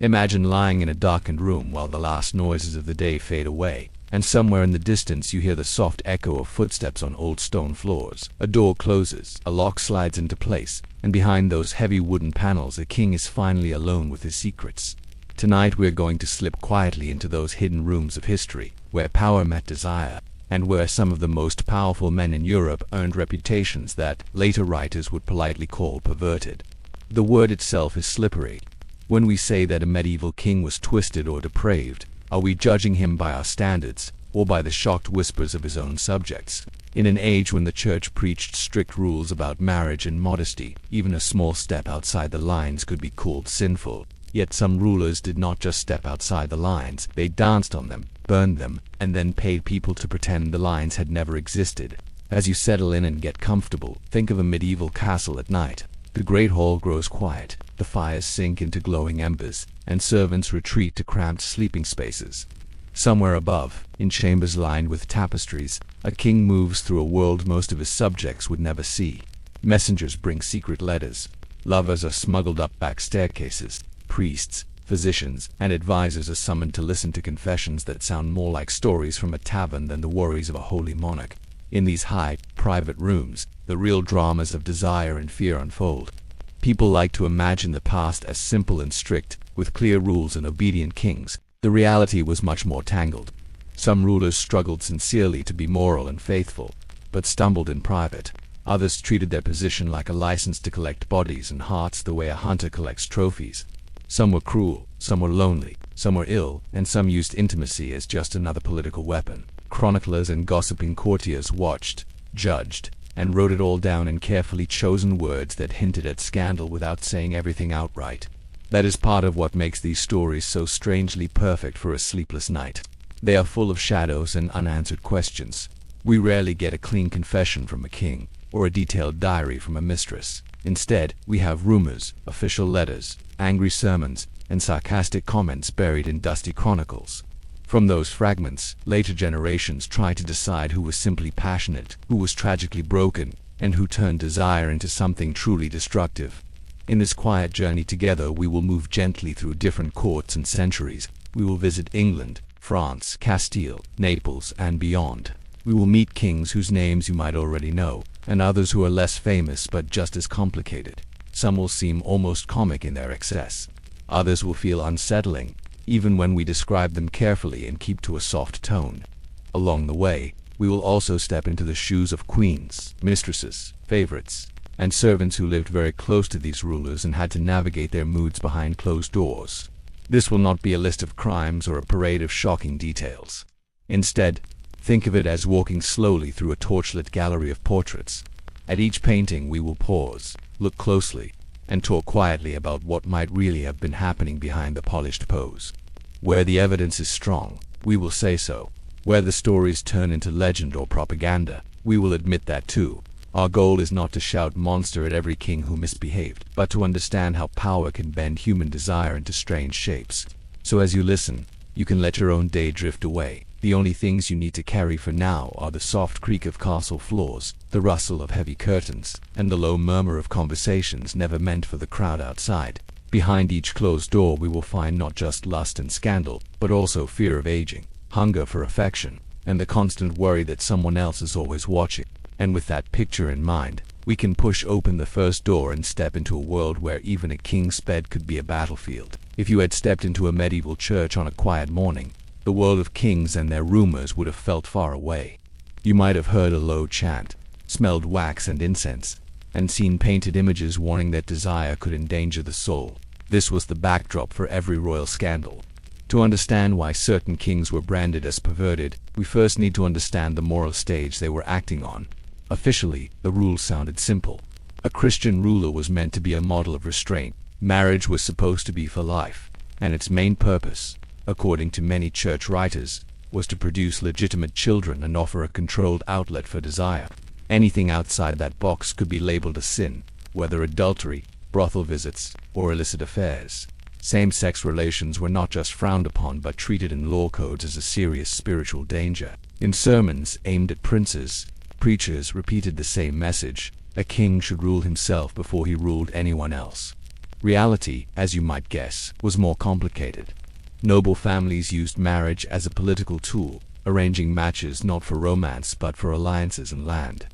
Imagine lying in a darkened room while the last noises of the day fade away, and somewhere in the distance you hear the soft echo of footsteps on old stone floors. A door closes, a lock slides into place, and behind those heavy wooden panels a king is finally alone with his secrets. Tonight we're going to slip quietly into those hidden rooms of history, where power met desire, and where some of the most powerful men in Europe earned reputations that later writers would politely call perverted. The word itself is slippery. When we say that a medieval king was twisted or depraved, are we judging him by our standards, or by the shocked whispers of his own subjects? In an age when the church preached strict rules about marriage and modesty, even a small step outside the lines could be called sinful. Yet some rulers did not just step outside the lines, they danced on them, burned them, and then paid people to pretend the lines had never existed. As you settle in and get comfortable, think of a medieval castle at night. The great hall grows quiet, the fires sink into glowing embers, and servants retreat to cramped sleeping spaces. Somewhere above, in chambers lined with tapestries, a king moves through a world most of his subjects would never see. Messengers bring secret letters. Lovers are smuggled up back staircases. Priests, physicians, and advisors are summoned to listen to confessions that sound more like stories from a tavern than the worries of a holy monarch. In these high, private rooms, the real dramas of desire and fear unfold. People like to imagine the past as simple and strict, with clear rules and obedient kings. The reality was much more tangled. Some rulers struggled sincerely to be moral and faithful, but stumbled in private. Others treated their position like a license to collect bodies and hearts the way a hunter collects trophies. Some were cruel, some were lonely, some were ill, and some used intimacy as just another political weapon. Chroniclers and gossiping courtiers watched, judged, and wrote it all down in carefully chosen words that hinted at scandal without saying everything outright. That is part of what makes these stories so strangely perfect for a sleepless night. They are full of shadows and unanswered questions. We rarely get a clean confession from a king, or a detailed diary from a mistress. Instead, we have rumors, official letters, angry sermons, and sarcastic comments buried in dusty chronicles. From those fragments, later generations try to decide who was simply passionate, who was tragically broken, and who turned desire into something truly destructive. In this quiet journey together, we will move gently through different courts and centuries. We will visit England, France, Castile, Naples, and beyond. We will meet kings whose names you might already know, and others who are less famous but just as complicated. Some will seem almost comic in their excess. Others will feel unsettling, even when we describe them carefully and keep to a soft tone. Along the way, we will also step into the shoes of queens, mistresses, favorites, and servants who lived very close to these rulers and had to navigate their moods behind closed doors. This will not be a list of crimes or a parade of shocking details. Instead, think of it as walking slowly through a torchlit gallery of portraits. At each painting we will pause, look closely, and talk quietly about what might really have been happening behind the polished pose. Where the evidence is strong, we will say so. Where the stories turn into legend or propaganda, we will admit that too. Our goal is not to shout monster at every king who misbehaved, but to understand how power can bend human desire into strange shapes. So as you listen, you can let your own day drift away. The only things you need to carry for now are the soft creak of castle floors, the rustle of heavy curtains, and the low murmur of conversations never meant for the crowd outside. Behind each closed door we will find not just lust and scandal, but also fear of aging, hunger for affection, and the constant worry that someone else is always watching. And with that picture in mind, we can push open the first door and step into a world where even a king's bed could be a battlefield. If you had stepped into a medieval church on a quiet morning, the world of kings and their rumors would have felt far away. You might have heard a low chant, smelled wax and incense, and seen painted images warning that desire could endanger the soul. This was the backdrop for every royal scandal. To understand why certain kings were branded as perverted, we first need to understand the moral stage they were acting on. Officially, the rules sounded simple. A Christian ruler was meant to be a model of restraint. Marriage was supposed to be for life, and its main purpose, according to many church writers, was to produce legitimate children and offer a controlled outlet for desire. Anything outside that box could be labeled a sin, whether adultery, brothel visits, or illicit affairs. Same-sex relations were not just frowned upon but treated in law codes as a serious spiritual danger. In sermons aimed at princes, preachers repeated the same message: a king should rule himself before he ruled anyone else. Reality, as you might guess, was more complicated. Noble families used marriage as a political tool, arranging matches not for romance but for alliances and land.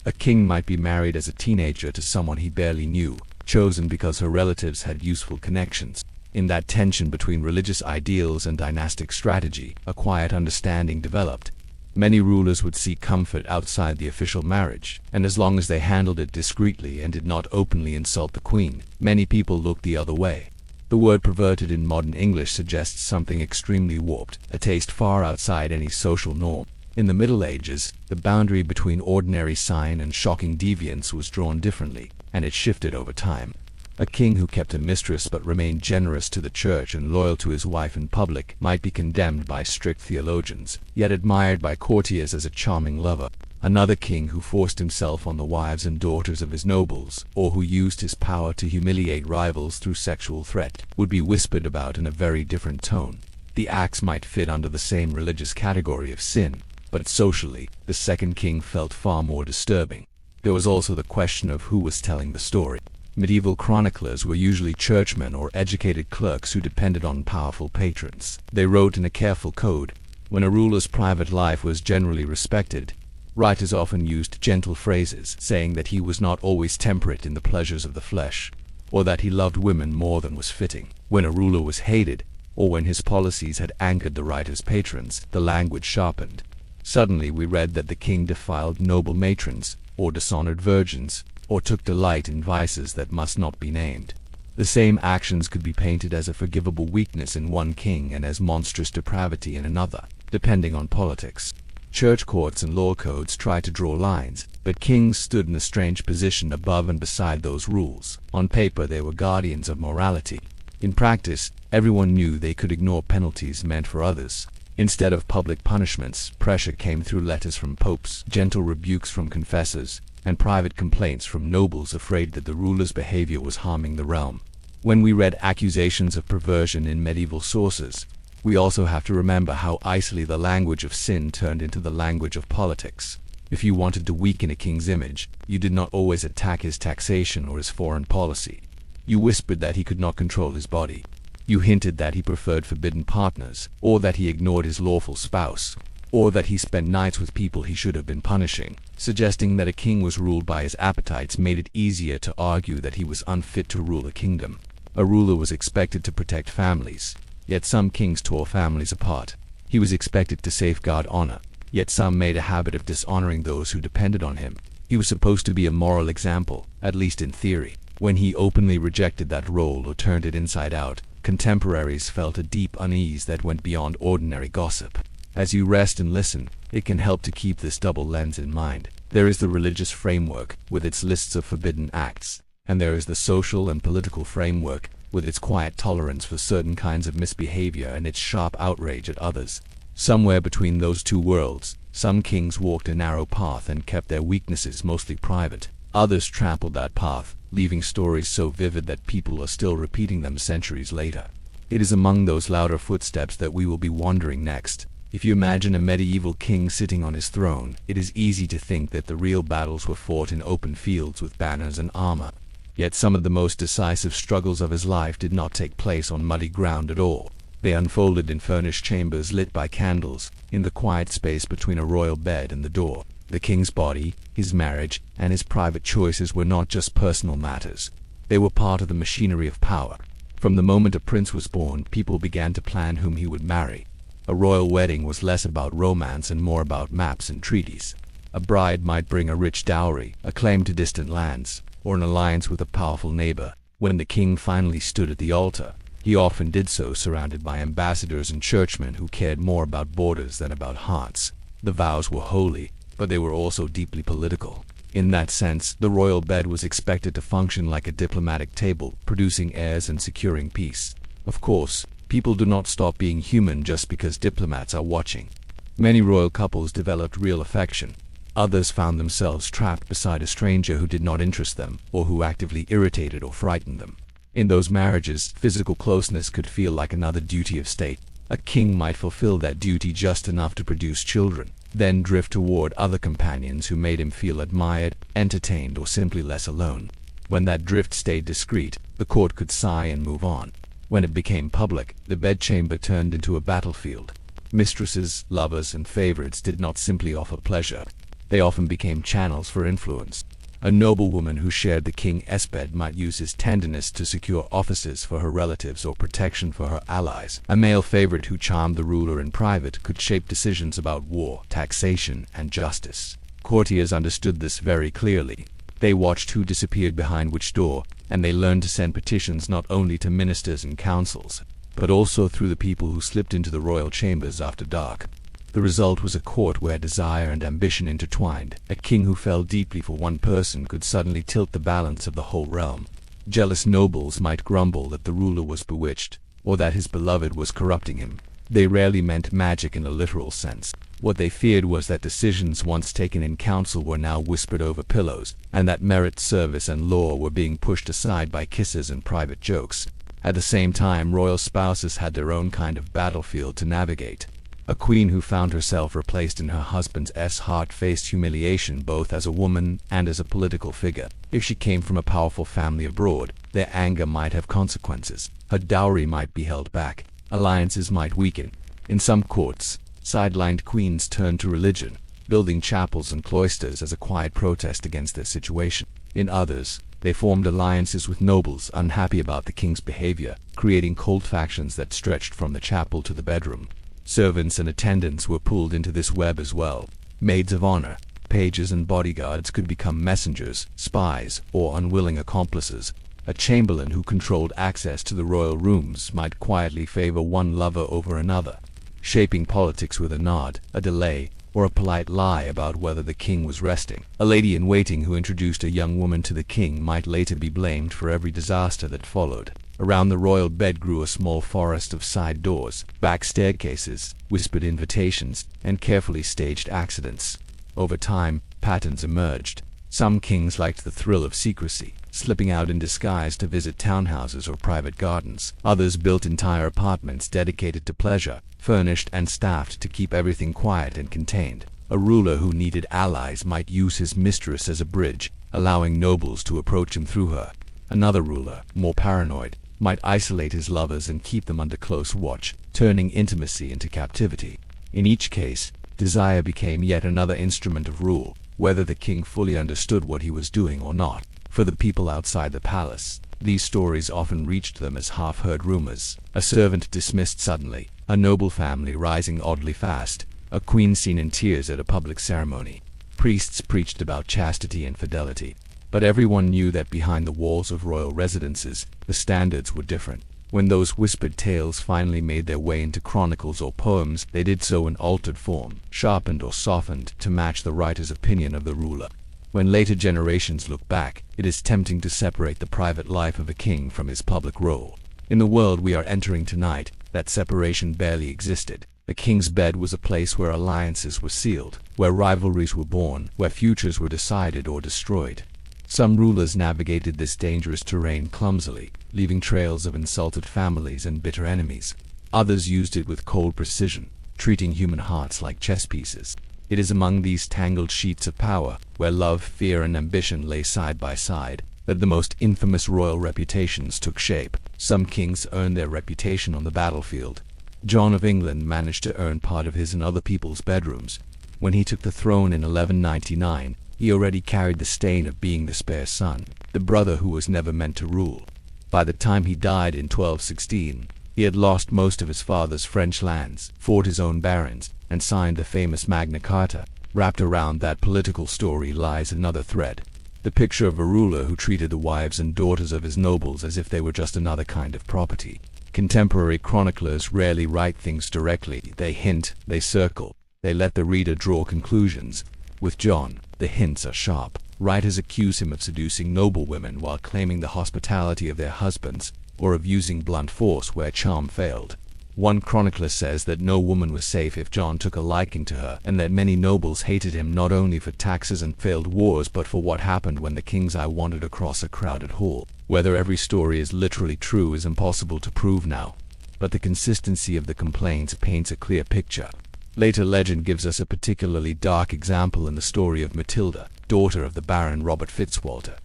A king might be married as a teenager to someone he barely knew, chosen because her relatives had useful connections. In that tension between religious ideals and dynastic strategy, a quiet understanding developed. Many rulers would seek comfort outside the official marriage, and as long as they handled it discreetly and did not openly insult the queen, many people looked the other way. The word perverted in modern English suggests something extremely warped, a taste far outside any social norm. In the Middle Ages, the boundary between ordinary sign and shocking deviance was drawn differently, and it shifted over time. A king who kept a mistress but remained generous to the church and loyal to his wife in public might be condemned by strict theologians, yet admired by courtiers as a charming lover. Another king who forced himself on the wives and daughters of his nobles, or who used his power to humiliate rivals through sexual threat, would be whispered about in a very different tone. The acts might fit under the same religious category of sin, but socially, the second king felt far more disturbing. There was also the question of who was telling the story. Medieval chroniclers were usually churchmen or educated clerks who depended on powerful patrons. They wrote in a careful code. When a ruler's private life was generally respected, writers often used gentle phrases, saying that he was not always temperate in the pleasures of the flesh, or that he loved women more than was fitting. When a ruler was hated, or when his policies had angered the writer's patrons, the language sharpened. Suddenly we read that the king defiled noble matrons, or dishonored virgins, or took delight in vices that must not be named. The same actions could be painted as a forgivable weakness in one king and as monstrous depravity in another, depending on politics. Church courts and law codes tried to draw lines, but kings stood in a strange position above and beside those rules. On paper they were guardians of morality. In practice, everyone knew they could ignore penalties meant for others. Instead of public punishments, pressure came through letters from popes, gentle rebukes from confessors, and private complaints from nobles afraid that the ruler's behavior was harming the realm. When we read accusations of perversion in medieval sources, we also have to remember how easily the language of sin turned into the language of politics. If you wanted to weaken a king's image, you did not always attack his taxation or his foreign policy. You whispered that he could not control his body. You hinted that he preferred forbidden partners, or that he ignored his lawful spouse, or that he spent nights with people he should have been punishing. Suggesting that a king was ruled by his appetites made it easier to argue that he was unfit to rule a kingdom. A ruler was expected to protect families, yet some kings tore families apart. He was expected to safeguard honor, yet some made a habit of dishonoring those who depended on him. He was supposed to be a moral example, at least in theory. When he openly rejected that role or turned it inside out, contemporaries felt a deep unease that went beyond ordinary gossip. As you rest and listen, it can help to keep this double lens in mind. There is the religious framework, with its lists of forbidden acts, and there is the social and political framework, with its quiet tolerance for certain kinds of misbehavior and its sharp outrage at others. Somewhere between those two worlds, some kings walked a narrow path and kept their weaknesses mostly private. Others trampled that path, leaving stories so vivid that people are still repeating them centuries later. It is among those louder footsteps that we will be wandering next. If you imagine a medieval king sitting on his throne, it is easy to think that the real battles were fought in open fields with banners and armor. Yet some of the most decisive struggles of his life did not take place on muddy ground at all. They unfolded in furnished chambers lit by candles, in the quiet space between a royal bed and the door. The king's body, his marriage, and his private choices were not just personal matters. They were part of the machinery of power. From the moment a prince was born, people began to plan whom he would marry. A royal wedding was less about romance and more about maps and treaties. A bride might bring a rich dowry, a claim to distant lands, or an alliance with a powerful neighbor. When the king finally stood at the altar, he often did so surrounded by ambassadors and churchmen who cared more about borders than about hearts. The vows were holy, but they were also deeply political. In that sense, the royal bed was expected to function like a diplomatic table, producing heirs and securing peace. Of course, people do not stop being human just because diplomats are watching. Many royal couples developed real affection. Others found themselves trapped beside a stranger who did not interest them, or who actively irritated or frightened them. In those marriages, physical closeness could feel like another duty of state. A king might fulfill that duty just enough to produce children, then drift toward other companions who made him feel admired, entertained, or simply less alone. When that drift stayed discreet, the court could sigh and move on. When it became public, the bedchamber turned into a battlefield. Mistresses, lovers, and favorites did not simply offer pleasure. They often became channels for influence. A noblewoman who shared the king's bed might use his tenderness to secure offices for her relatives or protection for her allies. A male favorite who charmed the ruler in private could shape decisions about war, taxation, and justice. Courtiers understood this very clearly. They watched who disappeared behind which door, and they learned to send petitions not only to ministers and councils, but also through the people who slipped into the royal chambers after dark. The result was a court where desire and ambition intertwined. A king who fell deeply for one person could suddenly tilt the balance of the whole realm. Jealous nobles might grumble that the ruler was bewitched, or that his beloved was corrupting him. They rarely meant magic in a literal sense. What they feared was that decisions once taken in council were now whispered over pillows, and that merit, service, and law were being pushed aside by kisses and private jokes. At the same time, royal spouses had their own kind of battlefield to navigate. A queen who found herself replaced in her husband's heart faced humiliation both as a woman and as a political figure. If she came from a powerful family abroad, their anger might have consequences. Her dowry might be held back. Alliances might weaken. In some courts, sidelined queens turned to religion, building chapels and cloisters as a quiet protest against their situation. In others, they formed alliances with nobles unhappy about the king's behavior, creating cold factions that stretched from the chapel to the bedroom. Servants and attendants were pulled into this web as well. Maids of honor, pages, and bodyguards could become messengers, spies, or unwilling accomplices. A chamberlain who controlled access to the royal rooms might quietly favor one lover over another, shaping politics with a nod, a delay, or a polite lie about whether the king was resting. A lady-in-waiting who introduced a young woman to the king might later be blamed for every disaster that followed. Around the royal bed grew a small forest of side doors, back staircases, whispered invitations, and carefully staged accidents. Over time, patterns emerged. Some kings liked the thrill of secrecy, slipping out in disguise to visit townhouses or private gardens. Others built entire apartments dedicated to pleasure, furnished and staffed to keep everything quiet and contained. A ruler who needed allies might use his mistress as a bridge, allowing nobles to approach him through her. Another ruler, more paranoid, might isolate his lovers and keep them under close watch, turning intimacy into captivity. In each case, desire became yet another instrument of rule, whether the king fully understood what he was doing or not. For the people outside the palace, these stories often reached them as half-heard rumors. A servant dismissed suddenly, a noble family rising oddly fast, a queen seen in tears at a public ceremony. Priests preached about chastity and fidelity, but everyone knew that behind the walls of royal residences, the standards were different. When those whispered tales finally made their way into chronicles or poems, they did so in altered form, sharpened or softened to match the writer's opinion of the ruler. When later generations look back, it is tempting to separate the private life of a king from his public role. In the world we are entering tonight, that separation barely existed. The king's bed was a place where alliances were sealed, where rivalries were born, where futures were decided or destroyed. Some rulers navigated this dangerous terrain clumsily, leaving trails of insulted families and bitter enemies. Others used it with cold precision, treating human hearts like chess pieces. It is among these tangled sheets of power, where love, fear, and ambition lay side by side, that the most infamous royal reputations took shape. Some kings earned their reputation on the battlefield. John of England managed to earn part of his in other people's bedrooms. When he took the throne in 1199, he already carried the stain of being the spare son, the brother who was never meant to rule. By the time he died in 1216, he had lost most of his father's French lands, fought his own barons, and signed the famous Magna Carta. Wrapped around that political story lies another thread, the picture of a ruler who treated the wives and daughters of his nobles as if they were just another kind of property. Contemporary chroniclers rarely write things directly. They hint, they circle, they let the reader draw conclusions. With John, the hints are sharp. Writers accuse him of seducing noble women while claiming the hospitality of their husbands, or of using blunt force where charm failed. One chronicler says that no woman was safe if John took a liking to her, and that many nobles hated him not only for taxes and failed wars but for what happened when the king's eye wandered across a crowded hall. Whether every story is literally true is impossible to prove now, but the consistency of the complaints paints a clear picture. Later legend gives us a particularly dark example in the story of Matilda, daughter of the Baron Robert Fitzwalter.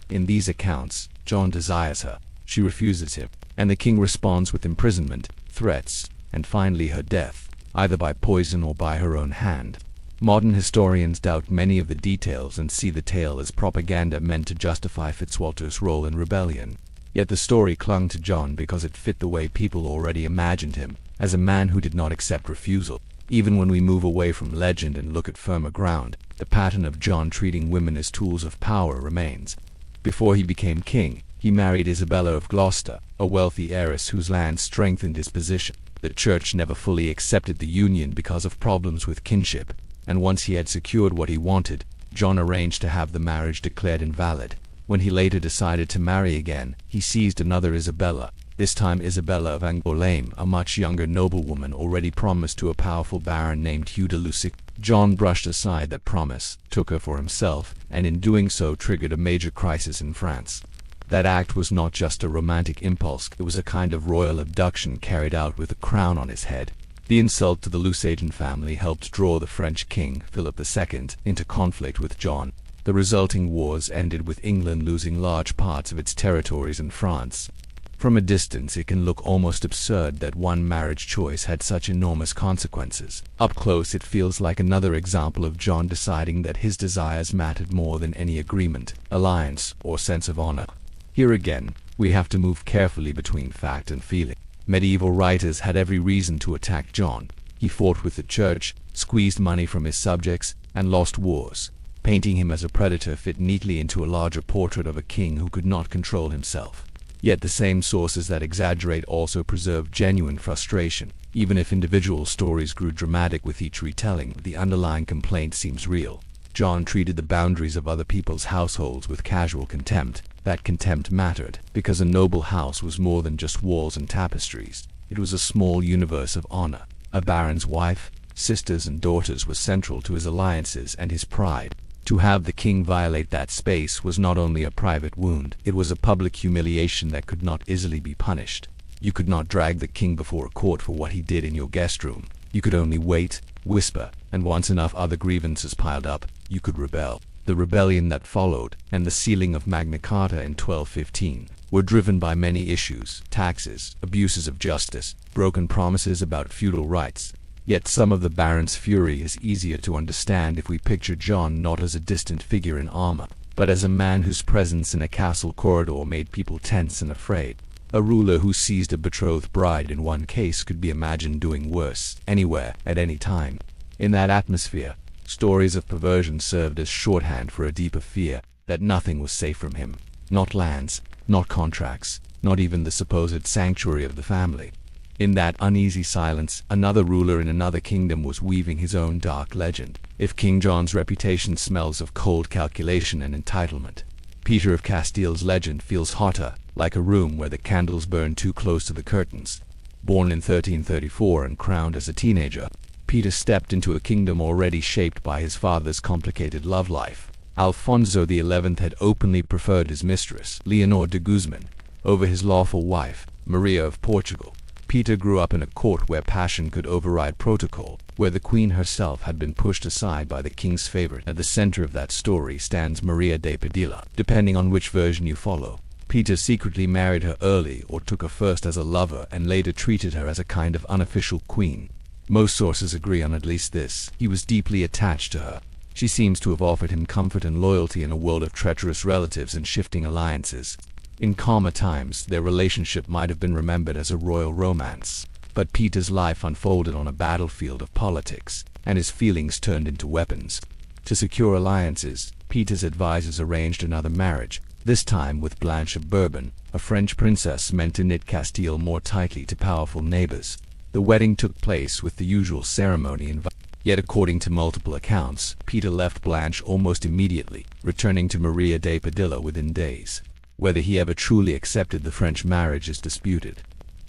In these accounts, John desires her, She refuses him, and the king responds with imprisonment, threats, and finally her death, either by poison or by her own hand. Modern historians doubt many of the details and see the tale as propaganda meant to justify Fitzwalter's role in rebellion. Yet the story clung to John because it fit the way people already imagined him, as a man who did not accept refusal. Even when we move away from legend and look at firmer ground, the pattern of John treating women as tools of power remains. Before he became king, he married Isabella of Gloucester, a wealthy heiress whose land strengthened his position. The church never fully accepted the union because of problems with kinship, and once he had secured what he wanted, John arranged to have the marriage declared invalid. When he later decided to marry again, he seized another Isabella, this time Isabella of Angoulême, a much younger noblewoman already promised to a powerful baron named Hugh de Lussic. John brushed aside that promise, took her for himself, and in doing so triggered a major crisis in France. That act was not just a romantic impulse, it was a kind of royal abduction carried out with a crown on his head. The insult to the Lusignan family helped draw the French king, Philip II, into conflict with John. The resulting wars ended with England losing large parts of its territories in France. From a distance it can look almost absurd that one marriage choice had such enormous consequences. Up close it feels like another example of John deciding that his desires mattered more than any agreement, alliance, or sense of honor. Here again, we have to move carefully between fact and feeling. Medieval writers had every reason to attack John. He fought with the church, squeezed money from his subjects, and lost wars. Painting him as a predator fit neatly into a larger portrait of a king who could not control himself. Yet the same sources that exaggerate also preserve genuine frustration. Even if individual stories grew dramatic with each retelling, the underlying complaint seems real. John treated the boundaries of other people's households with casual contempt. That contempt mattered, because a noble house was more than just walls and tapestries. It was a small universe of honor. A baron's wife, sisters and daughters were central to his alliances and his pride. To have the king violate that space was not only a private wound, it was a public humiliation that could not easily be punished. You could not drag the king before a court for what he did in your guest room. You could only wait, whisper, and once enough other grievances piled up, you could rebel. The rebellion that followed, and the sealing of Magna Carta in 1215, were driven by many issues: taxes, abuses of justice, broken promises about feudal rights. Yet some of the baron's fury is easier to understand if we picture John not as a distant figure in armor, but as a man whose presence in a castle corridor made people tense and afraid. A ruler who seized a betrothed bride in one case could be imagined doing worse, anywhere, at any time. In that atmosphere, stories of perversion served as shorthand for a deeper fear that nothing was safe from him. Not lands, not contracts, not even the supposed sanctuary of the family. In that uneasy silence, another ruler in another kingdom was weaving his own dark legend. If King John's reputation smells of cold calculation and entitlement, Peter of Castile's legend feels hotter, like a room where the candles burn too close to the curtains. Born in 1334 and crowned as a teenager, Peter stepped into a kingdom already shaped by his father's complicated love life. Alfonso XI had openly preferred his mistress, Leonor de Guzman, over his lawful wife, Maria of Portugal. Peter grew up in a court where passion could override protocol, where the queen herself had been pushed aside by the king's favorite. At the center of that story stands Maria de Padilla. Depending on which version you follow, Peter secretly married her early or took her first as a lover and later treated her as a kind of unofficial queen. Most sources agree on at least this: he was deeply attached to her. She seems to have offered him comfort and loyalty in a world of treacherous relatives and shifting alliances. In calmer times, their relationship might have been remembered as a royal romance. But Peter's life unfolded on a battlefield of politics, and his feelings turned into weapons. To secure alliances, Peter's advisors arranged another marriage, this time with Blanche of Bourbon, a French princess meant to knit Castile more tightly to powerful neighbors. The wedding took place with the usual ceremony yet according to multiple accounts, Peter left Blanche almost immediately, returning to Maria de Padilla within days. Whether he ever truly accepted the French marriage is disputed.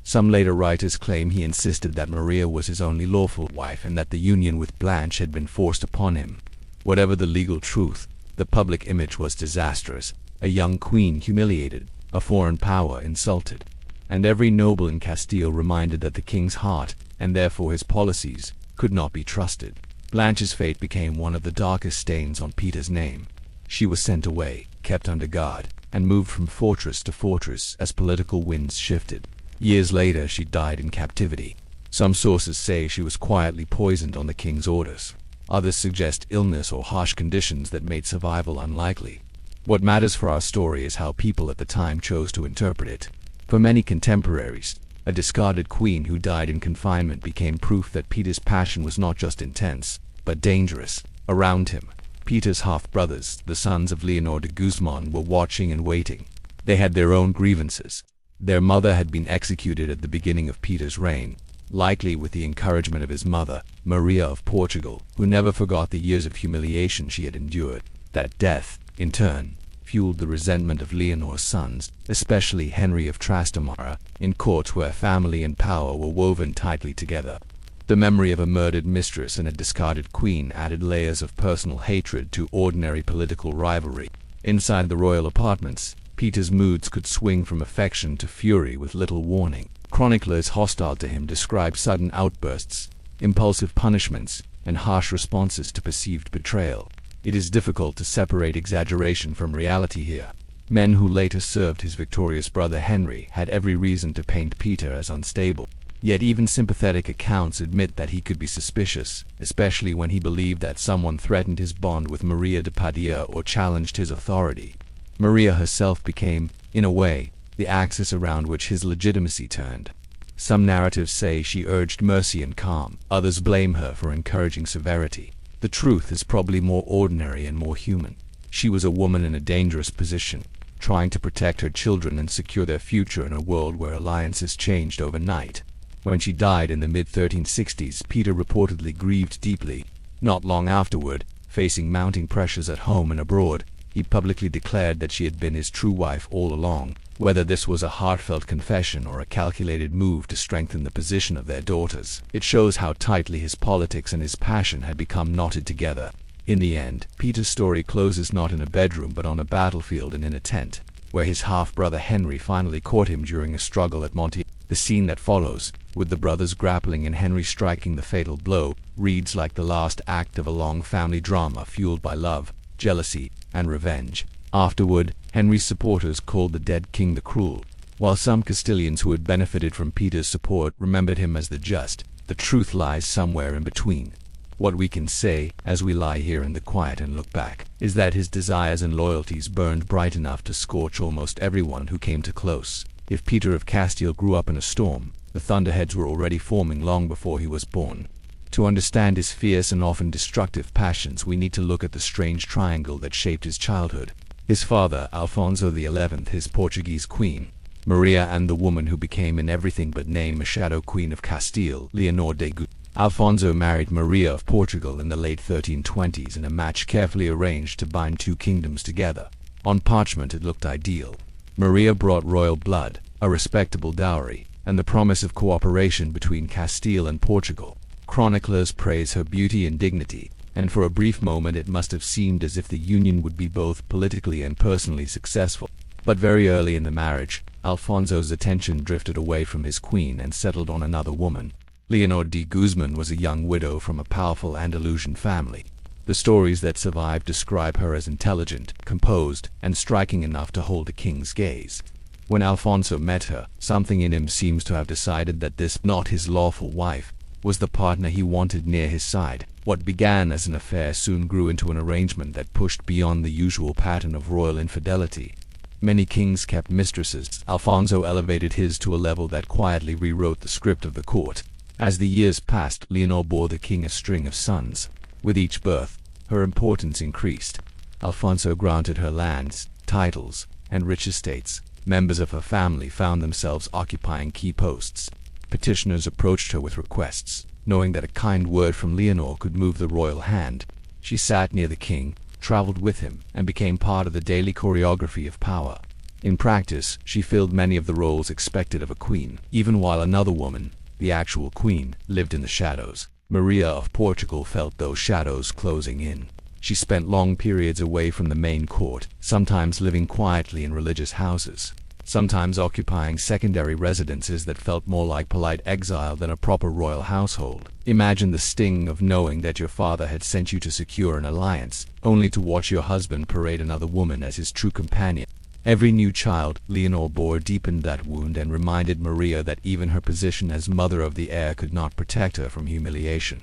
Some later writers claim he insisted that Maria was his only lawful wife and that the union with Blanche had been forced upon him. Whatever the legal truth, the public image was disastrous: a young queen humiliated, a foreign power insulted, and every noble in Castile reminded that the king's heart, and therefore his policies, could not be trusted. Blanche's fate became one of the darkest stains on Peter's name. She was sent away, kept under guard, and moved from fortress to fortress as political winds shifted. Years later, she died in captivity. Some sources say she was quietly poisoned on the king's orders. Others suggest illness or harsh conditions that made survival unlikely. What matters for our story is how people at the time chose to interpret it. For many contemporaries, a discarded queen who died in confinement became proof that Peter's passion was not just intense, but dangerous. Around him, Peter's half-brothers, the sons of Leonor de Guzman, were watching and waiting. They had their own grievances. Their mother had been executed at the beginning of Peter's reign, likely with the encouragement of his mother, Maria of Portugal, who never forgot the years of humiliation she had endured. That death, in turn, fueled the resentment of Leonor's sons, especially Henry of Trastamara, in courts where family and power were woven tightly together. The memory of a murdered mistress and a discarded queen added layers of personal hatred to ordinary political rivalry. Inside the royal apartments, Peter's moods could swing from affection to fury with little warning. Chroniclers hostile to him describe sudden outbursts, impulsive punishments, and harsh responses to perceived betrayal. It is difficult to separate exaggeration from reality here. Men who later served his victorious brother Henry had every reason to paint Peter as unstable. Yet even sympathetic accounts admit that he could be suspicious, especially when he believed that someone threatened his bond with Maria de Padilla or challenged his authority. Maria herself became, in a way, the axis around which his legitimacy turned. Some narratives say she urged mercy and calm, others blame her for encouraging severity. The truth is probably more ordinary and more human. She was a woman in a dangerous position, trying to protect her children and secure their future in a world where alliances changed overnight. When she died in the mid-1360s, Peter reportedly grieved deeply. Not long afterward, facing mounting pressures at home and abroad, he publicly declared that she had been his true wife all along. Whether this was a heartfelt confession or a calculated move to strengthen the position of their daughters, it shows how tightly his politics and his passion had become knotted together. In the end, Peter's story closes not in a bedroom but on a battlefield and in a tent, where his half-brother Henry finally caught him during a struggle at Monte. The scene that follows, with the brothers grappling and Henry striking the fatal blow, reads like the last act of a long family drama fueled by love, jealousy, and revenge. Afterward, Henry's supporters called the dead king the Cruel, while some Castilians who had benefited from Peter's support remembered him as the Just. The truth lies somewhere in between. What we can say, as we lie here in the quiet and look back, is that his desires and loyalties burned bright enough to scorch almost everyone who came too close. If Peter of Castile grew up in a storm, the thunderheads were already forming long before he was born. To understand his fierce and often destructive passions, we need to look at the strange triangle that shaped his childhood. His father, Alfonso XI, his Portuguese queen, Maria, and the woman who became in everything but name a shadow queen of Castile, Leonor de Guzman. Alfonso married Maria of Portugal in the late 1320s in a match carefully arranged to bind two kingdoms together. On parchment it looked ideal. Maria brought royal blood, a respectable dowry, and the promise of cooperation between Castile and Portugal. Chroniclers praise her beauty and dignity, and for a brief moment it must have seemed as if the union would be both politically and personally successful. But very early in the marriage, Alfonso's attention drifted away from his queen and settled on another woman. Leonor de Guzman was a young widow from a powerful Andalusian family. The stories that survive describe her as intelligent, composed, and striking enough to hold a king's gaze. When Alfonso met her, something in him seems to have decided that this, not his lawful wife, was the partner he wanted near his side. What began as an affair soon grew into an arrangement that pushed beyond the usual pattern of royal infidelity. Many kings kept mistresses. Alfonso elevated his to a level that quietly rewrote the script of the court. As the years passed, Leonor bore the king a string of sons. With each birth, her importance increased. Alfonso granted her lands, titles, and rich estates. Members of her family found themselves occupying key posts. Petitioners approached her with requests, knowing that a kind word from Leonor could move the royal hand. She sat near the king, traveled with him, and became part of the daily choreography of power. In practice, she filled many of the roles expected of a queen, even while another woman, the actual queen, lived in the shadows. Maria of Portugal felt those shadows closing in. She spent long periods away from the main court, sometimes living quietly in religious houses. sometimes occupying secondary residences that felt more like polite exile than a proper royal household. Imagine the sting of knowing that your father had sent you to secure an alliance, only to watch your husband parade another woman as his true companion. Every new child Leonor bore deepened that wound and reminded Maria that even her position as mother of the heir could not protect her from humiliation.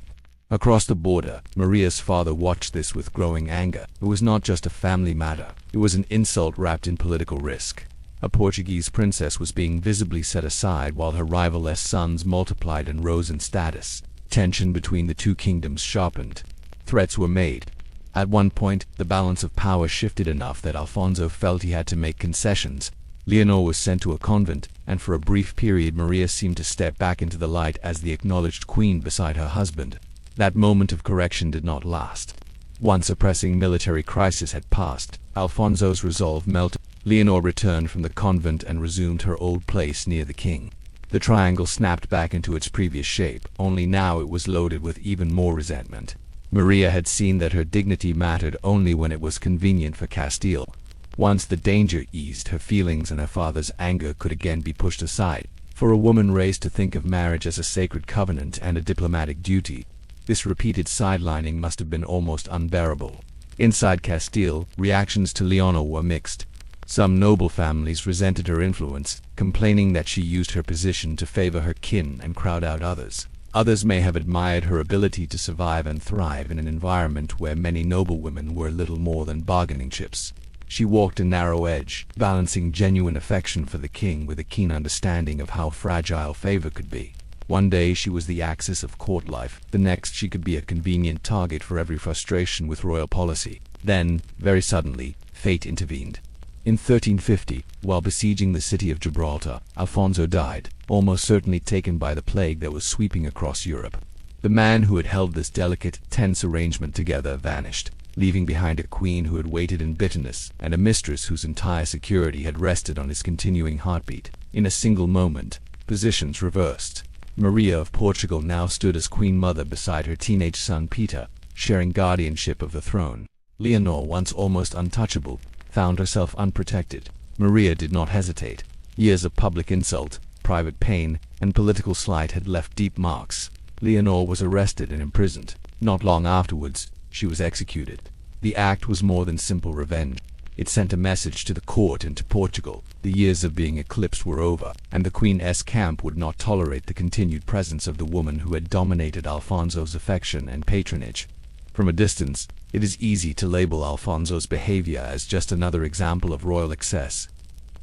Across the border, Maria's father watched this with growing anger. It was not just a family matter, it was an insult wrapped in political risk. A Portuguese princess was being visibly set aside while her rival-less sons multiplied and rose in status. Tension between the two kingdoms sharpened. Threats were made. At one point, the balance of power shifted enough that Alfonso felt he had to make concessions. Leonor was sent to a convent, and for a brief period Maria seemed to step back into the light as the acknowledged queen beside her husband. That moment of correction did not last. Once a pressing military crisis had passed, Alfonso's resolve melted. Leonor returned from the convent and resumed her old place near the king. The triangle snapped back into its previous shape, only now it was loaded with even more resentment. Maria had seen that her dignity mattered only when it was convenient for Castile. Once the danger eased, her feelings and her father's anger could again be pushed aside. For a woman raised to think of marriage as a sacred covenant and a diplomatic duty, this repeated sidelining must have been almost unbearable. Inside Castile, reactions to Leonor were mixed. Some noble families resented her influence, complaining that she used her position to favor her kin and crowd out others. Others may have admired her ability to survive and thrive in an environment where many noblewomen were little more than bargaining chips. She walked a narrow edge, balancing genuine affection for the king with a keen understanding of how fragile favor could be. One day she was the axis of court life, the next she could be a convenient target for every frustration with royal policy. Then, very suddenly, fate intervened. In 1350, while besieging the city of Gibraltar, Alfonso died, almost certainly taken by the plague that was sweeping across Europe. The man who had held this delicate, tense arrangement together vanished, leaving behind a queen who had waited in bitterness and a mistress whose entire security had rested on his continuing heartbeat. In a single moment, positions reversed. Maria of Portugal now stood as queen mother beside her teenage son Peter, sharing guardianship of the throne. Leonor, once almost untouchable, found herself unprotected. Maria did not hesitate. Years of public insult, private pain, and political slight had left deep marks. Leonor was arrested and imprisoned. Not long afterwards, she was executed. The act was more than simple revenge. It sent a message to the court and to Portugal. The years of being eclipsed were over, and the Queen's camp would not tolerate the continued presence of the woman who had dominated Alfonso's affection and patronage. From a distance, it is easy to label Alfonso's behavior as just another example of royal excess,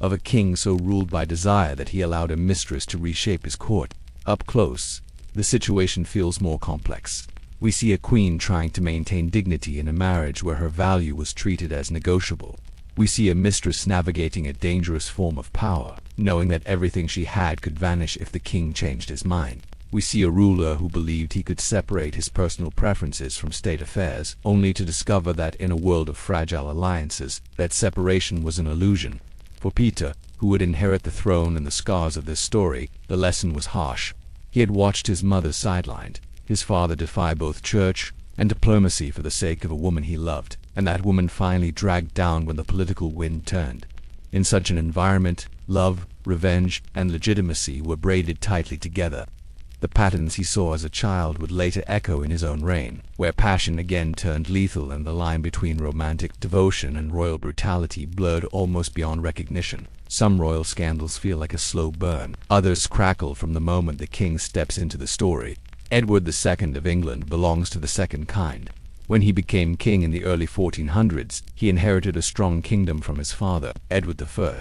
of a king so ruled by desire that he allowed a mistress to reshape his court. Up close, the situation feels more complex. We see a queen trying to maintain dignity in a marriage where her value was treated as negotiable. We see a mistress navigating a dangerous form of power, knowing that everything she had could vanish if the king changed his mind. We see a ruler who believed he could separate his personal preferences from state affairs, only to discover that in a world of fragile alliances, that separation was an illusion. For Peter, who would inherit the throne and the scars of this story, the lesson was harsh. He had watched his mother sidelined, his father defy both church and diplomacy for the sake of a woman he loved, and that woman finally dragged down when the political wind turned. In such an environment, love, revenge, and legitimacy were braided tightly together. The patterns he saw as a child would later echo in his own reign, where passion again turned lethal and the line between romantic devotion and royal brutality blurred almost beyond recognition. Some royal scandals feel like a slow burn. Others crackle from the moment the king steps into the story. Edward II of England belongs to the second kind. When he became king in the early 1400s, he inherited a strong kingdom from his father, Edward I.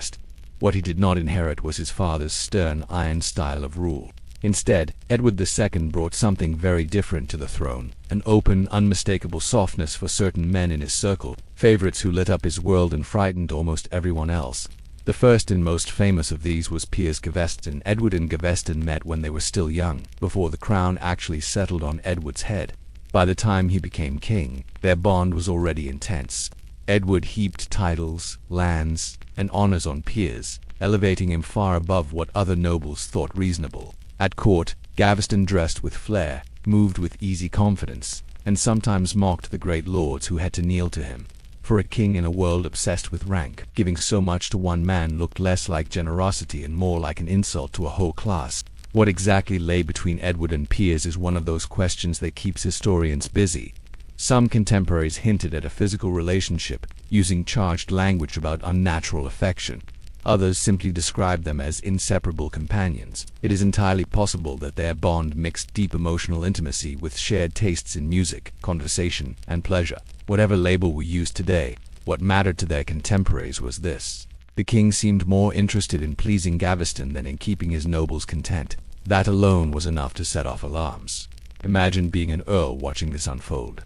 What he did not inherit was his father's stern, iron style of rule. Instead, Edward II brought something very different to the throne, an open, unmistakable softness for certain men in his circle, favorites who lit up his world and frightened almost everyone else. The first and most famous of these was Piers Gaveston. Edward and Gaveston met when they were still young, before the crown actually settled on Edward's head. By the time he became king, their bond was already intense. Edward heaped titles, lands, and honors on Piers, elevating him far above what other nobles thought reasonable. At court, Gaveston dressed with flair, moved with easy confidence, and sometimes mocked the great lords who had to kneel to him. For a king in a world obsessed with rank, giving so much to one man looked less like generosity and more like an insult to a whole class. What exactly lay between Edward and Piers is one of those questions that keeps historians busy. Some contemporaries hinted at a physical relationship, using charged language about unnatural affection. Others simply described them as inseparable companions. It is entirely possible that their bond mixed deep emotional intimacy with shared tastes in music, conversation, and pleasure. Whatever label we use today, what mattered to their contemporaries was this: the king seemed more interested in pleasing Gaveston than in keeping his nobles content. That alone was enough to set off alarms. Imagine being an earl watching this unfold.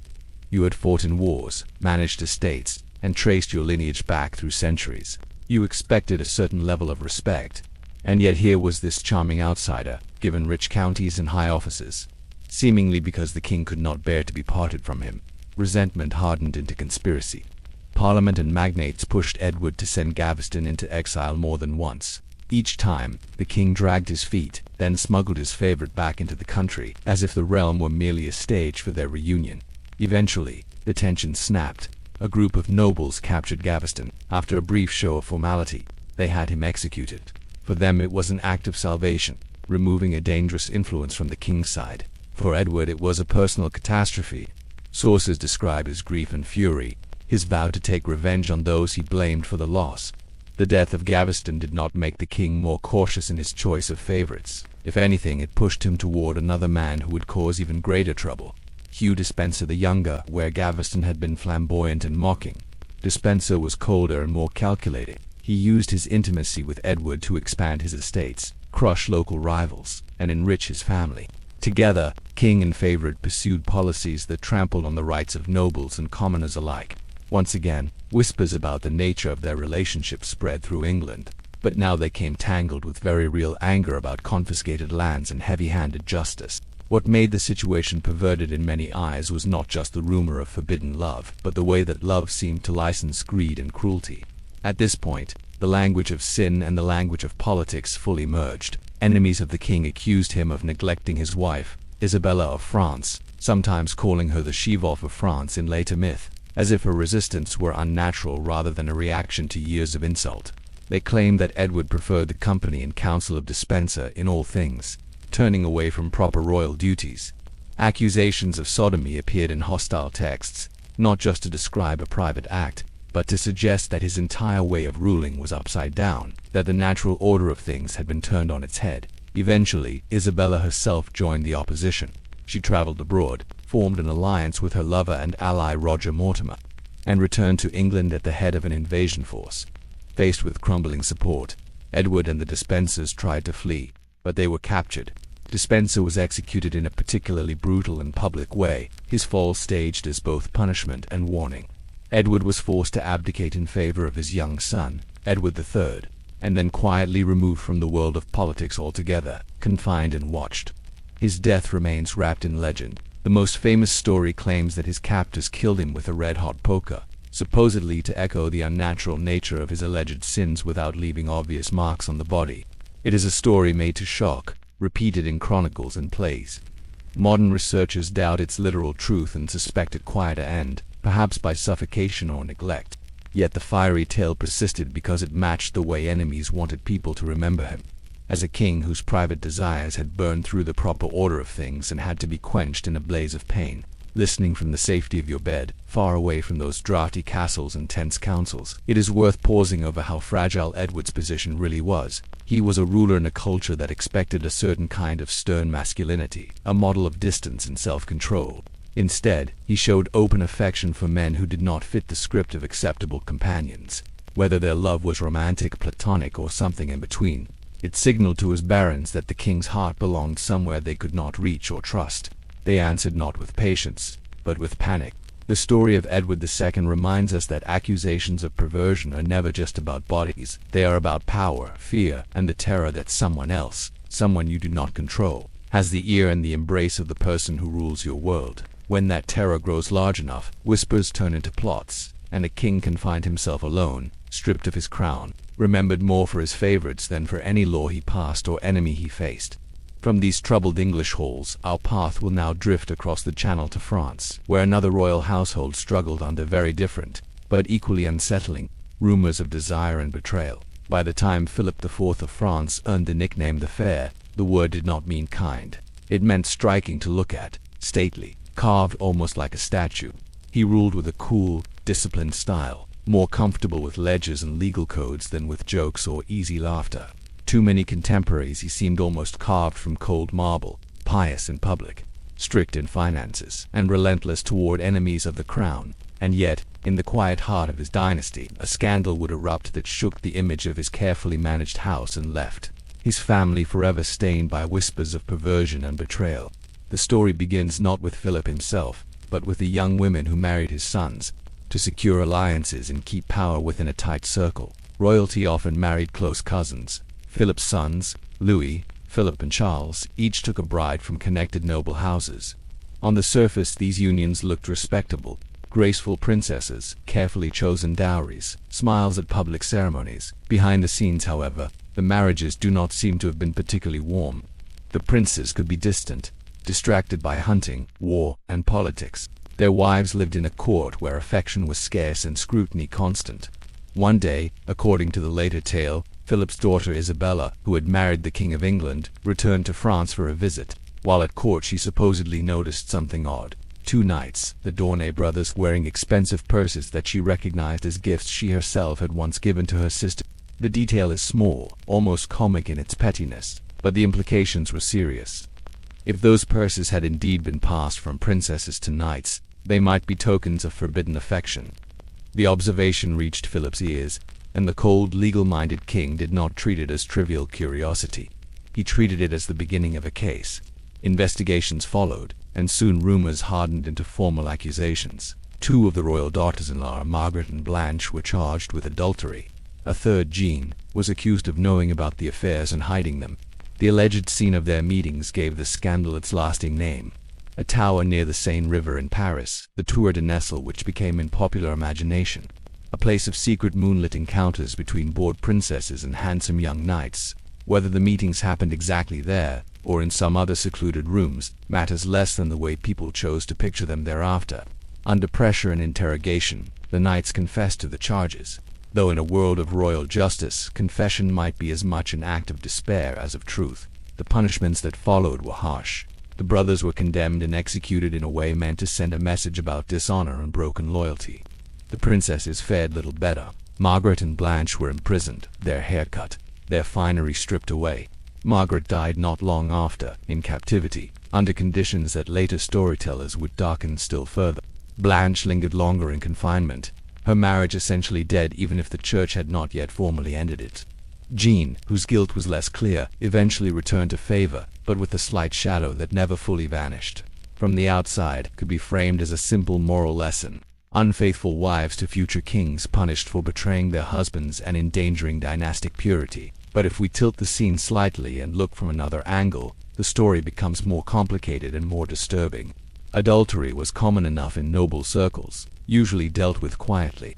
You had fought in wars, managed estates, and traced your lineage back through centuries. You expected a certain level of respect, and yet here was this charming outsider, given rich counties and high offices, seemingly because the king could not bear to be parted from him. Resentment hardened into conspiracy. Parliament and magnates pushed Edward to send Gaveston into exile more than once. Each time, the king dragged his feet, then smuggled his favorite back into the country, as if the realm were merely a stage for their reunion. Eventually, the tension snapped. A group of nobles captured Gaveston. After a brief show of formality, they had him executed. For them it was an act of salvation, removing a dangerous influence from the king's side. For Edward it was a personal catastrophe. Sources describe his grief and fury, his vow to take revenge on those he blamed for the loss. The death of Gaveston did not make the king more cautious in his choice of favorites. If anything, it pushed him toward another man who would cause even greater trouble. Hugh Despenser the Younger, where Gaveston had been flamboyant and mocking. Despenser was colder and more calculating. He used his intimacy with Edward to expand his estates, crush local rivals, and enrich his family. Together, king and favorite pursued policies that trampled on the rights of nobles and commoners alike. Once again, whispers about the nature of their relationship spread through England, but now they came tangled with very real anger about confiscated lands and heavy-handed justice. What made the situation perverted in many eyes was not just the rumor of forbidden love, but the way that love seemed to license greed and cruelty. At this point, the language of sin and the language of politics fully merged. Enemies of the king accused him of neglecting his wife, Isabella of France, sometimes calling her the She-Wolf of France in later myth, as if her resistance were unnatural rather than a reaction to years of insult. They claimed that Edward preferred the company and counsel of Despenser in all things, turning away from proper royal duties. Accusations of sodomy appeared in hostile texts, not just to describe a private act, but to suggest that his entire way of ruling was upside down, that the natural order of things had been turned on its head. Eventually, Isabella herself joined the opposition. She traveled abroad, formed an alliance with her lover and ally Roger Mortimer, and returned to England at the head of an invasion force. Faced with crumbling support, Edward and the Despensers tried to flee, but they were captured. Despenser was executed in a particularly brutal and public way, his fall staged as both punishment and warning. Edward was forced to abdicate in favor of his young son, Edward III, and then quietly removed from the world of politics altogether, confined and watched. His death remains wrapped in legend. The most famous story claims that his captors killed him with a red-hot poker, supposedly to echo the unnatural nature of his alleged sins without leaving obvious marks on the body. It is a story made to shock, repeated in chronicles and plays. Modern researchers doubt its literal truth and suspect a quieter end, perhaps by suffocation or neglect. Yet the fiery tale persisted because it matched the way enemies wanted people to remember him. As a king whose private desires had burned through the proper order of things and had to be quenched in a blaze of pain, listening from the safety of your bed, far away from those draughty castles and tense councils. It is worth pausing over how fragile Edward's position really was. He was a ruler in a culture that expected a certain kind of stern masculinity, a model of distance and self-control. Instead, he showed open affection for men who did not fit the script of acceptable companions. Whether their love was romantic, platonic, or something in between, it signaled to his barons that the king's heart belonged somewhere they could not reach or trust. They answered not with patience, but with panic. The story of Edward II reminds us that accusations of perversion are never just about bodies. They are about power, fear, and the terror that someone else, someone you do not control, has the ear and the embrace of the person who rules your world. When that terror grows large enough, whispers turn into plots, and a king can find himself alone, stripped of his crown, remembered more for his favorites than for any law he passed or enemy he faced. From these troubled English halls, our path will now drift across the Channel to France, where another royal household struggled under very different, but equally unsettling, rumors of desire and betrayal. By the time Philip IV of France earned the nickname the Fair, the word did not mean kind. It meant striking to look at, stately, carved almost like a statue. He ruled with a cool, disciplined style, more comfortable with ledgers and legal codes than with jokes or easy laughter. To many contemporaries he seemed almost carved from cold marble, pious in public, strict in finances, and relentless toward enemies of the crown. And yet, in the quiet heart of his dynasty, a scandal would erupt that shook the image of his carefully managed house and left his family forever stained by whispers of perversion and betrayal. The story begins not with Philip himself, but with the young women who married his sons, to secure alliances and keep power within a tight circle. Royalty often married close cousins. Philip's sons, Louis, Philip and Charles, each took a bride from connected noble houses. On the surface these unions looked respectable, graceful princesses, carefully chosen dowries, smiles at public ceremonies. Behind the scenes, however, the marriages do not seem to have been particularly warm. The princes could be distant, distracted by hunting, war, and politics. Their wives lived in a court where affection was scarce and scrutiny constant. One day, according to the later tale, Philip's daughter Isabella, who had married the King of England, returned to France for a visit. While at court she supposedly noticed something odd. Two knights, the Dornay brothers, wearing expensive purses that she recognized as gifts she herself had once given to her sister. The detail is small, almost comic in its pettiness, but the implications were serious. If those purses had indeed been passed from princesses to knights, they might be tokens of forbidden affection. The observation reached Philip's ears, and the cold, legal-minded king did not treat it as trivial curiosity. He treated it as the beginning of a case. Investigations followed, and soon rumors hardened into formal accusations. Two of the royal daughters-in-law, Margaret and Blanche, were charged with adultery. A third, Jean, was accused of knowing about the affairs and hiding them. The alleged scene of their meetings gave the scandal its lasting name. A tower near the Seine River in Paris, the Tour de Nesle, which became in popular imagination. A place of secret moonlit encounters between bored princesses and handsome young knights. Whether the meetings happened exactly there, or in some other secluded rooms, matters less than the way people chose to picture them thereafter. Under pressure and interrogation, the knights confessed to the charges. Though in a world of royal justice, confession might be as much an act of despair as of truth. The punishments that followed were harsh. The brothers were condemned and executed in a way meant to send a message about dishonor and broken loyalty. The princesses fared little better. Margaret and Blanche were imprisoned, their hair cut, their finery stripped away. Margaret died not long after, in captivity, under conditions that later storytellers would darken still further. Blanche lingered longer in confinement, her marriage essentially dead even if the church had not yet formally ended it. Jean, whose guilt was less clear, eventually returned to favor, but with a slight shadow that never fully vanished. From the outside, could be framed as a simple moral lesson. Unfaithful wives to future kings punished for betraying their husbands and endangering dynastic purity. But if we tilt the scene slightly and look from another angle, the story becomes more complicated and more disturbing. Adultery was common enough in noble circles, usually dealt with quietly.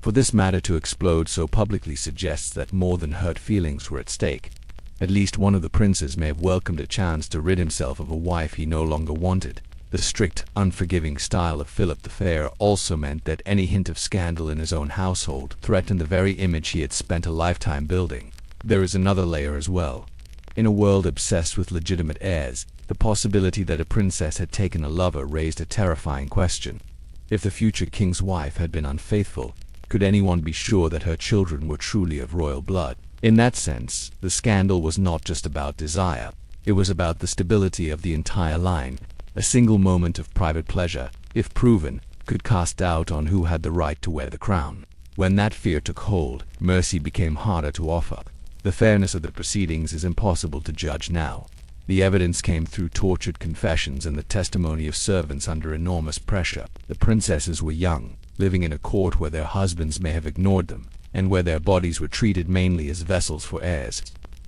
For this matter to explode so publicly suggests that more than hurt feelings were at stake. At least one of the princes may have welcomed a chance to rid himself of a wife he no longer wanted. The strict, unforgiving style of Philip the Fair also meant that any hint of scandal in his own household threatened the very image he had spent a lifetime building. There is another layer as well. In a world obsessed with legitimate heirs, the possibility that a princess had taken a lover raised a terrifying question. If the future king's wife had been unfaithful, could anyone be sure that her children were truly of royal blood? In that sense, the scandal was not just about desire. It was about the stability of the entire line. A single moment of private pleasure, if proven, could cast doubt on who had the right to wear the crown. When that fear took hold, mercy became harder to offer. The fairness of the proceedings is impossible to judge now. The evidence came through tortured confessions and the testimony of servants under enormous pressure. The princesses were young, living in a court where their husbands may have ignored them, and where their bodies were treated mainly as vessels for heirs.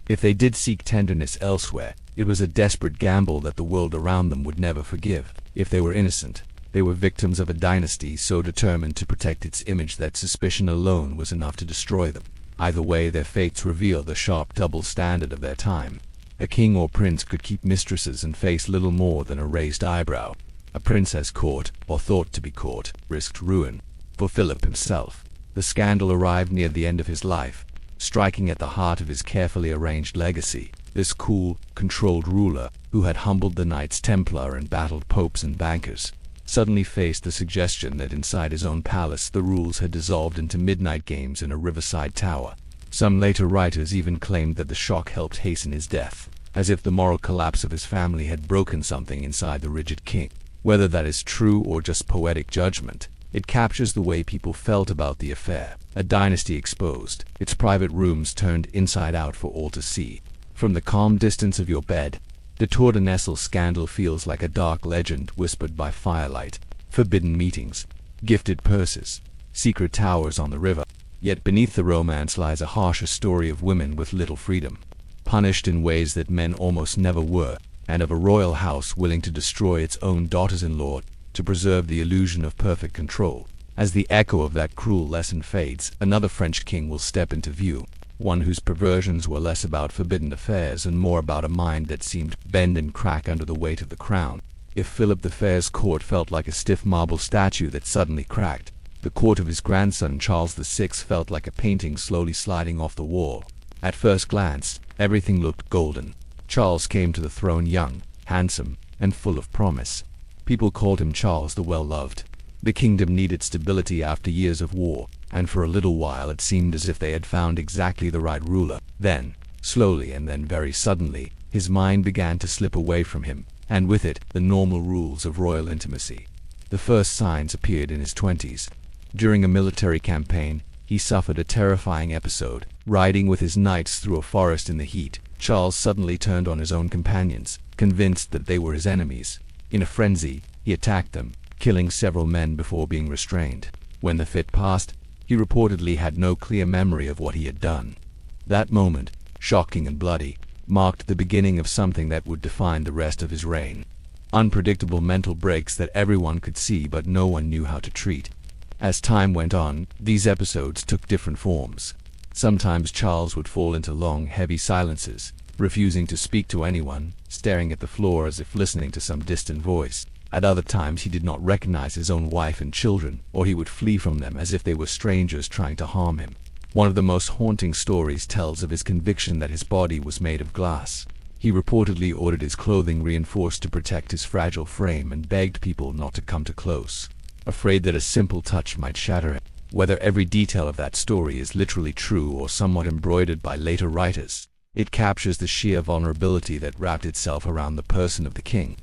If they did seek tenderness elsewhere, it was a desperate gamble that the world around them would never forgive. If they were innocent, they were victims of a dynasty so determined to protect its image that suspicion alone was enough to destroy them. Either way, their fates reveal the sharp double standard of their time. A king or prince could keep mistresses and face little more than a raised eyebrow. A princess caught, or thought to be caught, risked ruin. For Philip himself, the scandal arrived near the end of his life, striking at the heart of his carefully arranged legacy. This cool, controlled ruler, who had humbled the Knights Templar and battled popes and bankers, suddenly faced the suggestion that inside his own palace the rules had dissolved into midnight games in a riverside tower. Some later writers even claimed that the shock helped hasten his death, as if the moral collapse of his family had broken something inside the rigid king. Whether that is true or just poetic judgment, it captures the way people felt about the affair. A dynasty exposed, its private rooms turned inside out for all to see. From the calm distance of your bed, the Tour de Nestle scandal feels like a dark legend whispered by firelight. Forbidden meetings, gifted purses, secret towers on the river. Yet beneath the romance lies a harsher story of women with little freedom, punished in ways that men almost never were, and of a royal house willing to destroy its own daughters-in-law to preserve the illusion of perfect control. As the echo of that cruel lesson fades, another French king will step into view, one whose perversions were less about forbidden affairs and more about a mind that seemed to bend and crack under the weight of the crown. If Philip Fair's court felt like a stiff marble statue that suddenly cracked, the court of his grandson Charles VI felt like a painting slowly sliding off the wall. At first glance, everything looked golden. Charles came to the throne young, handsome, and full of promise. People called him Charles the Well-Loved. The kingdom needed stability after years of war, and for a little while it seemed as if they had found exactly the right ruler. Then, slowly and then very suddenly, his mind began to slip away from him, and with it, the normal rules of royal intimacy. The first signs appeared in his 20s. During a military campaign, he suffered a terrifying episode. Riding with his knights through a forest in the heat, Charles suddenly turned on his own companions, convinced that they were his enemies. In a frenzy, he attacked them, killing several men before being restrained. When the fit passed, he reportedly had no clear memory of what he had done. That moment, shocking and bloody, marked the beginning of something that would define the rest of his reign. Unpredictable mental breaks that everyone could see but no one knew how to treat. As time went on, these episodes took different forms. Sometimes Charles would fall into long, heavy silences, refusing to speak to anyone, staring at the floor as if listening to some distant voice. At other times he did not recognize his own wife and children, or he would flee from them as if they were strangers trying to harm him. One of the most haunting stories tells of his conviction that his body was made of glass. He reportedly ordered his clothing reinforced to protect his fragile frame and begged people not to come too close, afraid that a simple touch might shatter him. Whether every detail of that story is literally true or somewhat embroidered by later writers, it captures the sheer vulnerability that wrapped itself around the person of the king.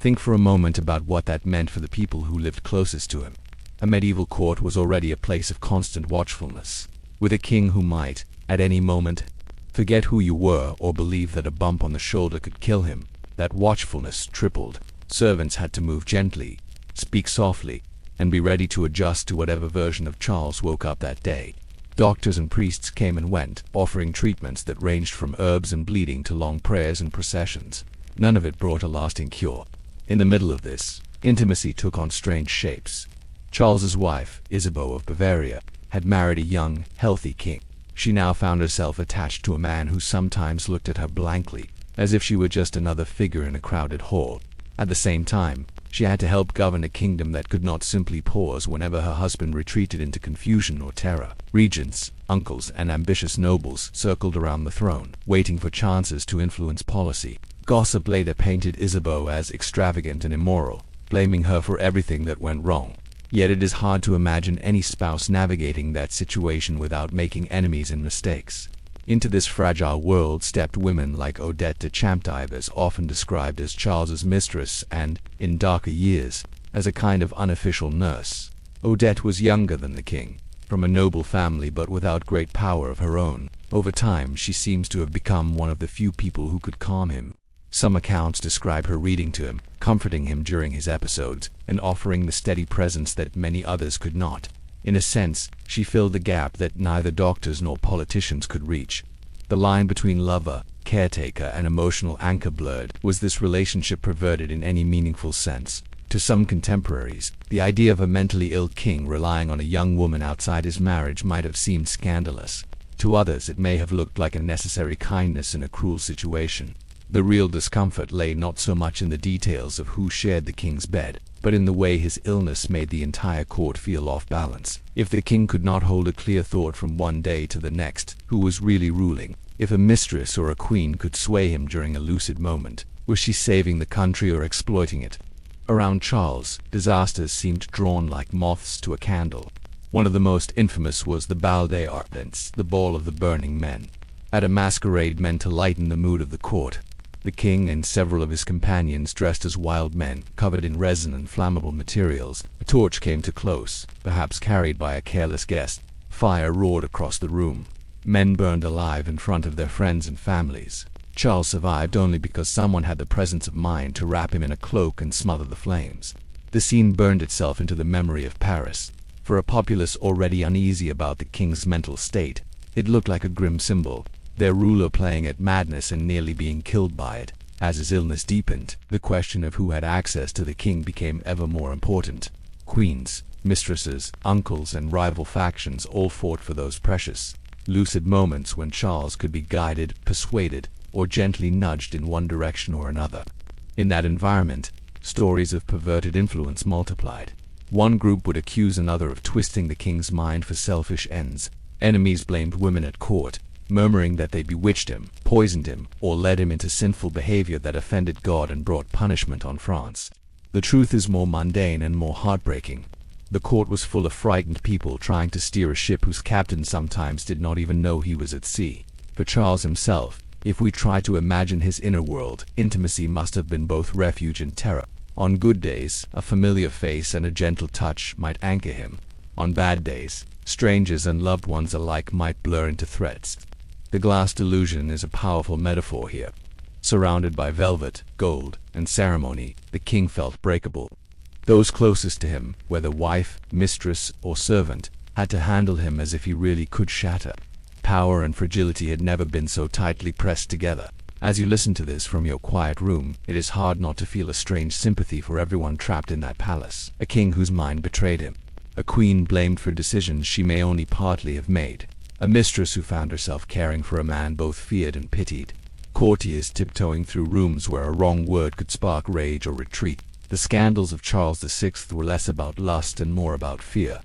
Think for a moment about what that meant for the people who lived closest to him. A medieval court was already a place of constant watchfulness, with a king who might, at any moment, forget who you were or believe that a bump on the shoulder could kill him. That watchfulness tripled. Servants had to move gently, speak softly, and be ready to adjust to whatever version of Charles woke up that day. Doctors and priests came and went, offering treatments that ranged from herbs and bleeding to long prayers and processions. None of it brought a lasting cure. In the middle of this, intimacy took on strange shapes. Charles's wife, Isabeau of Bavaria, had married a young, healthy king. She now found herself attached to a man who sometimes looked at her blankly, as if she were just another figure in a crowded hall. At the same time, she had to help govern a kingdom that could not simply pause whenever her husband retreated into confusion or terror. Regents, uncles, and ambitious nobles circled around the throne, waiting for chances to influence policy. Gossip later painted Isabeau as extravagant and immoral, blaming her for everything that went wrong. Yet it is hard to imagine any spouse navigating that situation without making enemies and mistakes. Into this fragile world stepped women like Odette de Champdive, often described as Charles's mistress and, in darker years, as a kind of unofficial nurse. Odette was younger than the king, from a noble family but without great power of her own. Over time, she seems to have become one of the few people who could calm him. Some accounts describe her reading to him, comforting him during his episodes, and offering the steady presence that many others could not. In a sense, she filled the gap that neither doctors nor politicians could reach. The line between lover, caretaker, and emotional anchor blurred. Was this relationship perverted in any meaningful sense? To some contemporaries, the idea of a mentally ill king relying on a young woman outside his marriage might have seemed scandalous. To others, it may have looked like a necessary kindness in a cruel situation. The real discomfort lay not so much in the details of who shared the king's bed, but in the way his illness made the entire court feel off balance. If the king could not hold a clear thought from one day to the next, who was really ruling? If a mistress or a queen could sway him during a lucid moment, was she saving the country or exploiting it? Around Charles, disasters seemed drawn like moths to a candle. One of the most infamous was the Bal des Ardents, the Ball of the Burning Men. At a masquerade meant to lighten the mood of the court, the king and several of his companions dressed as wild men, covered in resin and flammable materials. A torch came too close, perhaps carried by a careless guest. Fire roared across the room. Men burned alive in front of their friends and families. Charles survived only because someone had the presence of mind to wrap him in a cloak and smother the flames. The scene burned itself into the memory of Paris. For a populace already uneasy about the king's mental state, it looked like a grim symbol, their ruler playing at madness and nearly being killed by it. As his illness deepened, the question of who had access to the king became ever more important. Queens, mistresses, uncles, and rival factions all fought for those precious, lucid moments when Charles could be guided, persuaded, or gently nudged in one direction or another. In that environment, stories of perverted influence multiplied. One group would accuse another of twisting the king's mind for selfish ends. Enemies blamed women at court, murmuring that they bewitched him, poisoned him, or led him into sinful behavior that offended God and brought punishment on France. The truth is more mundane and more heartbreaking. The court was full of frightened people trying to steer a ship whose captain sometimes did not even know he was at sea. For Charles himself, if we try to imagine his inner world, intimacy must have been both refuge and terror. On good days, a familiar face and a gentle touch might anchor him. On bad days, strangers and loved ones alike might blur into threats. The glass delusion is a powerful metaphor here. Surrounded by velvet, gold, and ceremony, the king felt breakable. Those closest to him, whether wife, mistress, or servant, had to handle him as if he really could shatter. Power and fragility had never been so tightly pressed together. As you listen to this from your quiet room, it is hard not to feel a strange sympathy for everyone trapped in that palace. A king whose mind betrayed him. A queen blamed for decisions she may only partly have made. A mistress who found herself caring for a man both feared and pitied. Courtiers tiptoeing through rooms where a wrong word could spark rage or retreat. The scandals of Charles VI were less about lust and more about fear.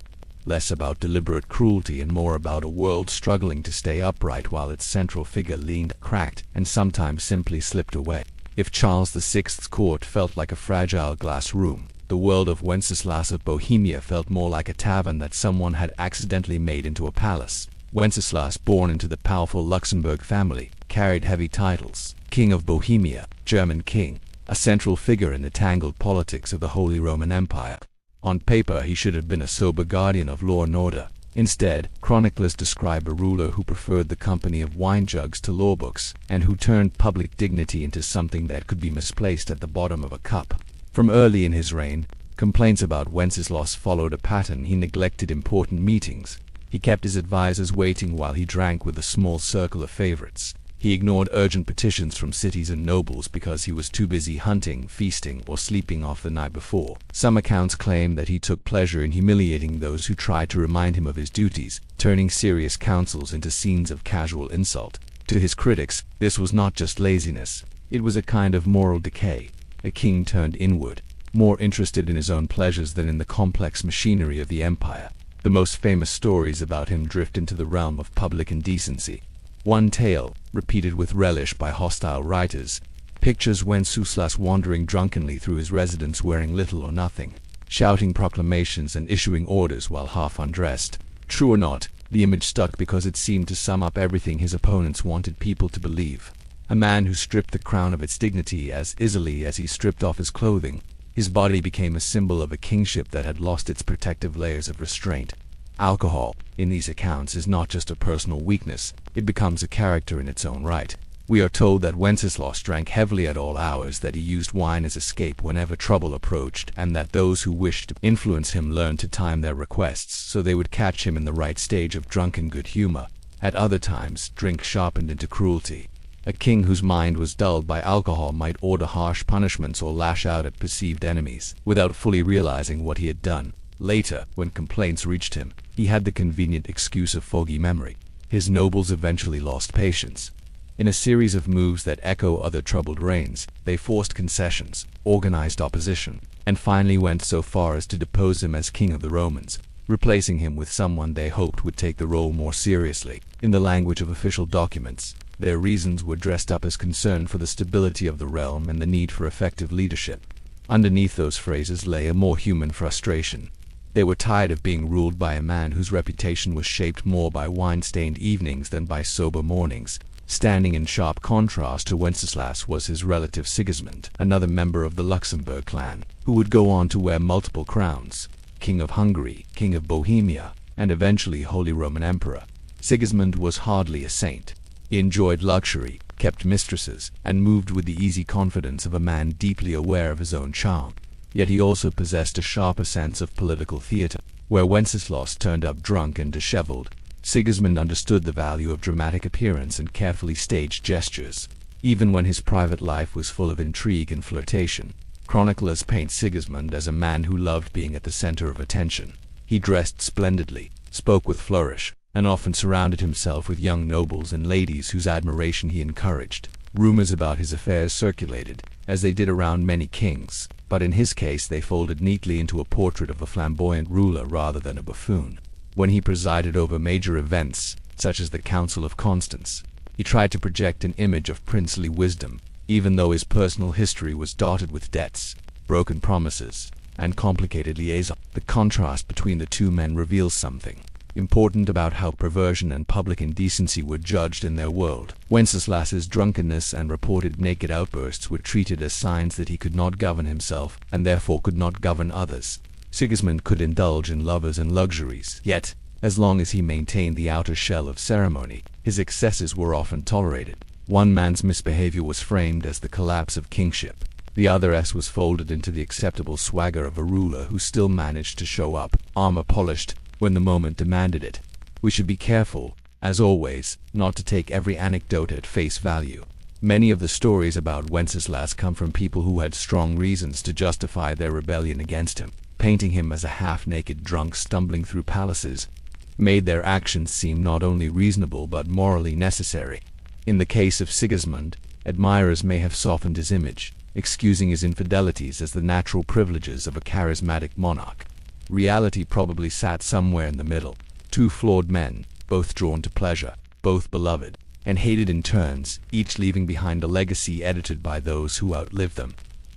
Less about deliberate cruelty and more about a world struggling to stay upright while its central figure leaned, cracked, and sometimes simply slipped away. If Charles VI's court felt like a fragile glass room, the world of Wenceslas of Bohemia felt more like a tavern that someone had accidentally made into a palace. Wenceslas, born into the powerful Luxembourg family, carried heavy titles: King of Bohemia, German king, a central figure in the tangled politics of the Holy Roman Empire. On paper, he should have been a sober guardian of law and order. Instead, chroniclers describe a ruler who preferred the company of wine jugs to law books, and who turned public dignity into something that could be misplaced at the bottom of a cup. From early in his reign, complaints about Wenceslas followed a pattern. He neglected important meetings. He kept his advisors waiting while he drank with a small circle of favorites. He ignored urgent petitions from cities and nobles because he was too busy hunting, feasting, or sleeping off the night before. Some accounts claim that he took pleasure in humiliating those who tried to remind him of his duties, turning serious councils into scenes of casual insult. To his critics, this was not just laziness. It was a kind of moral decay. A king turned inward, more interested in his own pleasures than in the complex machinery of the empire. The most famous stories about him drift into the realm of public indecency. One tale, repeated with relish by hostile writers, pictures Wenceslas wandering drunkenly through his residence wearing little or nothing, shouting proclamations and issuing orders while half undressed. True or not, the image stuck because it seemed to sum up everything his opponents wanted people to believe. A man who stripped the crown of its dignity as easily as he stripped off his clothing. His body became a symbol of a kingship that had lost its protective layers of restraint. Alcohol, in these accounts, is not just a personal weakness, it becomes a character in its own right. We are told that Wenceslas drank heavily at all hours, that he used wine as escape whenever trouble approached, and that those who wished to influence him learned to time their requests so they would catch him in the right stage of drunken good humor. At other times, drink sharpened into cruelty. A king whose mind was dulled by alcohol might order harsh punishments or lash out at perceived enemies, without fully realizing what he had done. Later, when complaints reached him, he had the convenient excuse of foggy memory. His nobles eventually lost patience. In a series of moves that echo other troubled reigns, they forced concessions, organized opposition, and finally went so far as to depose him as king of the Romans, replacing him with someone they hoped would take the role more seriously. In the language of official documents, their reasons were dressed up as concern for the stability of the realm and the need for effective leadership. Underneath those phrases lay a more human frustration. They were tired of being ruled by a man whose reputation was shaped more by wine-stained evenings than by sober mornings. Standing in sharp contrast to Wenceslas was his relative Sigismund, another member of the Luxembourg clan, who would go on to wear multiple crowns: King of Hungary, King of Bohemia, and eventually Holy Roman Emperor. Sigismund was hardly a saint. He enjoyed luxury, kept mistresses, and moved with the easy confidence of a man deeply aware of his own charm. Yet he also possessed a sharper sense of political theater. Where Wenceslas turned up drunk and disheveled, Sigismund understood the value of dramatic appearance and carefully staged gestures, even when his private life was full of intrigue and flirtation. Chroniclers paint Sigismund as a man who loved being at the center of attention. He dressed splendidly, spoke with flourish, and often surrounded himself with young nobles and ladies whose admiration he encouraged. Rumors about his affairs circulated, as they did around many kings, but in his case they folded neatly into a portrait of a flamboyant ruler rather than a buffoon. When he presided over major events, such as the Council of Constance, he tried to project an image of princely wisdom, even though his personal history was dotted with debts, broken promises, and complicated liaisons. The contrast between the two men reveals something important about how perversion and public indecency were judged in their world. Wenceslas's drunkenness and reported naked outbursts were treated as signs that he could not govern himself and therefore could not govern others. Sigismund could indulge in lovers and luxuries, yet, as long as he maintained the outer shell of ceremony, his excesses were often tolerated. One man's misbehavior was framed as the collapse of kingship. The other was folded into the acceptable swagger of a ruler who still managed to show up, armor polished, when the moment demanded it. We should be careful, as always, not to take every anecdote at face value. Many of the stories about Wenceslas come from people who had strong reasons to justify their rebellion against him. Painting him as a half-naked drunk stumbling through palaces made their actions seem not only reasonable but morally necessary. In the case of Sigismund, admirers may have softened his image, excusing his infidelities as the natural privileges of a charismatic monarch. Reality probably sat somewhere in the middle. Two flawed men, both drawn to pleasure, both beloved, and hated in turns, each leaving behind a legacy edited by those who outlived them.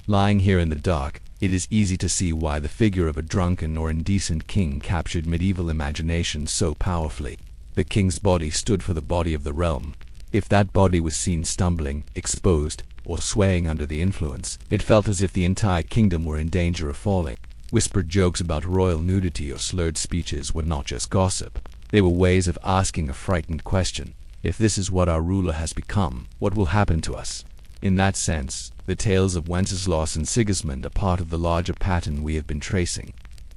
Lying here in the dark, it is easy to see why the figure of a drunken or indecent king captured medieval imagination so powerfully. The king's body stood for the body of the realm. If that body was seen stumbling, exposed, or swaying under the influence, it felt as if the entire kingdom were in danger of falling. Whispered jokes about royal nudity or slurred speeches were not just gossip. They were ways of asking a frightened question. If this is what our ruler has become, what will happen to us? In that sense, the tales of Wenceslas and Sigismund are part of the larger pattern we have been tracing.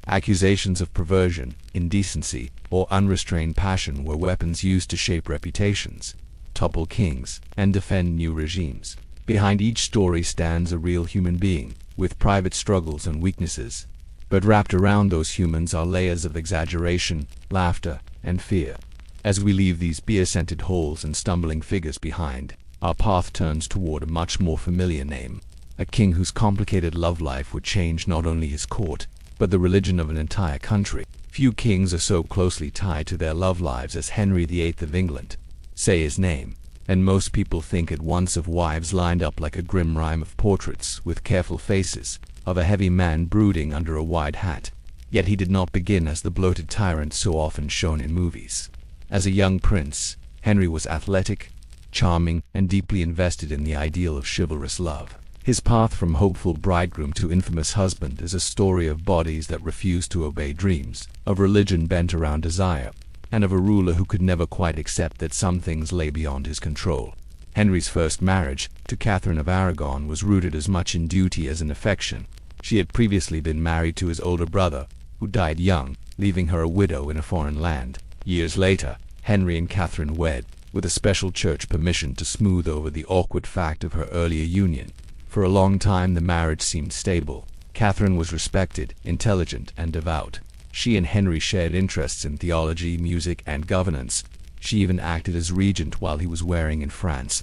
Accusations of perversion, indecency, or unrestrained passion were weapons used to shape reputations, topple kings, and defend new regimes. Behind each story stands a real human being, with private struggles and weaknesses. But wrapped around those humans are layers of exaggeration, laughter, and fear. As we leave these beer-scented halls and stumbling figures behind, our path turns toward a much more familiar name, a king whose complicated love life would change not only his court, but the religion of an entire country. Few kings are so closely tied to their love lives as Henry VIII of England. Say his name, and most people think at once of wives lined up like a grim rhyme of portraits, with careful faces, of a heavy man brooding under a wide hat. Yet he did not begin as the bloated tyrant so often shown in movies. As a young prince, Henry was athletic, charming, and deeply invested in the ideal of chivalrous love. His path from hopeful bridegroom to infamous husband is a story of bodies that refuse to obey dreams, of religion bent around desire, and of a ruler who could never quite accept that some things lay beyond his control. Henry's first marriage, to Catherine of Aragon, was rooted as much in duty as in affection. She had previously been married to his older brother, who died young, leaving her a widow in a foreign land. Years later, Henry and Catherine wed, with a special church permission to smooth over the awkward fact of her earlier union. For a long time the marriage seemed stable. Catherine was respected, intelligent, and devout. She and Henry shared interests in theology, music, and governance, She even acted as regent while he was warring in France.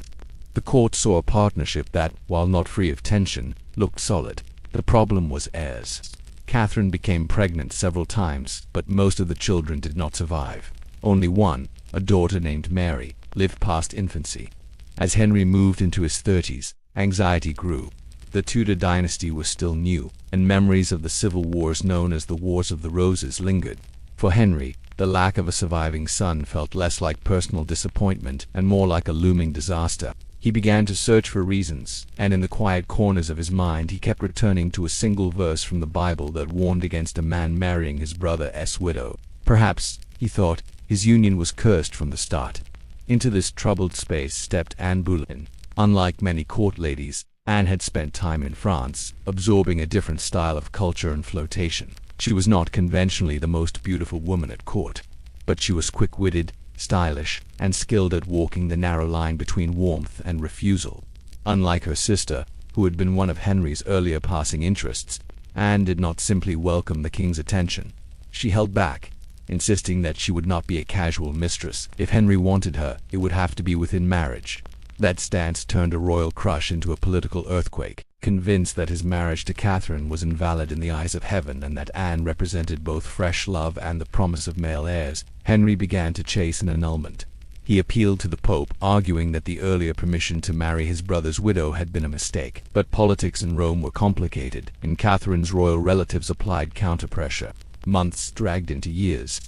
The court saw a partnership that, while not free of tension, looked solid. The problem was heirs. Catherine became pregnant several times, but most of the children did not survive. Only one, a daughter named Mary, lived past infancy. As Henry moved into his 30s, anxiety grew. The Tudor dynasty was still new, and memories of the civil wars known as the Wars of the Roses lingered. For Henry, the lack of a surviving son felt less like personal disappointment and more like a looming disaster. He began to search for reasons, and in the quiet corners of his mind he kept returning to a single verse from the Bible that warned against a man marrying his brother's widow. Perhaps, he thought, his union was cursed from the start. Into this troubled space stepped Anne Boleyn. Unlike many court ladies, Anne had spent time in France, absorbing a different style of culture and flirtation. She was not conventionally the most beautiful woman at court, but she was quick-witted, stylish, and skilled at walking the narrow line between warmth and refusal. Unlike her sister, who had been one of Henry's earlier passing interests, Anne did not simply welcome the king's attention. She held back, insisting that she would not be a casual mistress. If Henry wanted her, it would have to be within marriage. That stance turned a royal crush into a political earthquake. Convinced that his marriage to Catherine was invalid in the eyes of heaven and that Anne represented both fresh love and the promise of male heirs, Henry began to chase an annulment. He appealed to the Pope, arguing that the earlier permission to marry his brother's widow had been a mistake. But politics in Rome were complicated, and Catherine's royal relatives applied counter-pressure. Months dragged into years.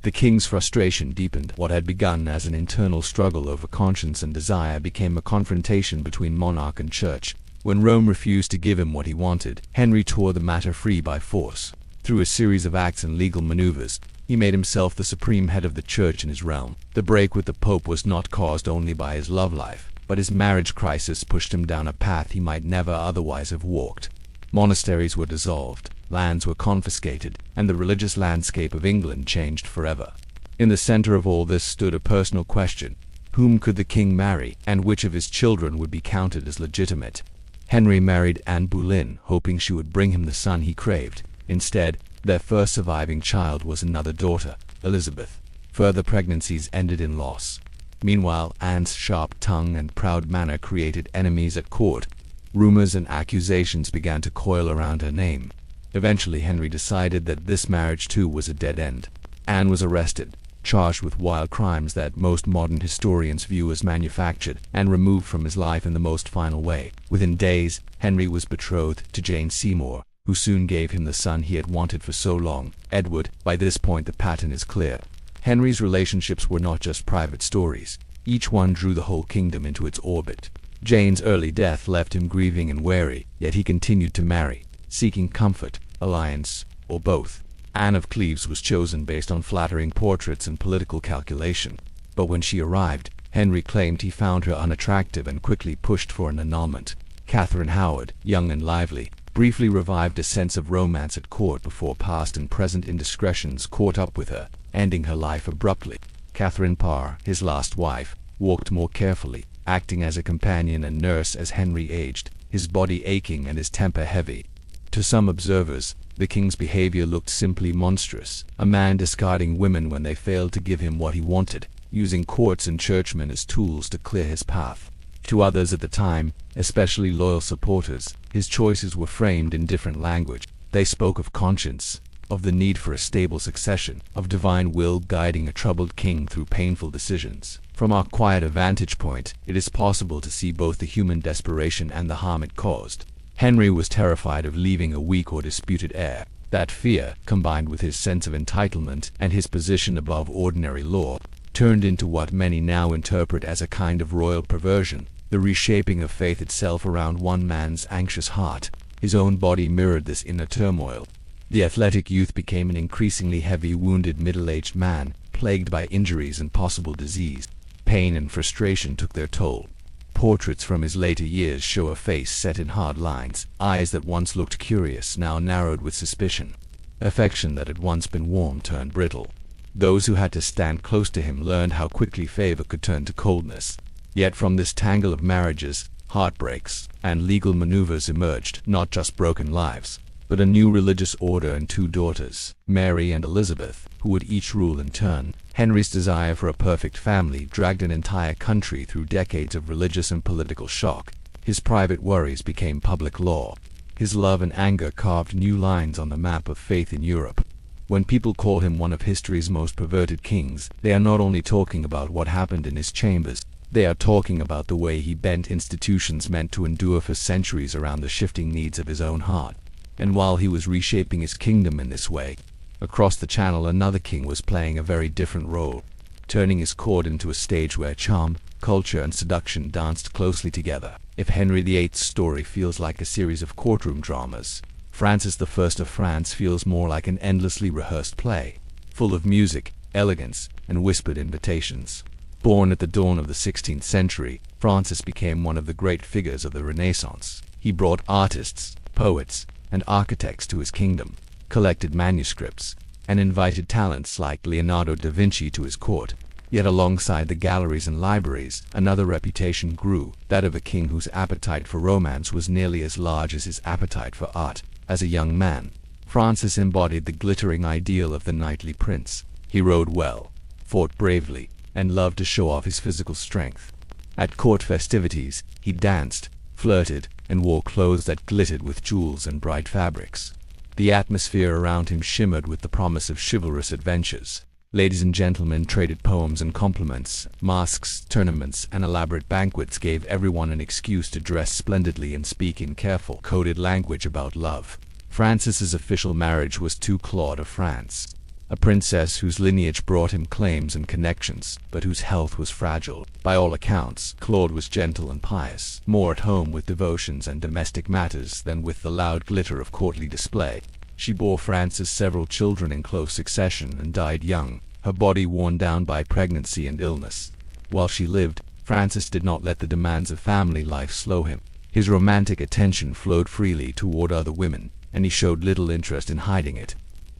The king's frustration deepened. What had begun as an internal struggle over conscience and desire became a confrontation between monarch and church. When Rome refused to give him what he wanted, Henry tore the matter free by force. Through a series of acts and legal maneuvers, he made himself the supreme head of the church in his realm. The break with the Pope was not caused only by his love life, but his marriage crisis pushed him down a path he might never otherwise have walked. Monasteries were dissolved, lands were confiscated, and the religious landscape of England changed forever. In the center of all this stood a personal question: whom could the king marry, and which of his children would be counted as legitimate? Henry married Anne Boleyn, hoping she would bring him the son he craved. Instead, their first surviving child was another daughter, Elizabeth. Further pregnancies ended in loss. Meanwhile, Anne's sharp tongue and proud manner created enemies at court. Rumors and accusations began to coil around her name. Eventually, Henry decided that this marriage too was a dead end. Anne was arrested, charged with wild crimes that most modern historians view as manufactured, and removed from his life in the most final way. Within days, Henry was betrothed to Jane Seymour, who soon gave him the son he had wanted for so long, Edward. By this point the pattern is clear. Henry's relationships were not just private stories. Each one drew the whole kingdom into its orbit. Jane's early death left him grieving and wary, yet he continued to marry, seeking comfort, alliance, or both. Anne of Cleves was chosen based on flattering portraits and political calculation. But when she arrived, Henry claimed he found her unattractive and quickly pushed for an annulment. Catherine Howard, young and lively, briefly revived a sense of romance at court before past and present indiscretions caught up with her, ending her life abruptly. Catherine Parr, his last wife, walked more carefully, acting as a companion and nurse as Henry aged, his body aching and his temper heavy. To some observers, the king's behavior looked simply monstrous, a man discarding women when they failed to give him what he wanted, using courts and churchmen as tools to clear his path. To others at the time, especially loyal supporters, his choices were framed in different language. They spoke of conscience, of the need for a stable succession, of divine will guiding a troubled king through painful decisions. From our quieter vantage point, it is possible to see both the human desperation and the harm it caused. Henry was terrified of leaving a weak or disputed heir. That fear, combined with his sense of entitlement and his position above ordinary law, turned into what many now interpret as a kind of royal perversion, the reshaping of faith itself around one man's anxious heart. His own body mirrored this inner turmoil. The athletic youth became an increasingly heavy, wounded, middle-aged man, plagued by injuries and possible disease. Pain and frustration took their toll. Portraits from his later years show a face set in hard lines, eyes that once looked curious now narrowed with suspicion. Affection that had once been warm turned brittle. Those who had to stand close to him learned how quickly favor could turn to coldness. Yet from this tangle of marriages, heartbreaks, and legal maneuvers emerged not just broken lives, but a new religious order and two daughters, Mary and Elizabeth, who would each rule in turn. Henry's desire for a perfect family dragged an entire country through decades of religious and political shock. His private worries became public law. His love and anger carved new lines on the map of faith in Europe. When people call him one of history's most perverted kings, they are not only talking about what happened in his chambers, they are talking about the way he bent institutions meant to endure for centuries around the shifting needs of his own heart. And while he was reshaping his kingdom in this way, across the channel another king was playing a very different role, turning his court into a stage where charm, culture and seduction danced closely together. If Henry VIII's story feels like a series of courtroom dramas, Francis I of France feels more like an endlessly rehearsed play, full of music, elegance, and whispered invitations. Born at the dawn of the 16th century, Francis became one of the great figures of the Renaissance. He brought artists, poets, and architects to his kingdom, collected manuscripts, and invited talents like Leonardo da Vinci to his court. Yet alongside the galleries and libraries, another reputation grew, that of a king whose appetite for romance was nearly as large as his appetite for art. As a young man, Francis embodied the glittering ideal of the knightly prince. He rode well, fought bravely, and loved to show off his physical strength. At court festivities, he danced, flirted, and wore clothes that glittered with jewels and bright fabrics. The atmosphere around him shimmered with the promise of chivalrous adventures. Ladies and gentlemen traded poems and compliments. Masks, tournaments, and elaborate banquets gave everyone an excuse to dress splendidly and speak in careful, coded language about love. Francis's official marriage was to Claude of France, a princess whose lineage brought him claims and connections, but whose health was fragile. By all accounts, Claude was gentle and pious, more at home with devotions and domestic matters than with the loud glitter of courtly display. She bore Francis several children in close succession and died young, her body worn down by pregnancy and illness. While she lived, Francis did not let the demands of family life slow him. His romantic attention flowed freely toward other women, and he showed little interest in hiding it.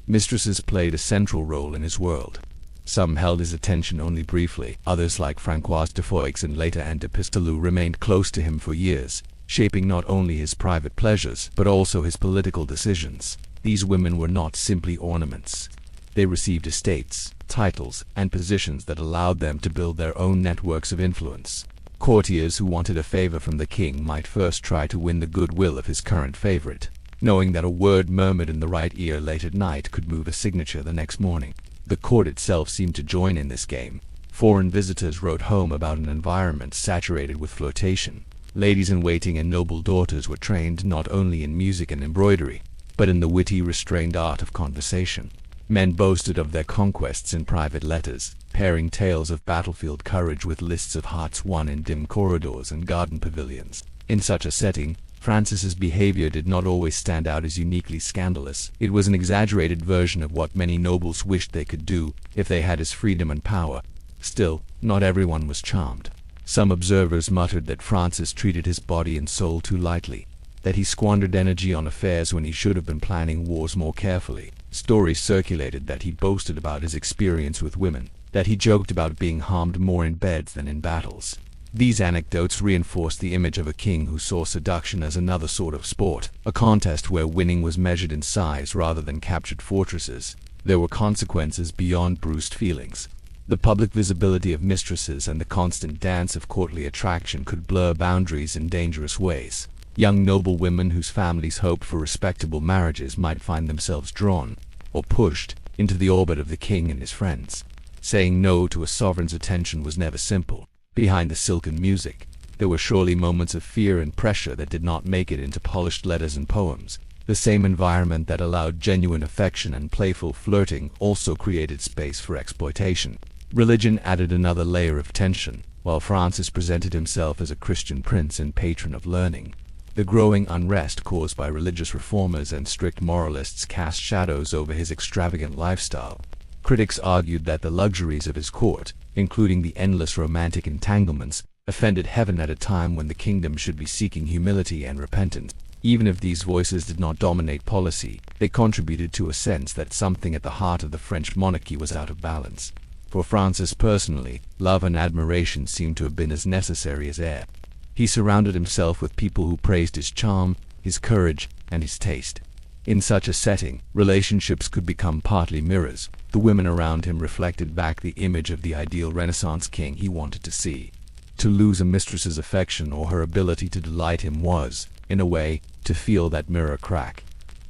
Mistresses played a central role in his world. Some held his attention only briefly, others like Françoise de Foix and later Anne de Pisteleu remained close to him for years, shaping not only his private pleasures but also his political decisions. These women were not simply ornaments. They received estates, titles, and positions that allowed them to build their own networks of influence. Courtiers who wanted a favor from the king might first try to win the goodwill of his current favorite, knowing that a word murmured in the right ear late at night could move a signature the next morning. The court itself seemed to join in this game. Foreign visitors wrote home about an environment saturated with flirtation. Ladies-in-waiting and noble daughters were trained not only in music and embroidery, but in the witty, restrained art of conversation. Men boasted of their conquests in private letters, pairing tales of battlefield courage with lists of hearts won in dim corridors and garden pavilions. In such a setting, Francis's behavior did not always stand out as uniquely scandalous. It was an exaggerated version of what many nobles wished they could do if they had his freedom and power. Still, not everyone was charmed. Some observers muttered that Francis treated his body and soul too lightly, that he squandered energy on affairs when he should have been planning wars more carefully. Stories circulated that he boasted about his experience with women, that he joked about being harmed more in beds than in battles. These anecdotes reinforced the image of a king who saw seduction as another sort of sport, a contest where winning was measured in size rather than captured fortresses. There were consequences beyond bruised feelings. The public visibility of mistresses and the constant dance of courtly attraction could blur boundaries in dangerous ways. Young noble women whose families hoped for respectable marriages might find themselves drawn, or pushed, into the orbit of the king and his friends. Saying no to a sovereign's attention was never simple. Behind the silken music, there were surely moments of fear and pressure that did not make it into polished letters and poems. The same environment that allowed genuine affection and playful flirting also created space for exploitation. Religion added another layer of tension. While Francis presented himself as a Christian prince and patron of learning, the growing unrest caused by religious reformers and strict moralists cast shadows over his extravagant lifestyle. Critics argued that the luxuries of his court, including the endless romantic entanglements, offended heaven at a time when the kingdom should be seeking humility and repentance. Even if these voices did not dominate policy, they contributed to a sense that something at the heart of the French monarchy was out of balance. For Francis personally, love and admiration seemed to have been as necessary as air. He surrounded himself with people who praised his charm, his courage, and his taste. In such a setting, relationships could become partly mirrors. The women around him reflected back the image of the ideal Renaissance king he wanted to see. To lose a mistress's affection or her ability to delight him was, in a way, to feel that mirror crack.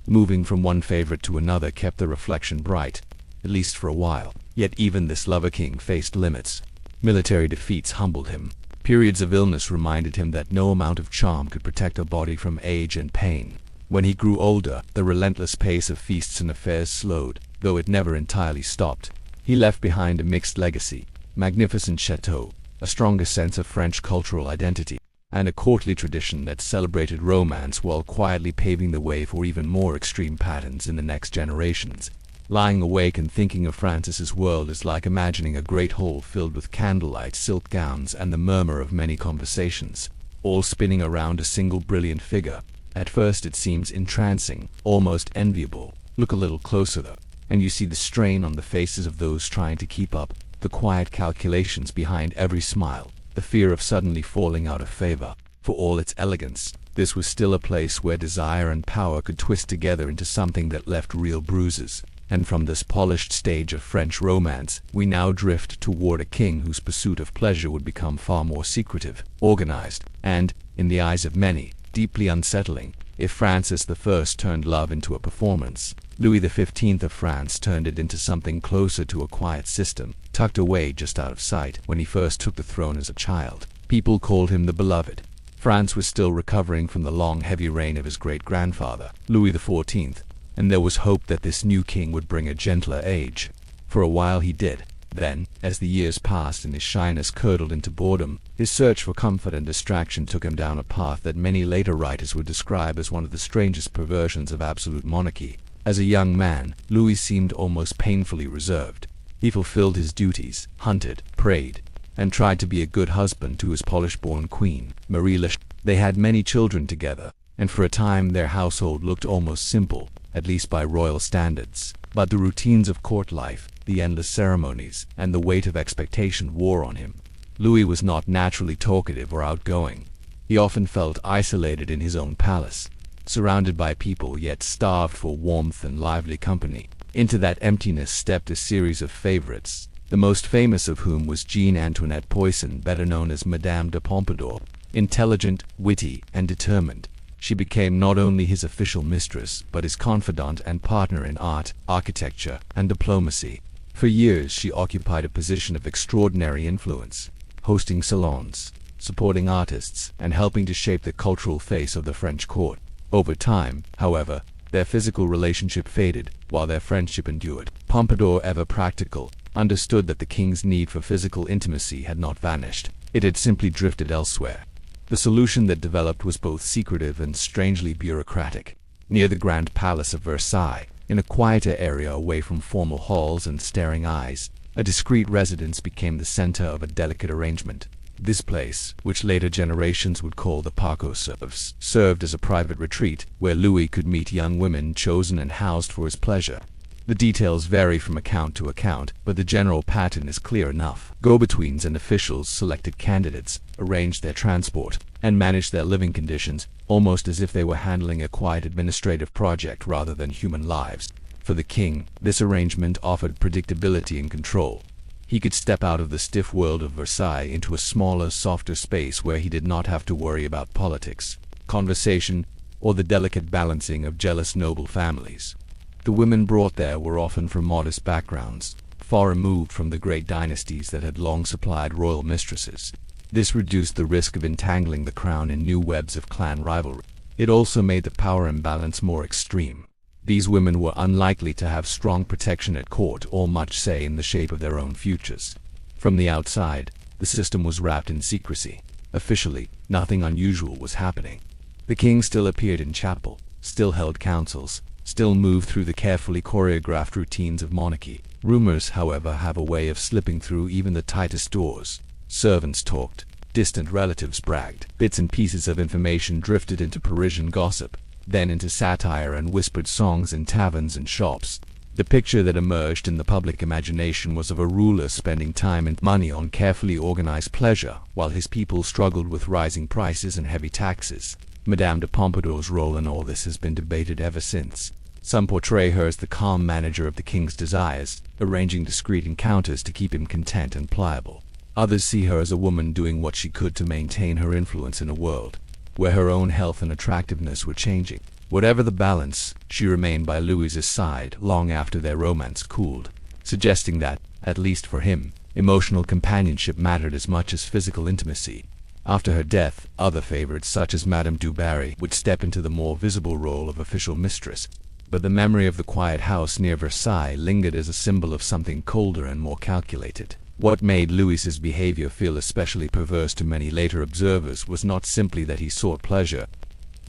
Moving from one favorite to another kept the reflection bright, at least for a while. Yet even this lover king faced limits. Military defeats humbled him. Periods of illness reminded him that no amount of charm could protect a body from age and pain. When he grew older, the relentless pace of feasts and affairs slowed, though it never entirely stopped. He left behind a mixed legacy: magnificent chateaux, a stronger sense of French cultural identity, and a courtly tradition that celebrated romance while quietly paving the way for even more extreme patterns in the next generations. Lying awake and thinking of Francis's world is like imagining a great hall filled with candlelight, silk gowns, and the murmur of many conversations, all spinning around a single brilliant figure. At first it seems entrancing, almost enviable. Look a little closer though, and you see the strain on the faces of those trying to keep up, the quiet calculations behind every smile, the fear of suddenly falling out of favor. For all its elegance, this was still a place where desire and power could twist together into something that left real bruises. And from this polished stage of French romance, we now drift toward a king whose pursuit of pleasure would become far more secretive, organized, and, in the eyes of many, deeply unsettling. If Francis I turned love into a performance, Louis XV of France turned it into something closer to a quiet system, tucked away just out of sight. When he first took the throne as a child, people called him the Beloved. France was still recovering from the long, heavy reign of his great-grandfather, Louis XIV, and there was hope that this new king would bring a gentler age. For a while he did. Then, as the years passed and his shyness curdled into boredom, his search for comfort and distraction took him down a path that many later writers would describe as one of the strangest perversions of absolute monarchy. As a young man, Louis seemed almost painfully reserved. He fulfilled his duties, hunted, prayed, and tried to be a good husband to his Polish-born queen, Marie Le. They had many children together, and for a time their household looked almost simple, at least by royal standards. But the routines of court life, the endless ceremonies, and the weight of expectation wore on him. Louis was not naturally talkative or outgoing. He often felt isolated in his own palace, surrounded by people yet starved for warmth and lively company. Into that emptiness stepped a series of favorites, the most famous of whom was Jean Antoinette Poisson, better known as Madame de Pompadour. Intelligent, witty, and determined, she became not only his official mistress, but his confidant and partner in art, architecture, and diplomacy. For years she occupied a position of extraordinary influence, hosting salons, supporting artists, and helping to shape the cultural face of the French court. Over time, however, their physical relationship faded, while their friendship endured. Pompadour, ever practical, understood that the king's need for physical intimacy had not vanished. It had simply drifted elsewhere. The solution that developed was both secretive and strangely bureaucratic. Near the Grand Palace of Versailles, in a quieter area away from formal halls and staring eyes, a discreet residence became the center of a delicate arrangement. This place, which later generations would call the Parc aux Cerfs, served as a private retreat where Louis could meet young women chosen and housed for his pleasure. The details vary from account to account, but the general pattern is clear enough. Go-betweens and officials selected candidates, arranged their transport, and managed their living conditions, almost as if they were handling a quiet administrative project rather than human lives. For the king, this arrangement offered predictability and control. He could step out of the stiff world of Versailles into a smaller, softer space where he did not have to worry about politics, conversation, or the delicate balancing of jealous noble families. The women brought there were often from modest backgrounds, far removed from the great dynasties that had long supplied royal mistresses. This reduced the risk of entangling the crown in new webs of clan rivalry. It also made the power imbalance more extreme. These women were unlikely to have strong protection at court or much say in the shape of their own futures. From the outside, the system was wrapped in secrecy. Officially, nothing unusual was happening. The king still appeared in chapel, still held councils, still moved through the carefully choreographed routines of monarchy. Rumors, however, have a way of slipping through even the tightest doors. Servants talked, distant relatives bragged, bits and pieces of information drifted into Parisian gossip, then into satire and whispered songs in taverns and shops. The picture that emerged in the public imagination was of a ruler spending time and money on carefully organized pleasure, while his people struggled with rising prices and heavy taxes. Madame de Pompadour's role in all this has been debated ever since. Some portray her as the calm manager of the king's desires, arranging discreet encounters to keep him content and pliable. Others see her as a woman doing what she could to maintain her influence in a world where her own health and attractiveness were changing. Whatever the balance, she remained by Louis's side long after their romance cooled, suggesting that, at least for him, emotional companionship mattered as much as physical intimacy. After her death, other favorites such as Madame du Barry would step into the more visible role of official mistress, but the memory of the quiet house near Versailles lingered as a symbol of something colder and more calculated. What made Louis's behavior feel especially perverse to many later observers was not simply that he sought pleasure.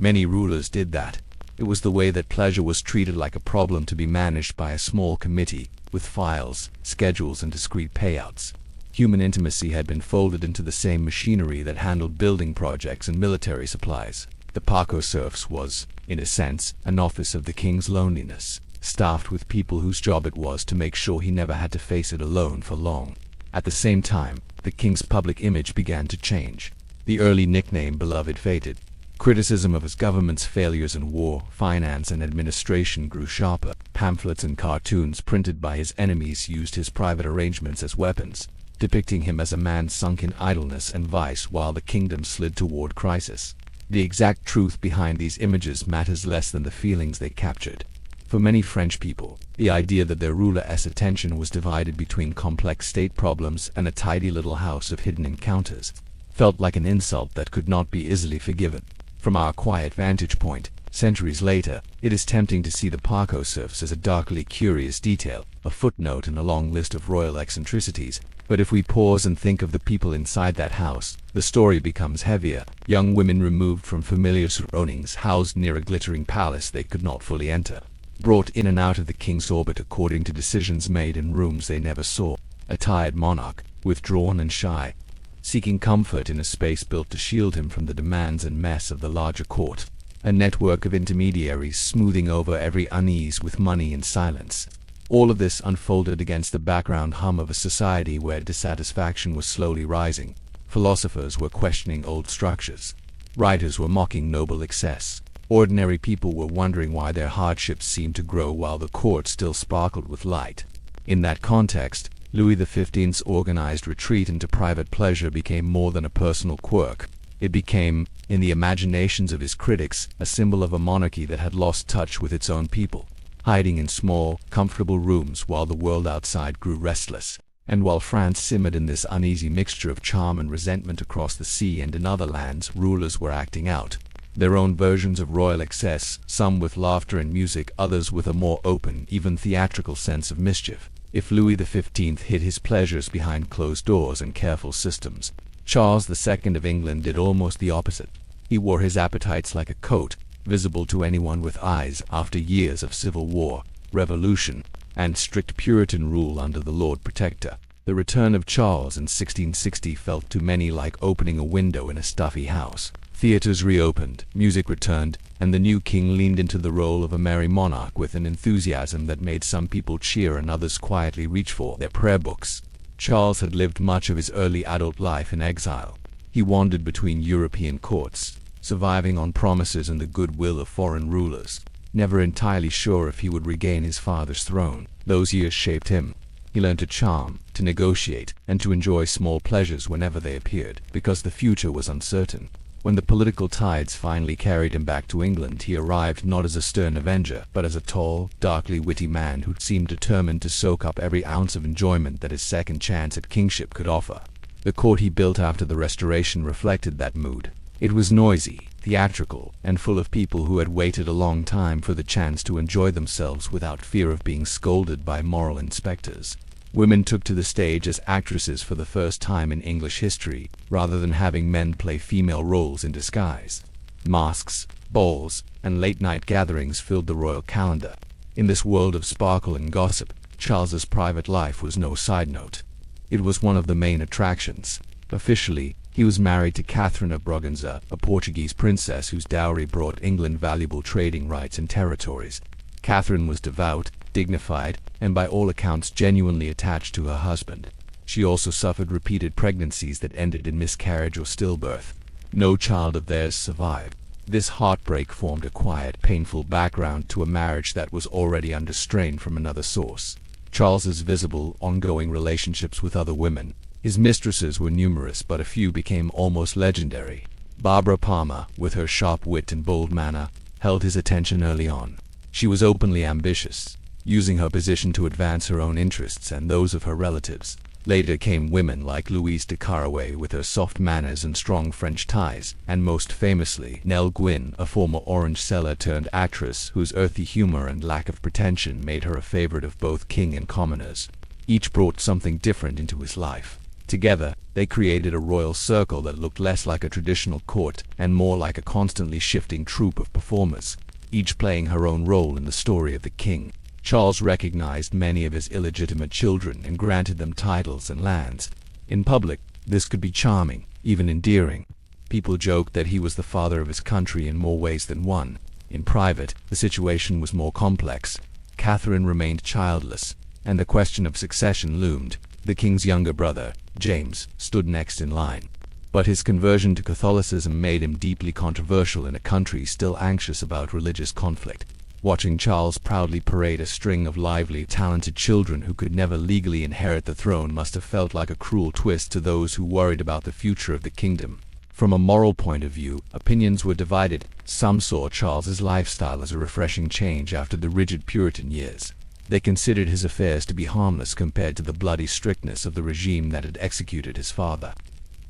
Many rulers did that. It was the way that pleasure was treated like a problem to be managed by a small committee, with files, schedules, and discrete payouts. Human intimacy had been folded into the same machinery that handled building projects and military supplies. The Paco serfs was, in a sense, an office of the king's loneliness, staffed with people whose job it was to make sure he never had to face it alone for long. At the same time, the king's public image began to change. The early nickname Beloved faded. Criticism of his government's failures in war, finance, and administration grew sharper. Pamphlets and cartoons printed by his enemies used his private arrangements as weapons, depicting him as a man sunk in idleness and vice while the kingdom slid toward crisis. The exact truth behind these images matters less than the feelings they captured. For many French people, the idea that their ruler's attention was divided between complex state problems and a tidy little house of hidden encounters felt like an insult that could not be easily forgiven. From our quiet vantage point, centuries later, it is tempting to see the Paco serfs as a darkly curious detail, a footnote in a long list of royal eccentricities. But if we pause and think of the people inside that house, the story becomes heavier. Young women removed from familiar surroundings, housed near a glittering palace they could not fully enter, brought in and out of the king's orbit according to decisions made in rooms they never saw. A tired monarch, withdrawn and shy, seeking comfort in a space built to shield him from the demands and mess of the larger court. A network of intermediaries smoothing over every unease with money and silence. All of this unfolded against the background hum of a society where dissatisfaction was slowly rising. Philosophers were questioning old structures. Writers were mocking noble excess. Ordinary people were wondering why their hardships seemed to grow while the court still sparkled with light. In that context, Louis XV's organized retreat into private pleasure became more than a personal quirk. It became, in the imaginations of his critics, a symbol of a monarchy that had lost touch with its own people, hiding in small, comfortable rooms while the world outside grew restless. And while France simmered in this uneasy mixture of charm and resentment across the sea and in other lands, rulers were acting out their own versions of royal excess, some with laughter and music, others with a more open, even theatrical sense of mischief. If Louis XV hid his pleasures behind closed doors and careful systems, Charles II of England did almost the opposite. He wore his appetites like a coat, visible to anyone with eyes. After years of civil war, revolution, and strict Puritan rule under the Lord Protector, the return of Charles in 1660 felt to many like opening a window in a stuffy house. Theaters reopened, music returned, and the new king leaned into the role of a merry monarch with an enthusiasm that made some people cheer and others quietly reach for their prayer books. Charles had lived much of his early adult life in exile. He wandered between European courts, surviving on promises and the goodwill of foreign rulers, never entirely sure if he would regain his father's throne. Those years shaped him. He learned to charm, to negotiate, and to enjoy small pleasures whenever they appeared, because the future was uncertain. When the political tides finally carried him back to England, he arrived not as a stern avenger, but as a tall, darkly witty man who seemed determined to soak up every ounce of enjoyment that his second chance at kingship could offer. The court he built after the Restoration reflected that mood. It was noisy, theatrical, and full of people who had waited a long time for the chance to enjoy themselves without fear of being scolded by moral inspectors. Women took to the stage as actresses for the first time in English history, rather than having men play female roles in disguise. Masks, balls, and late-night gatherings filled the royal calendar. In this world of sparkle and gossip, Charles's private life was no side note. It was one of the main attractions. Officially, he was married to Catherine of Braganza, a Portuguese princess whose dowry brought England valuable trading rights and territories. Catherine was devout, dignified, and by all accounts genuinely attached to her husband. She also suffered repeated pregnancies that ended in miscarriage or stillbirth. No child of theirs survived. This heartbreak formed a quiet, painful background to a marriage that was already under strain from another source. Charles's visible, ongoing relationships with other women. His mistresses were numerous, but a few became almost legendary. Barbara Palmer, with her sharp wit and bold manner, held his attention early on. She was openly ambitious, using her position to advance her own interests and those of her relatives. Later came women like Louise de Caraway with her soft manners and strong French ties, and most famously Nell Gwynn, a former orange seller turned actress whose earthy humor and lack of pretension made her a favorite of both king and commoners. Each brought something different into his life. Together, they created a royal circle that looked less like a traditional court and more like a constantly shifting troupe of performers, each playing her own role in the story of the king. Charles recognized many of his illegitimate children and granted them titles and lands. In public, this could be charming, even endearing. People joked that he was the father of his country in more ways than one. In private, the situation was more complex. Catherine remained childless, and the question of succession loomed. The king's younger brother, James, stood next in line. But his conversion to Catholicism made him deeply controversial in a country still anxious about religious conflict. Watching Charles proudly parade a string of lively, talented children who could never legally inherit the throne must have felt like a cruel twist to those who worried about the future of the kingdom. From a moral point of view, opinions were divided. Some saw Charles's lifestyle as a refreshing change after the rigid Puritan years. They considered his affairs to be harmless compared to the bloody strictness of the regime that had executed his father.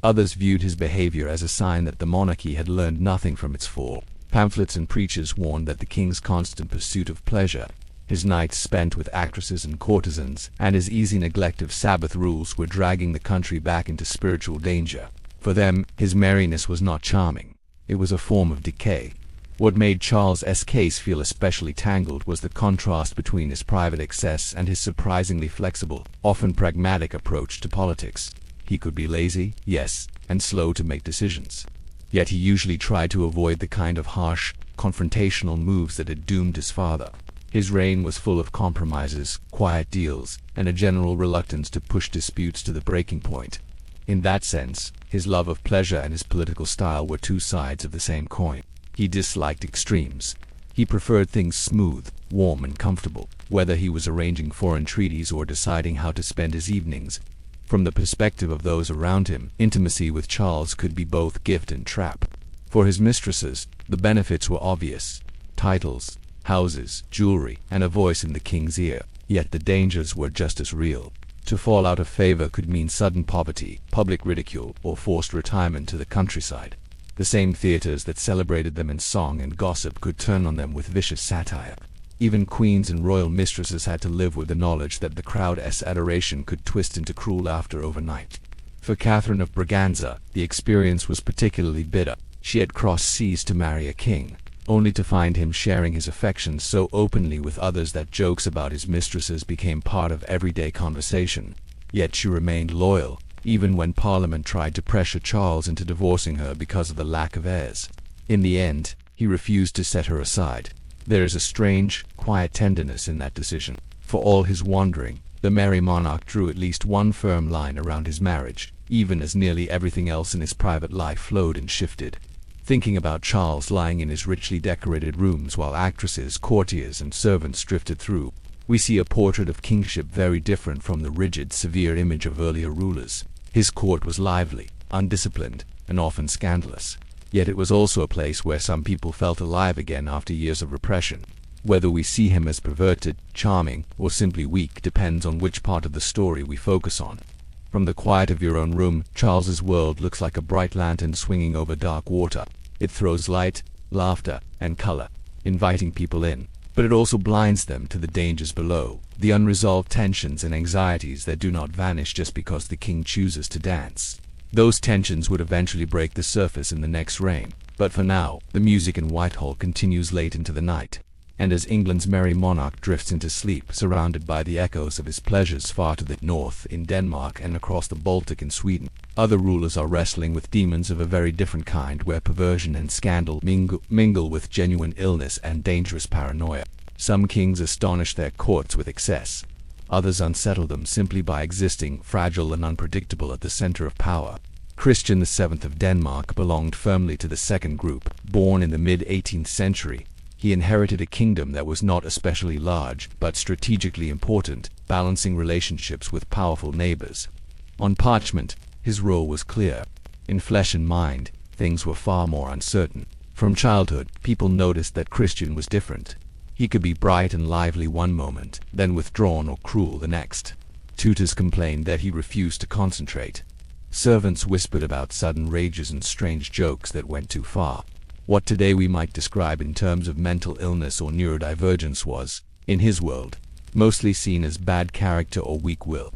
Others viewed his behavior as a sign that the monarchy had learned nothing from its fall. Pamphlets and preachers warned that the king's constant pursuit of pleasure, his nights spent with actresses and courtesans, and his easy neglect of Sabbath rules were dragging the country back into spiritual danger. For them, his merriness was not charming. It was a form of decay. What made Charles's case feel especially tangled was the contrast between his private excess and his surprisingly flexible, often pragmatic approach to politics. He could be lazy, yes, and slow to make decisions. Yet he usually tried to avoid the kind of harsh, confrontational moves that had doomed his father. His reign was full of compromises, quiet deals, and a general reluctance to push disputes to the breaking point. In that sense, his love of pleasure and his political style were two sides of the same coin. He disliked extremes. He preferred things smooth, warm, and comfortable, whether he was arranging foreign treaties or deciding how to spend his evenings. From the perspective of those around him, intimacy with Charles could be both gift and trap. For his mistresses, the benefits were obvious: titles, houses, jewelry, and a voice in the king's ear. Yet the dangers were just as real. To fall out of favor could mean sudden poverty, public ridicule, or forced retirement to the countryside. The same theaters that celebrated them in song and gossip could turn on them with vicious satire. Even queens and royal mistresses had to live with the knowledge that the crowd's adoration could twist into cruel laughter overnight. For Catherine of Braganza, the experience was particularly bitter. She had crossed seas to marry a king, only to find him sharing his affections so openly with others that jokes about his mistresses became part of everyday conversation. Yet she remained loyal, even when Parliament tried to pressure Charles into divorcing her because of the lack of heirs. In the end, he refused to set her aside. There is a strange, quiet tenderness in that decision. For all his wandering, the merry monarch drew at least one firm line around his marriage, even as nearly everything else in his private life flowed and shifted. Thinking about Charles lying in his richly decorated rooms while actresses, courtiers, and servants drifted through, we see a portrait of kingship very different from the rigid, severe image of earlier rulers. His court was lively, undisciplined, and often scandalous. Yet it was also a place where some people felt alive again after years of repression. Whether we see him as perverted, charming, or simply weak depends on which part of the story we focus on. From the quiet of your own room, Charles's world looks like a bright lantern swinging over dark water. It throws light, laughter, and color, inviting people in. But it also blinds them to the dangers below, the unresolved tensions and anxieties that do not vanish just because the king chooses to dance. Those tensions would eventually break the surface in the next reign, but for now, the music in Whitehall continues late into the night. And as England's merry monarch drifts into sleep, surrounded by the echoes of his pleasures far to the north in Denmark and across the Baltic in Sweden, other rulers are wrestling with demons of a very different kind, where perversion and scandal mingle with genuine illness and dangerous paranoia. Some kings astonish their courts with excess. Others unsettle them simply by existing, fragile and unpredictable, at the center of power. Christian VII of Denmark belonged firmly to the second group. Born in the mid-18th century, he inherited a kingdom that was not especially large, but strategically important, balancing relationships with powerful neighbors. On parchment, his role was clear. In flesh and mind, things were far more uncertain. From childhood, people noticed that Christian was different. He could be bright and lively one moment, then withdrawn or cruel the next. Tutors complained that he refused to concentrate. Servants whispered about sudden rages and strange jokes that went too far. What today we might describe in terms of mental illness or neurodivergence was, in his world, mostly seen as bad character or weak will.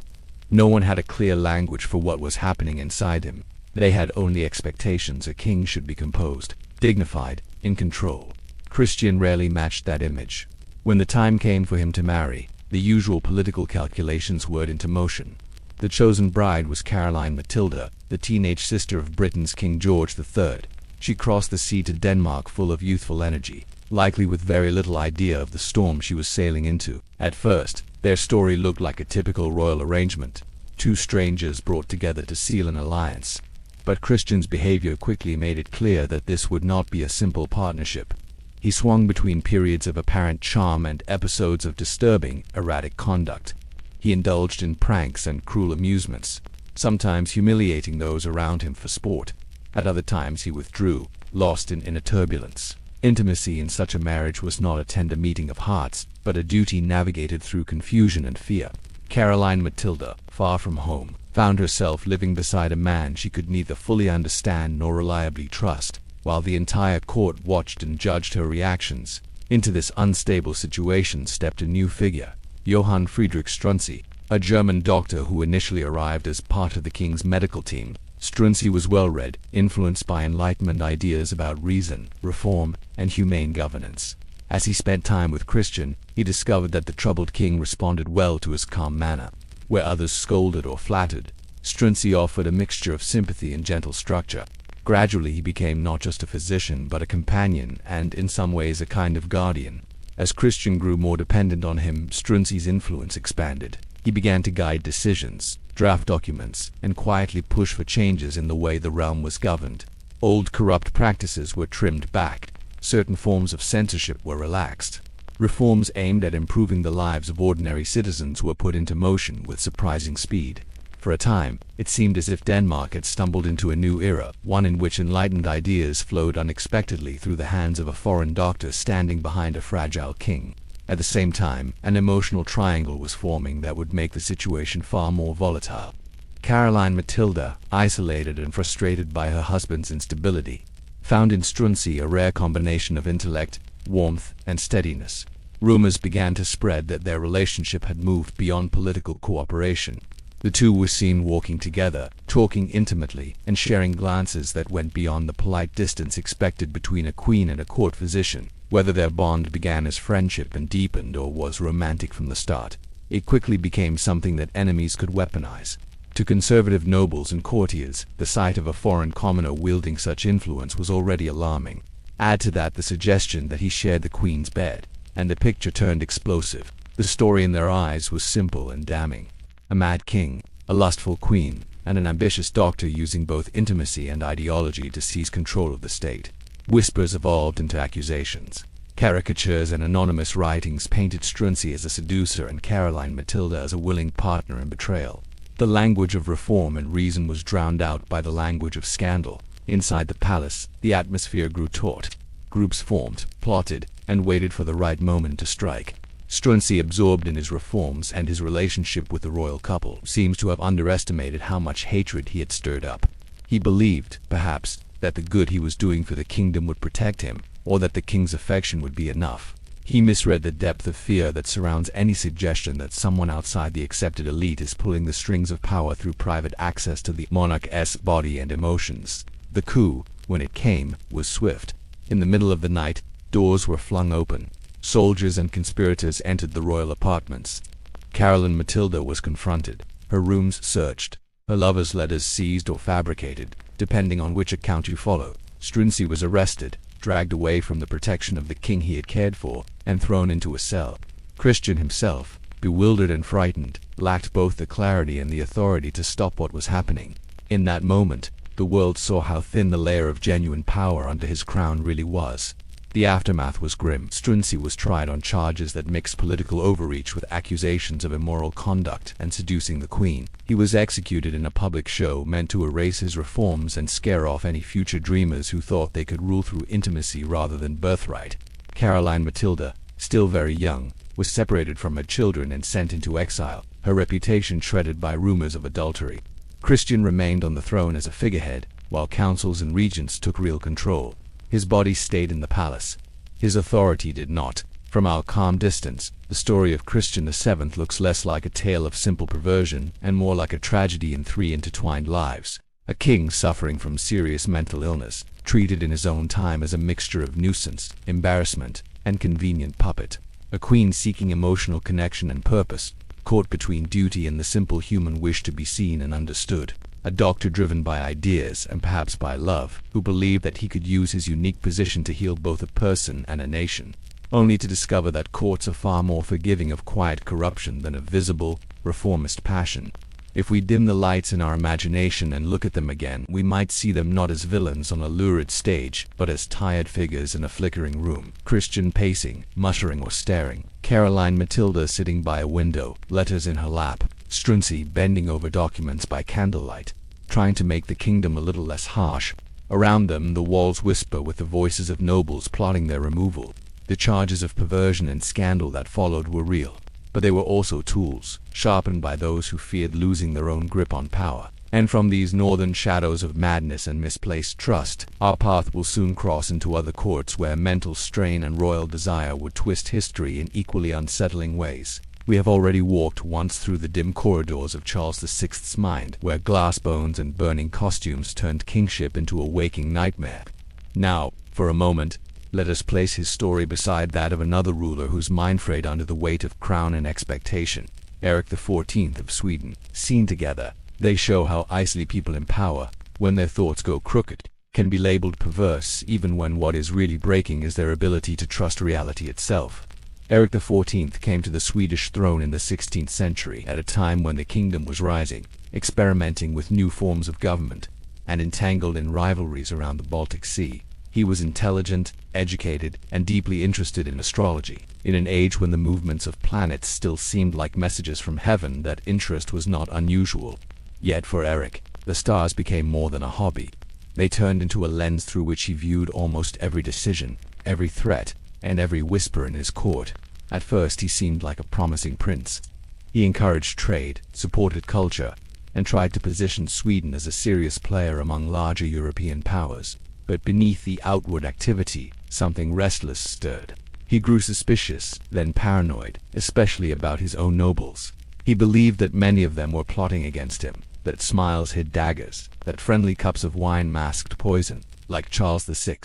No one had a clear language for what was happening inside him. They had only expectations a king should be composed, dignified, in control. Christian rarely matched that image. When the time came for him to marry, the usual political calculations were into motion. The chosen bride was Caroline Matilda, the teenage sister of Britain's King George III. She crossed the sea to Denmark full of youthful energy, likely with very little idea of the storm she was sailing into. At first, their story looked like a typical royal arrangement, two strangers brought together to seal an alliance. But Christian's behavior quickly made it clear that this would not be a simple partnership. He swung between periods of apparent charm and episodes of disturbing, erratic conduct. He indulged in pranks and cruel amusements, sometimes humiliating those around him for sport. At other times he withdrew, lost in inner turbulence. Intimacy in such a marriage was not a tender meeting of hearts, but a duty navigated through confusion and fear. Caroline Matilda, far from home, found herself living beside a man she could neither fully understand nor reliably trust, while the entire court watched and judged her reactions. Into this unstable situation stepped a new figure, Johann Friedrich Struensee, a German doctor who initially arrived as part of the king's medical team. Struensee was well-read, influenced by Enlightenment ideas about reason, reform, and humane governance. As he spent time with Christian, he discovered that the troubled king responded well to his calm manner. Where others scolded or flattered, Struensee offered a mixture of sympathy and gentle structure. Gradually he became not just a physician but a companion and, in some ways, a kind of guardian. As Christian grew more dependent on him, Struensee's influence expanded. He began to guide decisions, draft documents, and quietly push for changes in the way the realm was governed. Old corrupt practices were trimmed back. Certain forms of censorship were relaxed. Reforms aimed at improving the lives of ordinary citizens were put into motion with surprising speed. For a time, it seemed as if Denmark had stumbled into a new era, one in which enlightened ideas flowed unexpectedly through the hands of a foreign doctor standing behind a fragile king. At the same time, an emotional triangle was forming that would make the situation far more volatile. Caroline Matilda, isolated and frustrated by her husband's instability, found in Struensee a rare combination of intellect, warmth, and steadiness. Rumors began to spread that their relationship had moved beyond political cooperation. The two were seen walking together, talking intimately, and sharing glances that went beyond the polite distance expected between a queen and a court physician. Whether their bond began as friendship and deepened or was romantic from the start, it quickly became something that enemies could weaponize. To conservative nobles and courtiers, the sight of a foreign commoner wielding such influence was already alarming. Add to that the suggestion that he shared the queen's bed, and the picture turned explosive. The story in their eyes was simple and damning. A mad king, a lustful queen, and an ambitious doctor using both intimacy and ideology to seize control of the state. Whispers evolved into accusations. Caricatures and anonymous writings painted Struensee as a seducer and Caroline Matilda as a willing partner in betrayal. The language of reform and reason was drowned out by the language of scandal. Inside the palace, the atmosphere grew taut. Groups formed, plotted, and waited for the right moment to strike. Struensee, absorbed in his reforms and his relationship with the royal couple, seems to have underestimated how much hatred he had stirred up. He believed, perhaps, that the good he was doing for the kingdom would protect him, or that the king's affection would be enough. He misread the depth of fear that surrounds any suggestion that someone outside the accepted elite is pulling the strings of power through private access to the monarch's body and emotions. The coup, when it came, was swift. In the middle of the night, doors were flung open. Soldiers and conspirators entered the royal apartments. Caroline Matilda was confronted, her rooms searched, her lover's letters seized or fabricated, depending on which account you follow. Struensee was arrested, dragged away from the protection of the king he had cared for, and thrown into a cell. Christian himself, bewildered and frightened, lacked both the clarity and the authority to stop what was happening. In that moment, the world saw how thin the layer of genuine power under his crown really was. The aftermath was grim. Strunzi was tried on charges that mixed political overreach with accusations of immoral conduct and seducing the queen. He was executed in a public show meant to erase his reforms and scare off any future dreamers who thought they could rule through intimacy rather than birthright. Caroline Matilda, still very young, was separated from her children and sent into exile, her reputation shredded by rumors of adultery. Christian remained on the throne as a figurehead, while councils and regents took real control. His body stayed in the palace. His authority did not. From our calm distance, the story of Christian VII looks less like a tale of simple perversion and more like a tragedy in three intertwined lives. A king suffering from serious mental illness, treated in his own time as a mixture of nuisance, embarrassment, and convenient puppet. A queen seeking emotional connection and purpose, caught between duty and the simple human wish to be seen and understood. A doctor driven by ideas and perhaps by love, who believed that he could use his unique position to heal both a person and a nation, only to discover that courts are far more forgiving of quiet corruption than of visible, reformist passion. If we dim the lights in our imagination and look at them again, we might see them not as villains on a lurid stage, but as tired figures in a flickering room. Christian pacing, muttering or staring. Caroline Matilda sitting by a window, letters in her lap. Strunzi bending over documents by candlelight, trying to make the kingdom a little less harsh. Around them the walls whisper with the voices of nobles plotting their removal. The charges of perversion and scandal that followed were real, but they were also tools, sharpened by those who feared losing their own grip on power. And from these northern shadows of madness and misplaced trust, our path will soon cross into other courts where mental strain and royal desire would twist history in equally unsettling ways. We have already walked once through the dim corridors of Charles VI's mind, where glass bones and burning costumes turned kingship into a waking nightmare. Now, for a moment, let us place his story beside that of another ruler whose mind frayed under the weight of crown and expectation. Eric XIV of Sweden. Seen together, they show how easily people in power, when their thoughts go crooked, can be labeled perverse even when what is really breaking is their ability to trust reality itself. Eric XIV came to the Swedish throne in the 16th century at a time when the kingdom was rising, experimenting with new forms of government, and entangled in rivalries around the Baltic Sea. He was intelligent, educated, and deeply interested in astrology. In an age when the movements of planets still seemed like messages from heaven, that interest was not unusual. Yet for Eric, the stars became more than a hobby. They turned into a lens through which he viewed almost every decision, every threat, and every whisper in his court. At first he seemed like a promising prince. He encouraged trade, supported culture, and tried to position Sweden as a serious player among larger European powers. But beneath the outward activity, something restless stirred. He grew suspicious, then paranoid, especially about his own nobles. He believed that many of them were plotting against him, that smiles hid daggers, that friendly cups of wine masked poison, like Charles VI.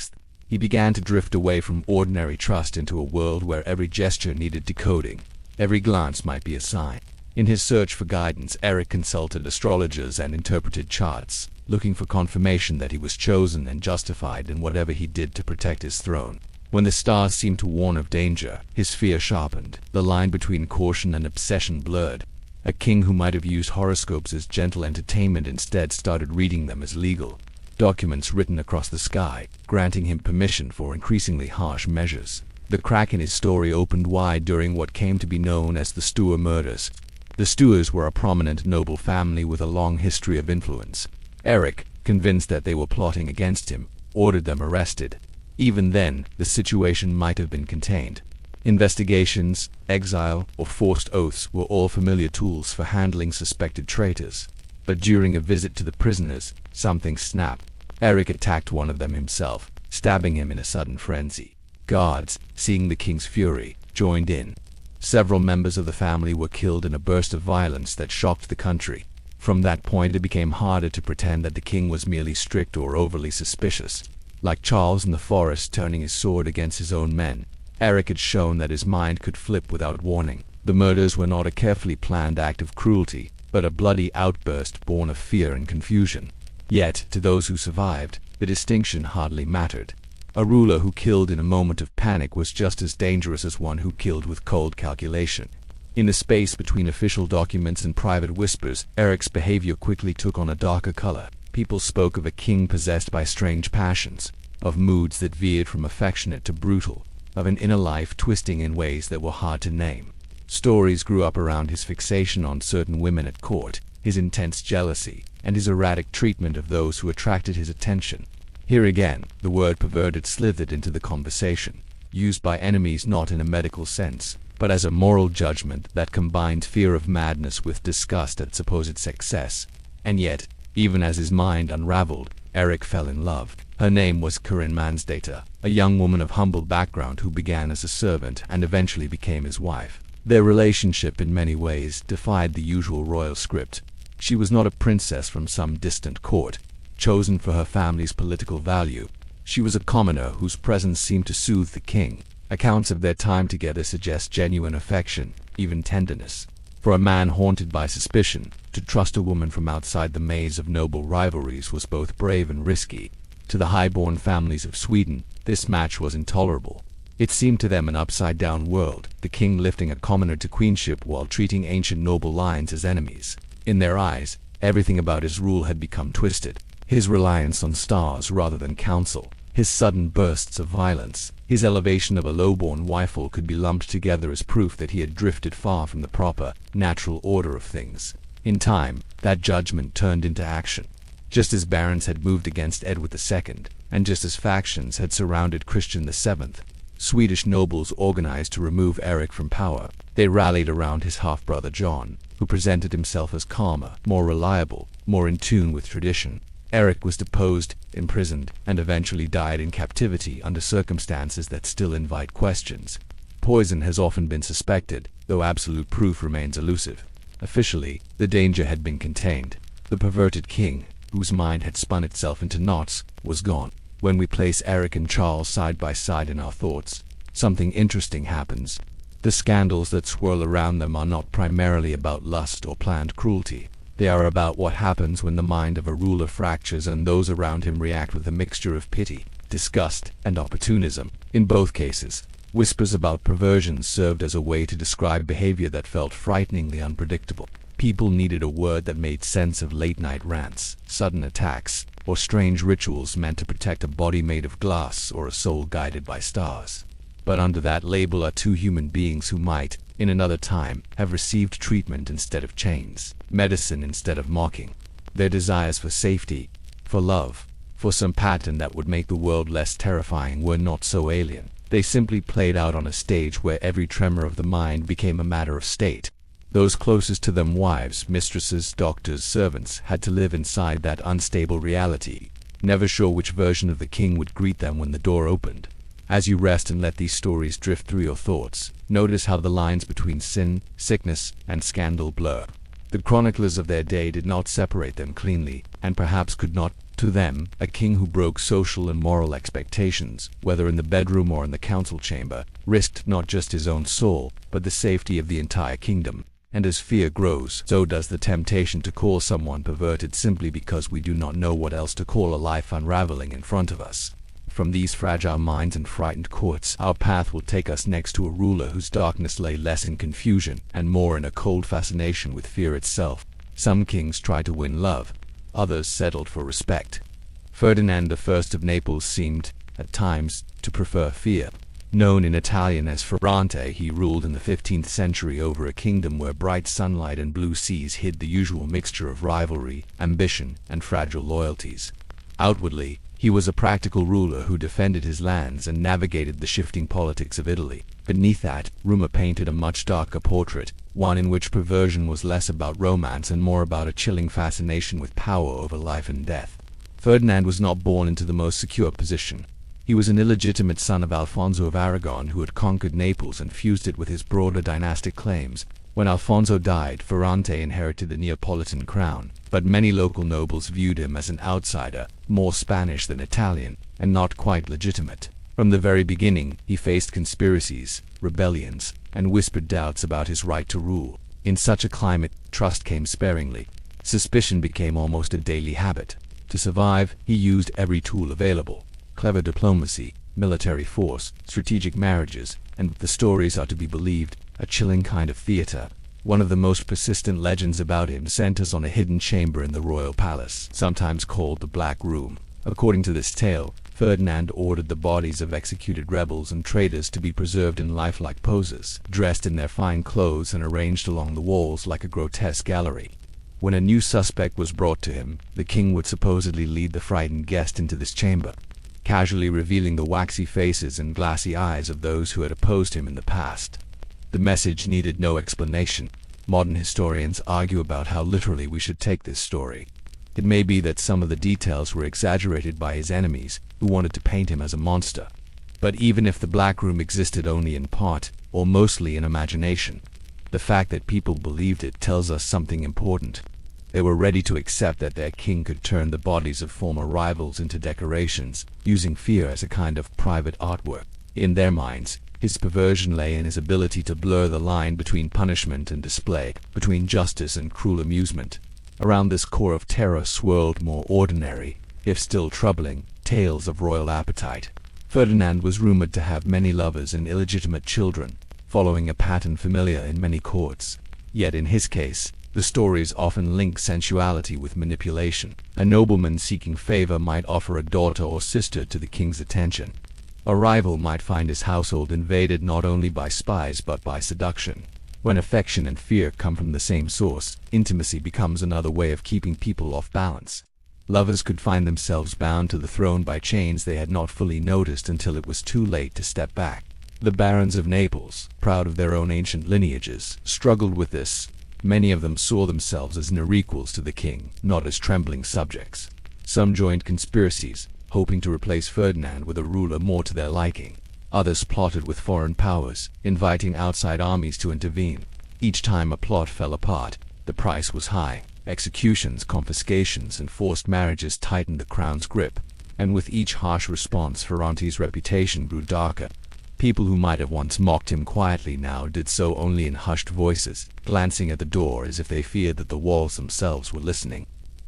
He began to drift away from ordinary trust into a world where every gesture needed decoding. Every glance might be a sign. In his search for guidance, Eric consulted astrologers and interpreted charts, looking for confirmation that he was chosen and justified in whatever he did to protect his throne. When the stars seemed to warn of danger, his fear sharpened. The line between caution and obsession blurred. A king who might have used horoscopes as gentle entertainment instead started reading them as legal documents written across the sky, granting him permission for increasingly harsh measures. The crack in his story opened wide during what came to be known as the Stuart murders. The Stuarts were a prominent noble family with a long history of influence. Eric, convinced that they were plotting against him, ordered them arrested. Even then, the situation might have been contained. Investigations, exile, or forced oaths were all familiar tools for handling suspected traitors. But during a visit to the prisoners, something snapped. Eric attacked one of them himself, stabbing him in a sudden frenzy. Guards, seeing the king's fury, joined in. Several members of the family were killed in a burst of violence that shocked the country. From that point it became harder to pretend that the king was merely strict or overly suspicious. Like Charles in the forest turning his sword against his own men, Eric had shown that his mind could flip without warning. The murders were not a carefully planned act of cruelty, but a bloody outburst born of fear and confusion. Yet, to those who survived, the distinction hardly mattered. A ruler who killed in a moment of panic was just as dangerous as one who killed with cold calculation. In the space between official documents and private whispers, Eric's behavior quickly took on a darker color. People spoke of a king possessed by strange passions, of moods that veered from affectionate to brutal, of an inner life twisting in ways that were hard to name. Stories grew up around his fixation on certain women at court, his intense jealousy, and his erratic treatment of those who attracted his attention. Here again, the word perverted slithered into the conversation, used by enemies not in a medical sense, but as a moral judgment that combined fear of madness with disgust at supposed success. And yet, even as his mind unraveled, Eric fell in love. Her name was Corinne Mansdata, a young woman of humble background who began as a servant and eventually became his wife. Their relationship in many ways defied the usual royal script. She was not a princess from some distant court, chosen for her family's political value. She was a commoner whose presence seemed to soothe the king. Accounts of their time together suggest genuine affection, even tenderness. For a man haunted by suspicion, to trust a woman from outside the maze of noble rivalries was both brave and risky. To the high-born families of Sweden, this match was intolerable. It seemed to them an upside-down world, the king lifting a commoner to queenship while treating ancient noble lines as enemies. In their eyes, everything about his rule had become twisted. His reliance on stars rather than counsel, his sudden bursts of violence, his elevation of a low-born wifeful could be lumped together as proof that he had drifted far from the proper, natural order of things. In time, that judgment turned into action. Just as barons had moved against Edward II, and just as factions had surrounded Christian VII, Swedish nobles organized to remove Eric from power. They rallied around his half-brother John, who presented himself as calmer, more reliable, more in tune with tradition. Eric was deposed, imprisoned, and eventually died in captivity under circumstances that still invite questions. Poison has often been suspected, though absolute proof remains elusive. Officially, the danger had been contained. The perverted king, whose mind had spun itself into knots, was gone. When we place Eric and Charles side by side in our thoughts, something interesting happens. The scandals that swirl around them are not primarily about lust or planned cruelty. They are about what happens when the mind of a ruler fractures and those around him react with a mixture of pity, disgust, and opportunism. In both cases, whispers about perversions served as a way to describe behavior that felt frighteningly unpredictable. People needed a word that made sense of late-night rants, sudden attacks, or strange rituals meant to protect a body made of glass or a soul guided by stars. But under that label are two human beings who might, in another time, have received treatment instead of chains, medicine instead of mocking. Their desires for safety, for love, for some pattern that would make the world less terrifying were not so alien. They simply played out on a stage where every tremor of the mind became a matter of state. Those closest to them, wives, mistresses, doctors, servants, had to live inside that unstable reality, never sure which version of the king would greet them when the door opened. As you rest and let these stories drift through your thoughts, notice how the lines between sin, sickness, and scandal blur. The chroniclers of their day did not separate them cleanly, and perhaps could not. To them, a king who broke social and moral expectations, whether in the bedroom or in the council chamber, risked not just his own soul, but the safety of the entire kingdom. And as fear grows, so does the temptation to call someone perverted simply because we do not know what else to call a life unraveling in front of us. From these fragile minds and frightened courts, our path will take us next to a ruler whose darkness lay less in confusion and more in a cold fascination with fear itself. Some kings tried to win love, others settled for respect. Ferdinand I of Naples seemed, at times, to prefer fear. Known in Italian as Ferrante, he ruled in the 15th century over a kingdom where bright sunlight and blue seas hid the usual mixture of rivalry, ambition, and fragile loyalties. Outwardly, he was a practical ruler who defended his lands and navigated the shifting politics of Italy. Beneath that, rumor painted a much darker portrait, one in which perversion was less about romance and more about a chilling fascination with power over life and death. Ferdinand was not born into the most secure position. He was an illegitimate son of Alfonso of Aragon who had conquered Naples and fused it with his broader dynastic claims. When Alfonso died, Ferrante inherited the Neapolitan crown, but many local nobles viewed him as an outsider, more Spanish than Italian, and not quite legitimate. From the very beginning, he faced conspiracies, rebellions, and whispered doubts about his right to rule. In such a climate, trust came sparingly. Suspicion became almost a daily habit. To survive, he used every tool available. Clever diplomacy, military force, strategic marriages, and, if the stories are to be believed, a chilling kind of theater. One of the most persistent legends about him centers on a hidden chamber in the royal palace, sometimes called the Black Room. According to this tale, Ferdinand ordered the bodies of executed rebels and traitors to be preserved in lifelike poses, dressed in their fine clothes and arranged along the walls like a grotesque gallery. When a new suspect was brought to him, the king would supposedly lead the frightened guest into this chamber, casually revealing the waxy faces and glassy eyes of those who had opposed him in the past. The message needed no explanation. Modern historians argue about how literally we should take this story. It may be that some of the details were exaggerated by his enemies, who wanted to paint him as a monster. But even if the Black Room existed only in part, or mostly in imagination, the fact that people believed it tells us something important. They were ready to accept that their king could turn the bodies of former rivals into decorations, using fear as a kind of private artwork. In their minds, his perversion lay in his ability to blur the line between punishment and display, between justice and cruel amusement. Around this core of terror swirled more ordinary, if still troubling, tales of royal appetite. Ferdinand was rumored to have many lovers and illegitimate children, following a pattern familiar in many courts. Yet in his case, the stories often link sensuality with manipulation. A nobleman seeking favor might offer a daughter or sister to the king's attention. A rival might find his household invaded not only by spies but by seduction. When affection and fear come from the same source, intimacy becomes another way of keeping people off balance. Lovers could find themselves bound to the throne by chains they had not fully noticed until it was too late to step back. The barons of Naples, proud of their own ancient lineages, struggled with this. Many of them saw themselves as near equals to the king, not as trembling subjects. Some joined conspiracies, hoping to replace Ferdinand with a ruler more to their liking. Others plotted with foreign powers, inviting outside armies to intervene. Each time a plot fell apart, the price was high. Executions, confiscations, and forced marriages tightened the crown's grip. And with each harsh response, Ferrante's reputation grew darker. People who might have once mocked him quietly now did so only in hushed voices, glancing at the door as if they feared that the walls themselves were listening.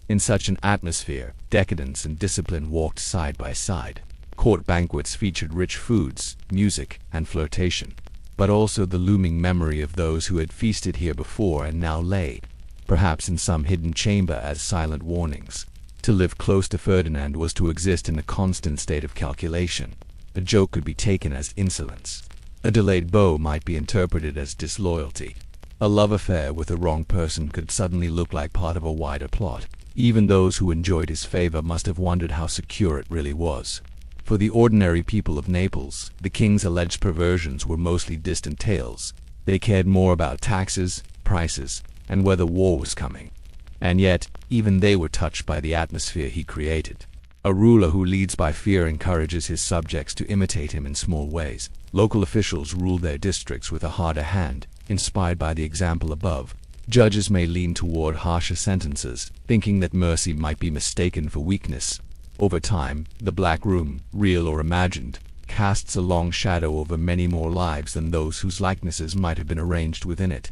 In such an atmosphere, decadence and discipline walked side by side. Court banquets featured rich foods, music, and flirtation, but also the looming memory of those who had feasted here before and now lay, perhaps in some hidden chamber, as silent warnings. To live close to Ferdinand was to exist in a constant state of calculation. A joke could be taken as insolence. A delayed bow might be interpreted as disloyalty. A love affair with the wrong person could suddenly look like part of a wider plot. Even those who enjoyed his favor must have wondered how secure it really was. For the ordinary people of Naples, the king's alleged perversions were mostly distant tales. They cared more about taxes, prices, and whether war was coming. And yet, even they were touched by the atmosphere he created. A ruler who leads by fear encourages his subjects to imitate him in small ways. Local officials rule their districts with a harder hand, inspired by the example above. Judges may lean toward harsher sentences, thinking that mercy might be mistaken for weakness. Over time, the Black Room, real or imagined, casts a long shadow over many more lives than those whose likenesses might have been arranged within it.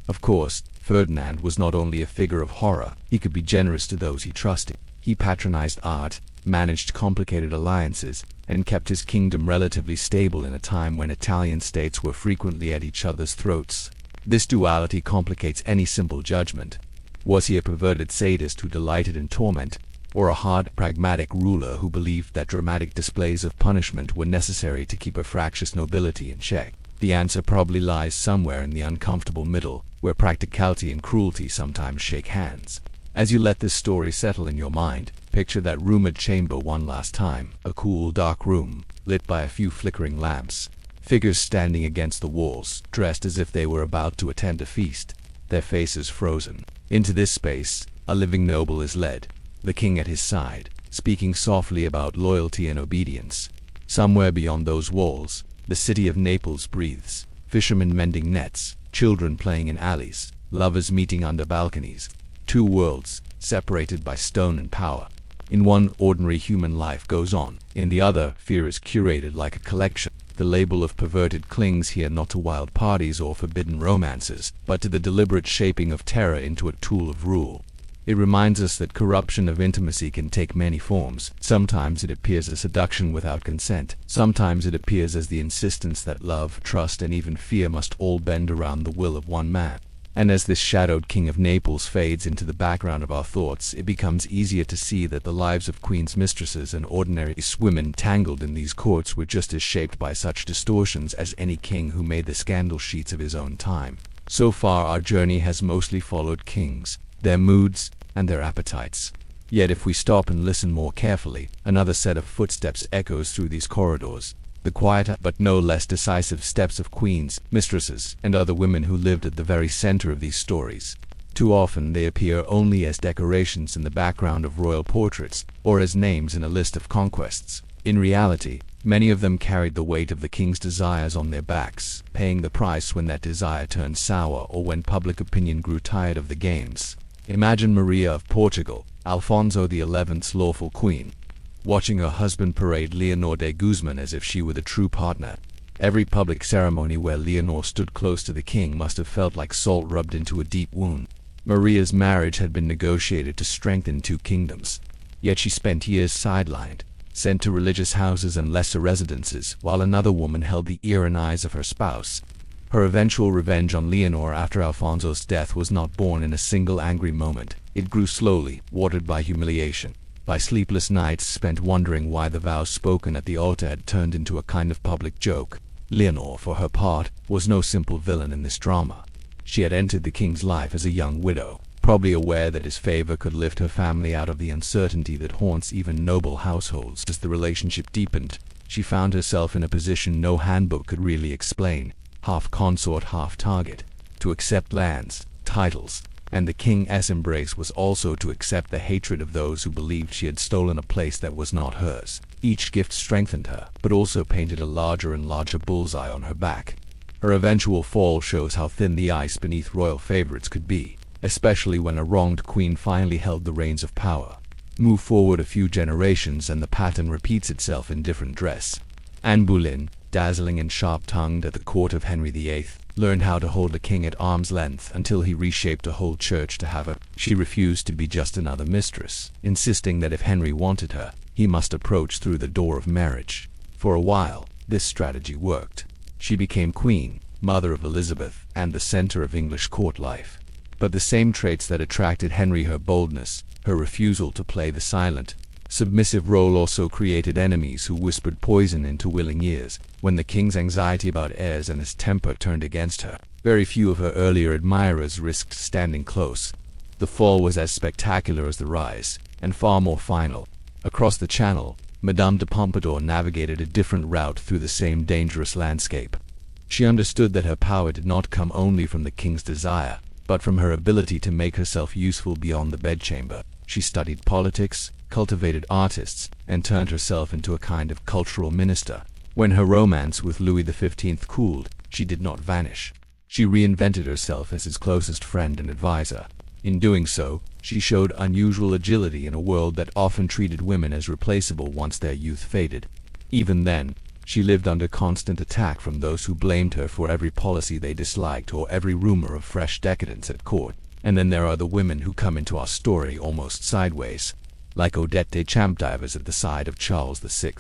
Of course, Ferdinand was not only a figure of horror. He could be generous to those he trusted. He patronized art, managed complicated alliances, and kept his kingdom relatively stable in a time when Italian states were frequently at each other's throats. This duality complicates any simple judgment. Was he a perverted sadist who delighted in torment, or a hard, pragmatic ruler who believed that dramatic displays of punishment were necessary to keep a fractious nobility in check? The answer probably lies somewhere in the uncomfortable middle, where practicality and cruelty sometimes shake hands. As you let this story settle in your mind, picture that rumored chamber one last time, a cool, dark room, lit by a few flickering lamps. Figures standing against the walls, dressed as if they were about to attend a feast, their faces frozen. Into this space, a living noble is led, the king at his side, speaking softly about loyalty and obedience. Somewhere beyond those walls, the city of Naples breathes. Fishermen mending nets, children playing in alleys, lovers meeting under balconies. Two worlds, separated by stone and power. In one, ordinary human life goes on. In the other, fear is curated like a collection. The label of perverted clings here not to wild parties or forbidden romances, but to the deliberate shaping of terror into a tool of rule. It reminds us that corruption of intimacy can take many forms. Sometimes it appears as seduction without consent. Sometimes it appears as the insistence that love, trust, and even fear must all bend around the will of one man. And as this shadowed king of Naples fades into the background of our thoughts, it becomes easier to see that the lives of queens, mistresses, and ordinary women tangled in these courts were just as shaped by such distortions as any king who made the scandal sheets of his own time. So far, our journey has mostly followed kings, their moods, and their appetites. Yet if we stop and listen more carefully, another set of footsteps echoes through these corridors. The quieter but no less decisive steps of queens, mistresses, and other women who lived at the very center of these stories. Too often they appear only as decorations in the background of royal portraits, or as names in a list of conquests. In reality, many of them carried the weight of the king's desires on their backs, paying the price when that desire turned sour or when public opinion grew tired of the games. Imagine Maria of Portugal, Alfonso XI's lawful queen, watching her husband parade Leonor de Guzman as if she were the true partner. Every public ceremony where Leonor stood close to the king must have felt like salt rubbed into a deep wound. Maria's marriage had been negotiated to strengthen two kingdoms, yet she spent years sidelined, sent to religious houses and lesser residences, while another woman held the ear and eyes of her spouse. Her eventual revenge on Leonor after Alfonso's death was not born in a single angry moment. It grew slowly, watered by humiliation, by sleepless nights spent wondering why the vows spoken at the altar had turned into a kind of public joke. Leonor, for her part, was no simple villain in this drama. She had entered the king's life as a young widow, probably aware that his favor could lift her family out of the uncertainty that haunts even noble households. As the relationship deepened, she found herself in a position no handbook could really explain, half consort, half target. To accept lands, titles, and the king's embrace was also to accept the hatred of those who believed she had stolen a place that was not hers. Each gift strengthened her, but also painted a larger and larger bullseye on her back. Her eventual fall shows how thin the ice beneath royal favorites could be, especially when a wronged queen finally held the reins of power. Move forward a few generations and the pattern repeats itself in different dress. Anne Boleyn, dazzling and sharp-tongued at the court of Henry VIII, learned how to hold a king at arm's length until he reshaped a whole church to have her. She refused to be just another mistress, insisting that if Henry wanted her, he must approach through the door of marriage. For a while, this strategy worked. She became queen, mother of Elizabeth, and the center of English court life. But the same traits that attracted Henry, her boldness, her refusal to play the silent, submissive role, also created enemies who whispered poison into willing ears. When the king's anxiety about heirs and his temper turned against her, very few of her earlier admirers risked standing close. The fall was as spectacular as the rise, and far more final. Across the Channel, Madame de Pompadour navigated a different route through the same dangerous landscape. She understood that her power did not come only from the king's desire, but from her ability to make herself useful beyond the bedchamber. She studied politics, cultivated artists, and turned herself into a kind of cultural minister. When her romance with Louis XV cooled, she did not vanish. She reinvented herself as his closest friend and advisor. In doing so, she showed unusual agility in a world that often treated women as replaceable once their youth faded. Even then, she lived under constant attack from those who blamed her for every policy they disliked or every rumor of fresh decadence at court. And then there are the women who come into our story almost sideways, like Odette de Champdivers at the side of Charles VI.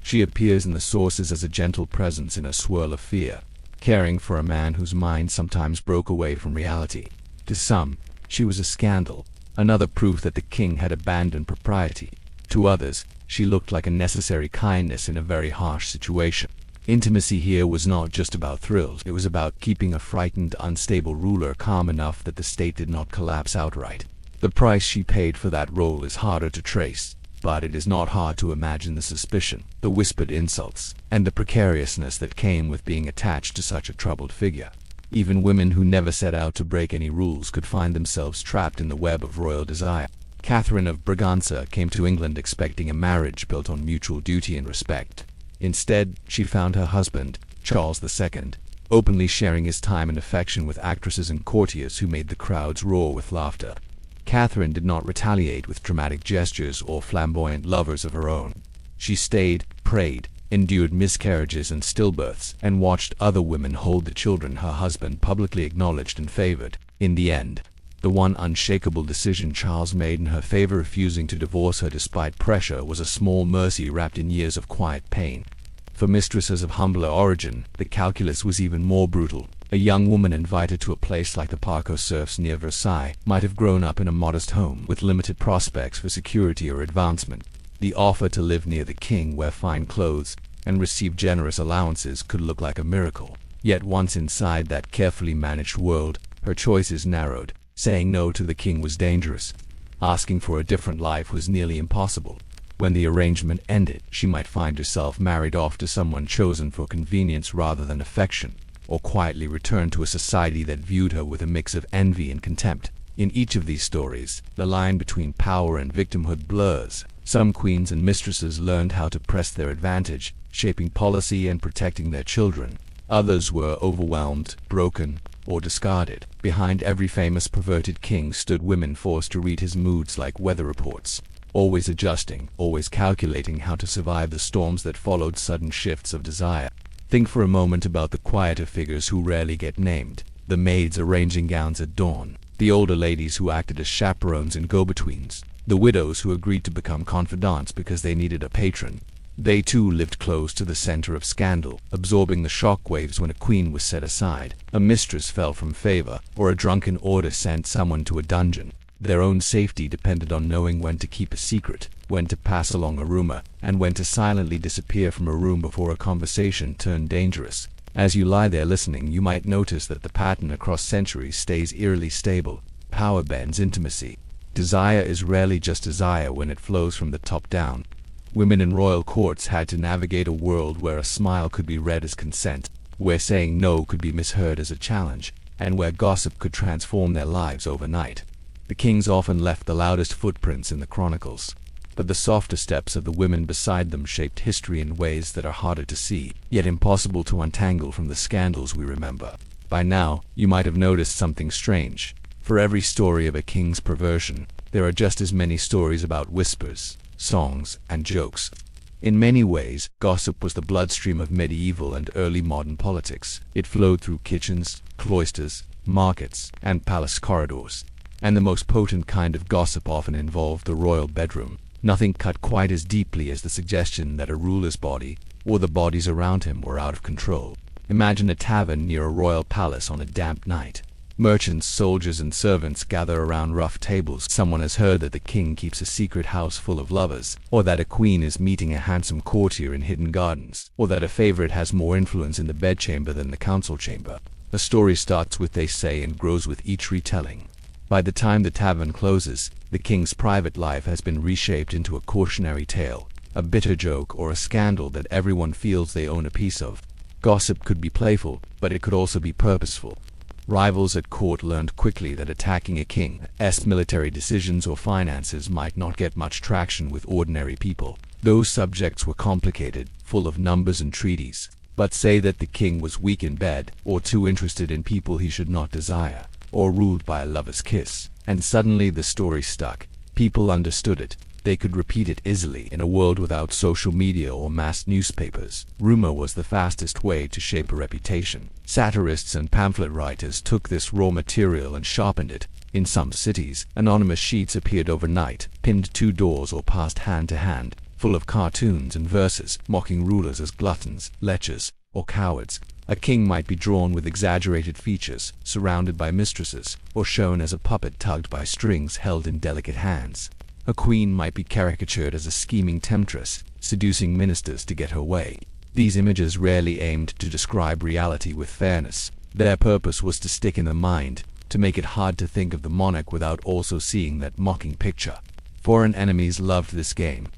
She appears in the sources as a gentle presence in a swirl of fear, caring for a man whose mind sometimes broke away from reality. To some, she was a scandal, another proof that the king had abandoned propriety. To others, she looked like a necessary kindness in a very harsh situation. Intimacy here was not just about thrills, it was about keeping a frightened, unstable ruler calm enough that the state did not collapse outright. The price she paid for that role is harder to trace, but it is not hard to imagine the suspicion, the whispered insults, and the precariousness that came with being attached to such a troubled figure. Even women who never set out to break any rules could find themselves trapped in the web of royal desire. Catherine of Braganza came to England expecting a marriage built on mutual duty and respect. Instead, she found her husband, Charles II, openly sharing his time and affection with actresses and courtiers who made the crowds roar with laughter. Catherine did not retaliate with dramatic gestures or flamboyant lovers of her own. She stayed, prayed, endured miscarriages and stillbirths, and watched other women hold the children her husband publicly acknowledged and favored. In the end, the one unshakable decision Charles made in her favor, refusing to divorce her despite pressure, was a small mercy wrapped in years of quiet pain. For mistresses of humbler origin, the calculus was even more brutal. A young woman invited to a place like the Parc aux Cerfs near Versailles might have grown up in a modest home with limited prospects for security or advancement. The offer to live near the king, wear fine clothes, and receive generous allowances could look like a miracle. Yet once inside that carefully managed world, her choices narrowed. Saying no to the king was dangerous. Asking for a different life was nearly impossible. When the arrangement ended, she might find herself married off to someone chosen for convenience rather than affection, or quietly return to a society that viewed her with a mix of envy and contempt. In each of these stories, the line between power and victimhood blurs. Some queens and mistresses learned how to press their advantage, shaping policy and protecting their children. Others were overwhelmed, broken, or discarded. Behind every famous perverted king stood women forced to read his moods like weather reports, always adjusting, always calculating how to survive the storms that followed sudden shifts of desire. Think for a moment about the quieter figures who rarely get named. The maids arranging gowns at dawn, the older ladies who acted as chaperones and go-betweens, the widows who agreed to become confidants because they needed a patron. They too lived close to the center of scandal, absorbing the shockwaves when a queen was set aside, a mistress fell from favor, or a drunken order sent someone to a dungeon. Their own safety depended on knowing when to keep a secret, when to pass along a rumor, and when to silently disappear from a room before a conversation turned dangerous. As you lie there listening, you might notice that the pattern across centuries stays eerily stable. Power bends intimacy. Desire is rarely just desire when it flows from the top down. Women in royal courts had to navigate a world where a smile could be read as consent, where saying no could be misheard as a challenge, and where gossip could transform their lives overnight. The kings often left the loudest footprints in the chronicles, but the softer steps of the women beside them shaped history in ways that are harder to see, yet impossible to untangle from the scandals we remember. By now, you might have noticed something strange. For every story of a king's perversion, there are just as many stories about whispers, songs, and jokes. In many ways, gossip was the bloodstream of medieval and early modern politics. It flowed through kitchens, cloisters, markets, and palace corridors. And the most potent kind of gossip often involved the royal bedroom. Nothing cut quite as deeply as the suggestion that a ruler's body, or the bodies around him, were out of control. Imagine a tavern near a royal palace on a damp night. Merchants, soldiers, and servants gather around rough tables. Someone has heard that the king keeps a secret house full of lovers, or that a queen is meeting a handsome courtier in hidden gardens, or that a favorite has more influence in the bedchamber than the council chamber. A story starts with "they say" and grows with each retelling. By the time the tavern closes, the king's private life has been reshaped into a cautionary tale, a bitter joke, or a scandal that everyone feels they own a piece of. Gossip could be playful, but it could also be purposeful. Rivals at court learned quickly that attacking a king's military decisions or finances might not get much traction with ordinary people. Those subjects were complicated, full of numbers and treaties. But say that the king was weak in bed, or too interested in people he should not desire, or ruled by a lover's kiss, and suddenly the story stuck. People understood it. They could repeat it easily. In a world without social media or mass newspapers, rumor was the fastest way to shape a reputation. Satirists and pamphlet writers took this raw material and sharpened it. In some cities, anonymous sheets appeared overnight, pinned to doors or passed hand to hand, full of cartoons and verses, mocking rulers as gluttons, lechers, or cowards. A king might be drawn with exaggerated features, surrounded by mistresses, or shown as a puppet tugged by strings held in delicate hands. A queen might be caricatured as a scheming temptress, seducing ministers to get her way. These images rarely aimed to describe reality with fairness. Their purpose was to stick in the mind, to make it hard to think of the monarch without also seeing that mocking picture. Foreign enemies loved this game.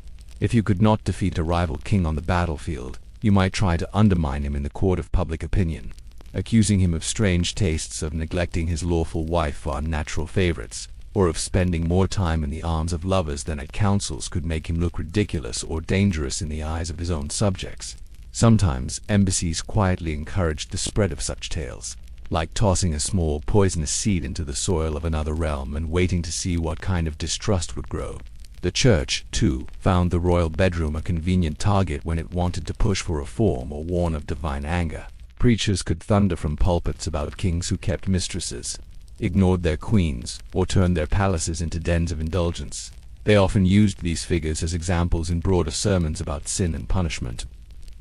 If you could not defeat a rival king on the battlefield, you might try to undermine him in the court of public opinion, accusing him of strange tastes, of neglecting his lawful wife for unnatural favorites, or of spending more time in the arms of lovers than at councils could make him look ridiculous or dangerous in the eyes of his own subjects. Sometimes, embassies quietly encouraged the spread of such tales, like tossing a small poisonous seed into the soil of another realm and waiting to see what kind of distrust would grow. The church, too, found the royal bedroom a convenient target when it wanted to push for reform or warn of divine anger. Preachers could thunder from pulpits about kings who kept mistresses, ignored their queens, or turned their palaces into dens of indulgence. They often used these figures as examples in broader sermons about sin and punishment.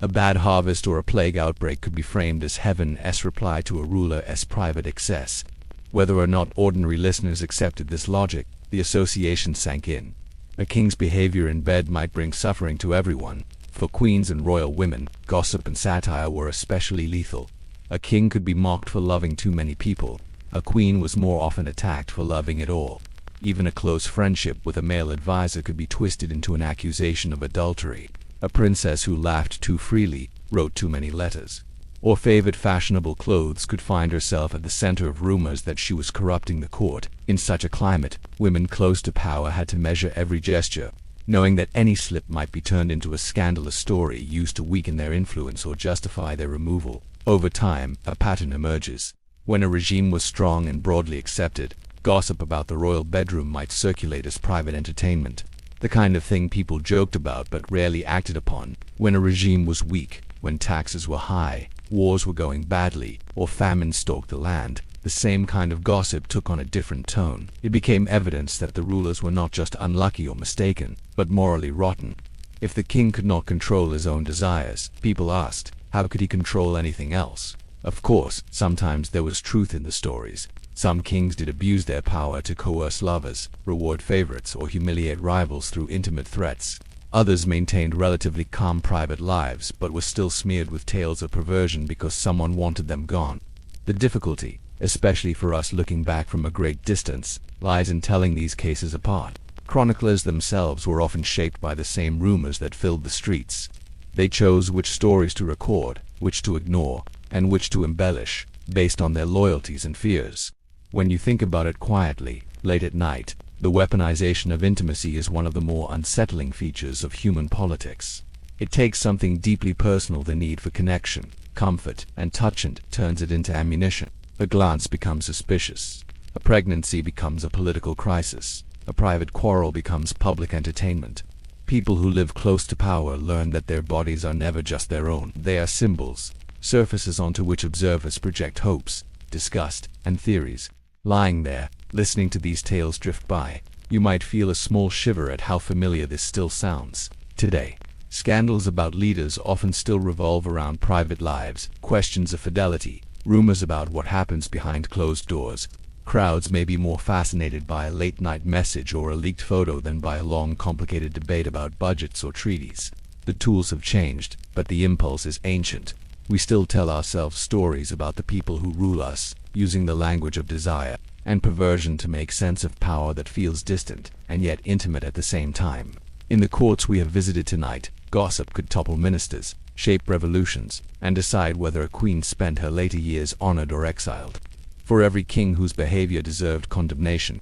A bad harvest or a plague outbreak could be framed as heaven's reply to a ruler's private excess. Whether or not ordinary listeners accepted this logic, the association sank in. A king's behavior in bed might bring suffering to everyone. For queens and royal women, gossip and satire were especially lethal. A king could be mocked for loving too many people. A queen was more often attacked for loving it all. Even a close friendship with a male advisor could be twisted into an accusation of adultery. A princess who laughed too freely, wrote too many letters, or favored fashionable clothes could find herself at the center of rumors that she was corrupting the court. In such a climate, women close to power had to measure every gesture, knowing that any slip might be turned into a scandalous story used to weaken their influence or justify their removal. Over time, a pattern emerges. When a regime was strong and broadly accepted, gossip about the royal bedroom might circulate as private entertainment, the kind of thing people joked about but rarely acted upon. When a regime was weak, when taxes were high, wars were going badly, or famine stalked the land, the same kind of gossip took on a different tone. It became evidence that the rulers were not just unlucky or mistaken, but morally rotten. If the king could not control his own desires, people asked, how could he control anything else? Of course, sometimes there was truth in the stories. Some kings did abuse their power to coerce lovers, reward favorites, or humiliate rivals through intimate threats. Others maintained relatively calm private lives, but were still smeared with tales of perversion because someone wanted them gone. The difficulty, especially for us looking back from a great distance, lies in telling these cases apart. Chroniclers themselves were often shaped by the same rumors that filled the streets. They chose which stories to record, which to ignore, and which to embellish, based on their loyalties and fears. When you think about it quietly, late at night, the weaponization of intimacy is one of the more unsettling features of human politics. It takes something deeply personal, the need for connection, comfort, and touch, and turns it into ammunition. A glance becomes suspicious. A pregnancy becomes a political crisis. A private quarrel becomes public entertainment. People who live close to power learn that their bodies are never just their own. They are symbols, surfaces onto which observers project hopes, disgust, and theories. Lying there, listening to these tales drift by, you might feel a small shiver at how familiar this still sounds. Today, scandals about leaders often still revolve around private lives, questions of fidelity, rumors about what happens behind closed doors. Crowds may be more fascinated by a late-night message or a leaked photo than by a long, complicated debate about budgets or treaties. The tools have changed, but the impulse is ancient. We still tell ourselves stories about the people who rule us, using the language of desire and perversion to make sense of power that feels distant and yet intimate at the same time. In the courts we have visited tonight, gossip could topple ministers, shape revolutions, and decide whether a queen spent her later years honored or exiled. For every king whose behavior deserved condemnation,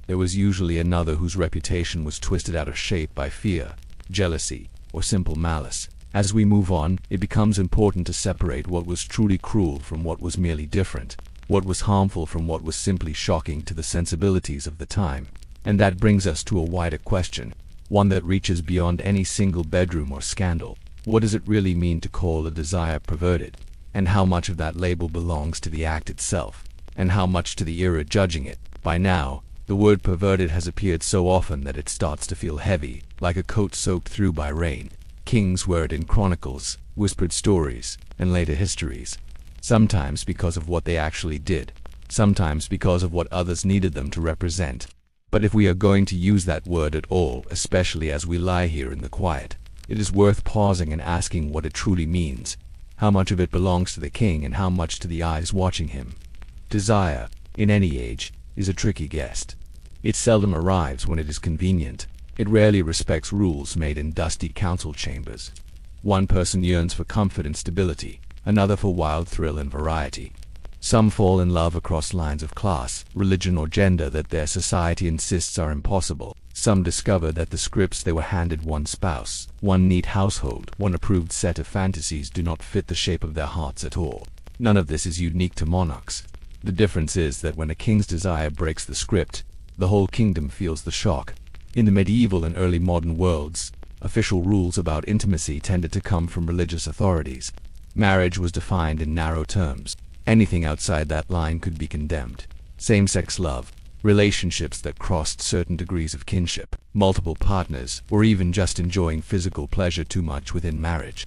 there was usually another whose reputation was twisted out of shape by fear, jealousy, or simple malice. As we move on, it becomes important to separate what was truly cruel from what was merely different, what was harmful from what was simply shocking to the sensibilities of the time. And that brings us to a wider question, one that reaches beyond any single bedroom or scandal. What does it really mean to call a desire perverted? And how much of that label belongs to the act itself? And how much to the era judging it? By now, the word perverted has appeared so often that it starts to feel heavy, like a coat soaked through by rain. Kings wear it in chronicles, whispered stories, and later histories. Sometimes because of what they actually did, sometimes because of what others needed them to represent. But if we are going to use that word at all, especially as we lie here in the quiet, it is worth pausing and asking what it truly means. How much of it belongs to the king and how much to the eyes watching him? Desire, in any age, is a tricky guest. It seldom arrives when it is convenient. It rarely respects rules made in dusty council chambers. One person yearns for comfort and stability, another for wild thrill and variety. Some fall in love across lines of class, religion, or gender that their society insists are impossible. Some discover that the scripts they were handed, one spouse, one neat household, one approved set of fantasies, do not fit the shape of their hearts at all. None of this is unique to monarchs. The difference is that when a king's desire breaks the script, the whole kingdom feels the shock. In the medieval and early modern worlds, official rules about intimacy tended to come from religious authorities. Marriage was defined in narrow terms. Anything outside that line could be condemned. Same-sex love, relationships that crossed certain degrees of kinship, multiple partners, or even just enjoying physical pleasure too much within marriage.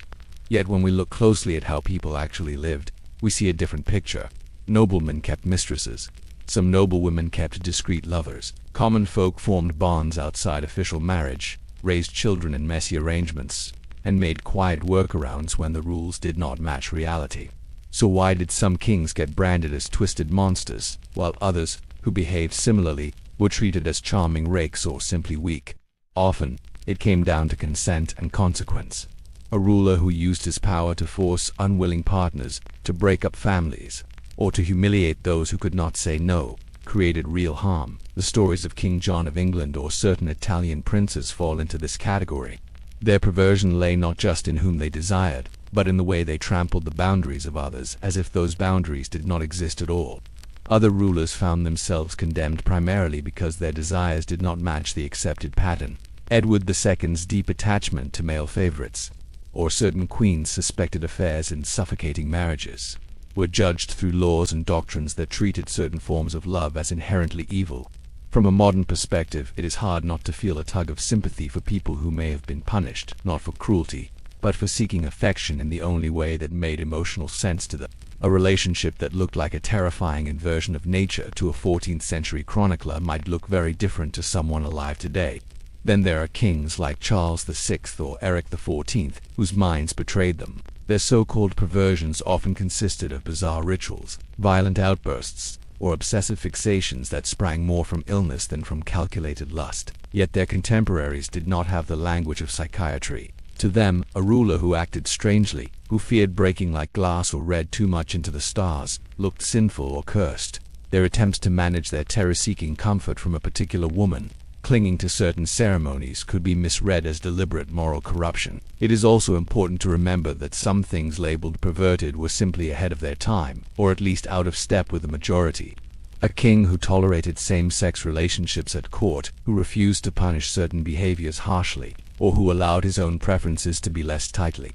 Yet when we look closely at how people actually lived, we see a different picture. Noblemen kept mistresses. Some noblewomen kept discreet lovers. Common folk formed bonds outside official marriage, raised children in messy arrangements, and made quiet workarounds when the rules did not match reality. So why did some kings get branded as twisted monsters, while others, who behaved similarly, were treated as charming rakes or simply weak? Often, it came down to consent and consequence. A ruler who used his power to force unwilling partners, to break up families, or to humiliate those who could not say no, created real harm. The stories of King John of England or certain Italian princes fall into this category. Their perversion lay not just in whom they desired, but in the way they trampled the boundaries of others as if those boundaries did not exist at all. Other rulers found themselves condemned primarily because their desires did not match the accepted pattern. Edward II's deep attachment to male favorites, or certain queens' suspected affairs in suffocating marriages, were judged through laws and doctrines that treated certain forms of love as inherently evil. From a modern perspective, it is hard not to feel a tug of sympathy for people who may have been punished, not for cruelty, but for seeking affection in the only way that made emotional sense to them. A relationship that looked like a terrifying inversion of nature to a 14th century chronicler might look very different to someone alive today. Then there are kings like Charles VI or Eric XIV, whose minds betrayed them. Their so-called perversions often consisted of bizarre rituals, violent outbursts, or obsessive fixations that sprang more from illness than from calculated lust. Yet their contemporaries did not have the language of psychiatry. To them, a ruler who acted strangely, who feared breaking like glass or read too much into the stars, looked sinful or cursed. Their attempts to manage their terror-seeking comfort from a particular woman, clinging to certain ceremonies, could be misread as deliberate moral corruption. It is also important to remember that some things labeled perverted were simply ahead of their time, or at least out of step with the majority. A king who tolerated same-sex relationships at court, who refused to punish certain behaviors harshly, or who allowed his own preferences to be less tightly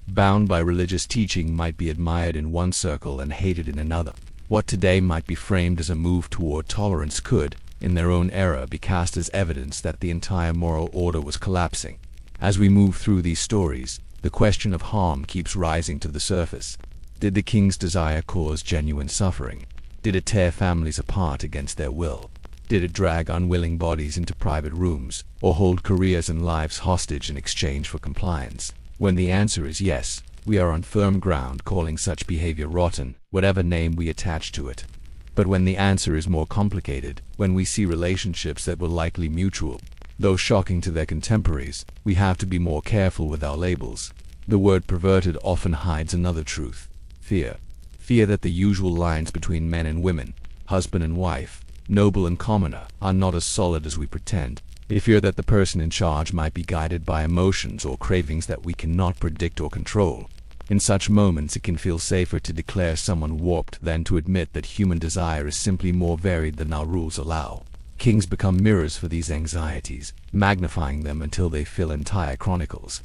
bound by religious teaching, might be admired in one circle and hated in another. What today might be framed as a move toward tolerance could, in their own era, be cast as evidence that the entire moral order was collapsing. As we move through these stories, the question of harm keeps rising to the surface. Did the king's desire cause genuine suffering? Did it tear families apart against their will? Did it drag unwilling bodies into private rooms, or hold careers and lives hostage in exchange for compliance? When the answer is yes, we are on firm ground calling such behavior rotten, whatever name we attach to it. But when the answer is more complicated, when we see relationships that were likely mutual, though shocking to their contemporaries, we have to be more careful with our labels. The word perverted often hides another truth: fear. Fear that the usual lines between men and women, husband and wife, noble and commoner, are not as solid as we pretend. A fear that the person in charge might be guided by emotions or cravings that we cannot predict or control. In such moments, it can feel safer to declare someone warped than to admit that human desire is simply more varied than our rules allow. Kings become mirrors for these anxieties, magnifying them until they fill entire chronicles.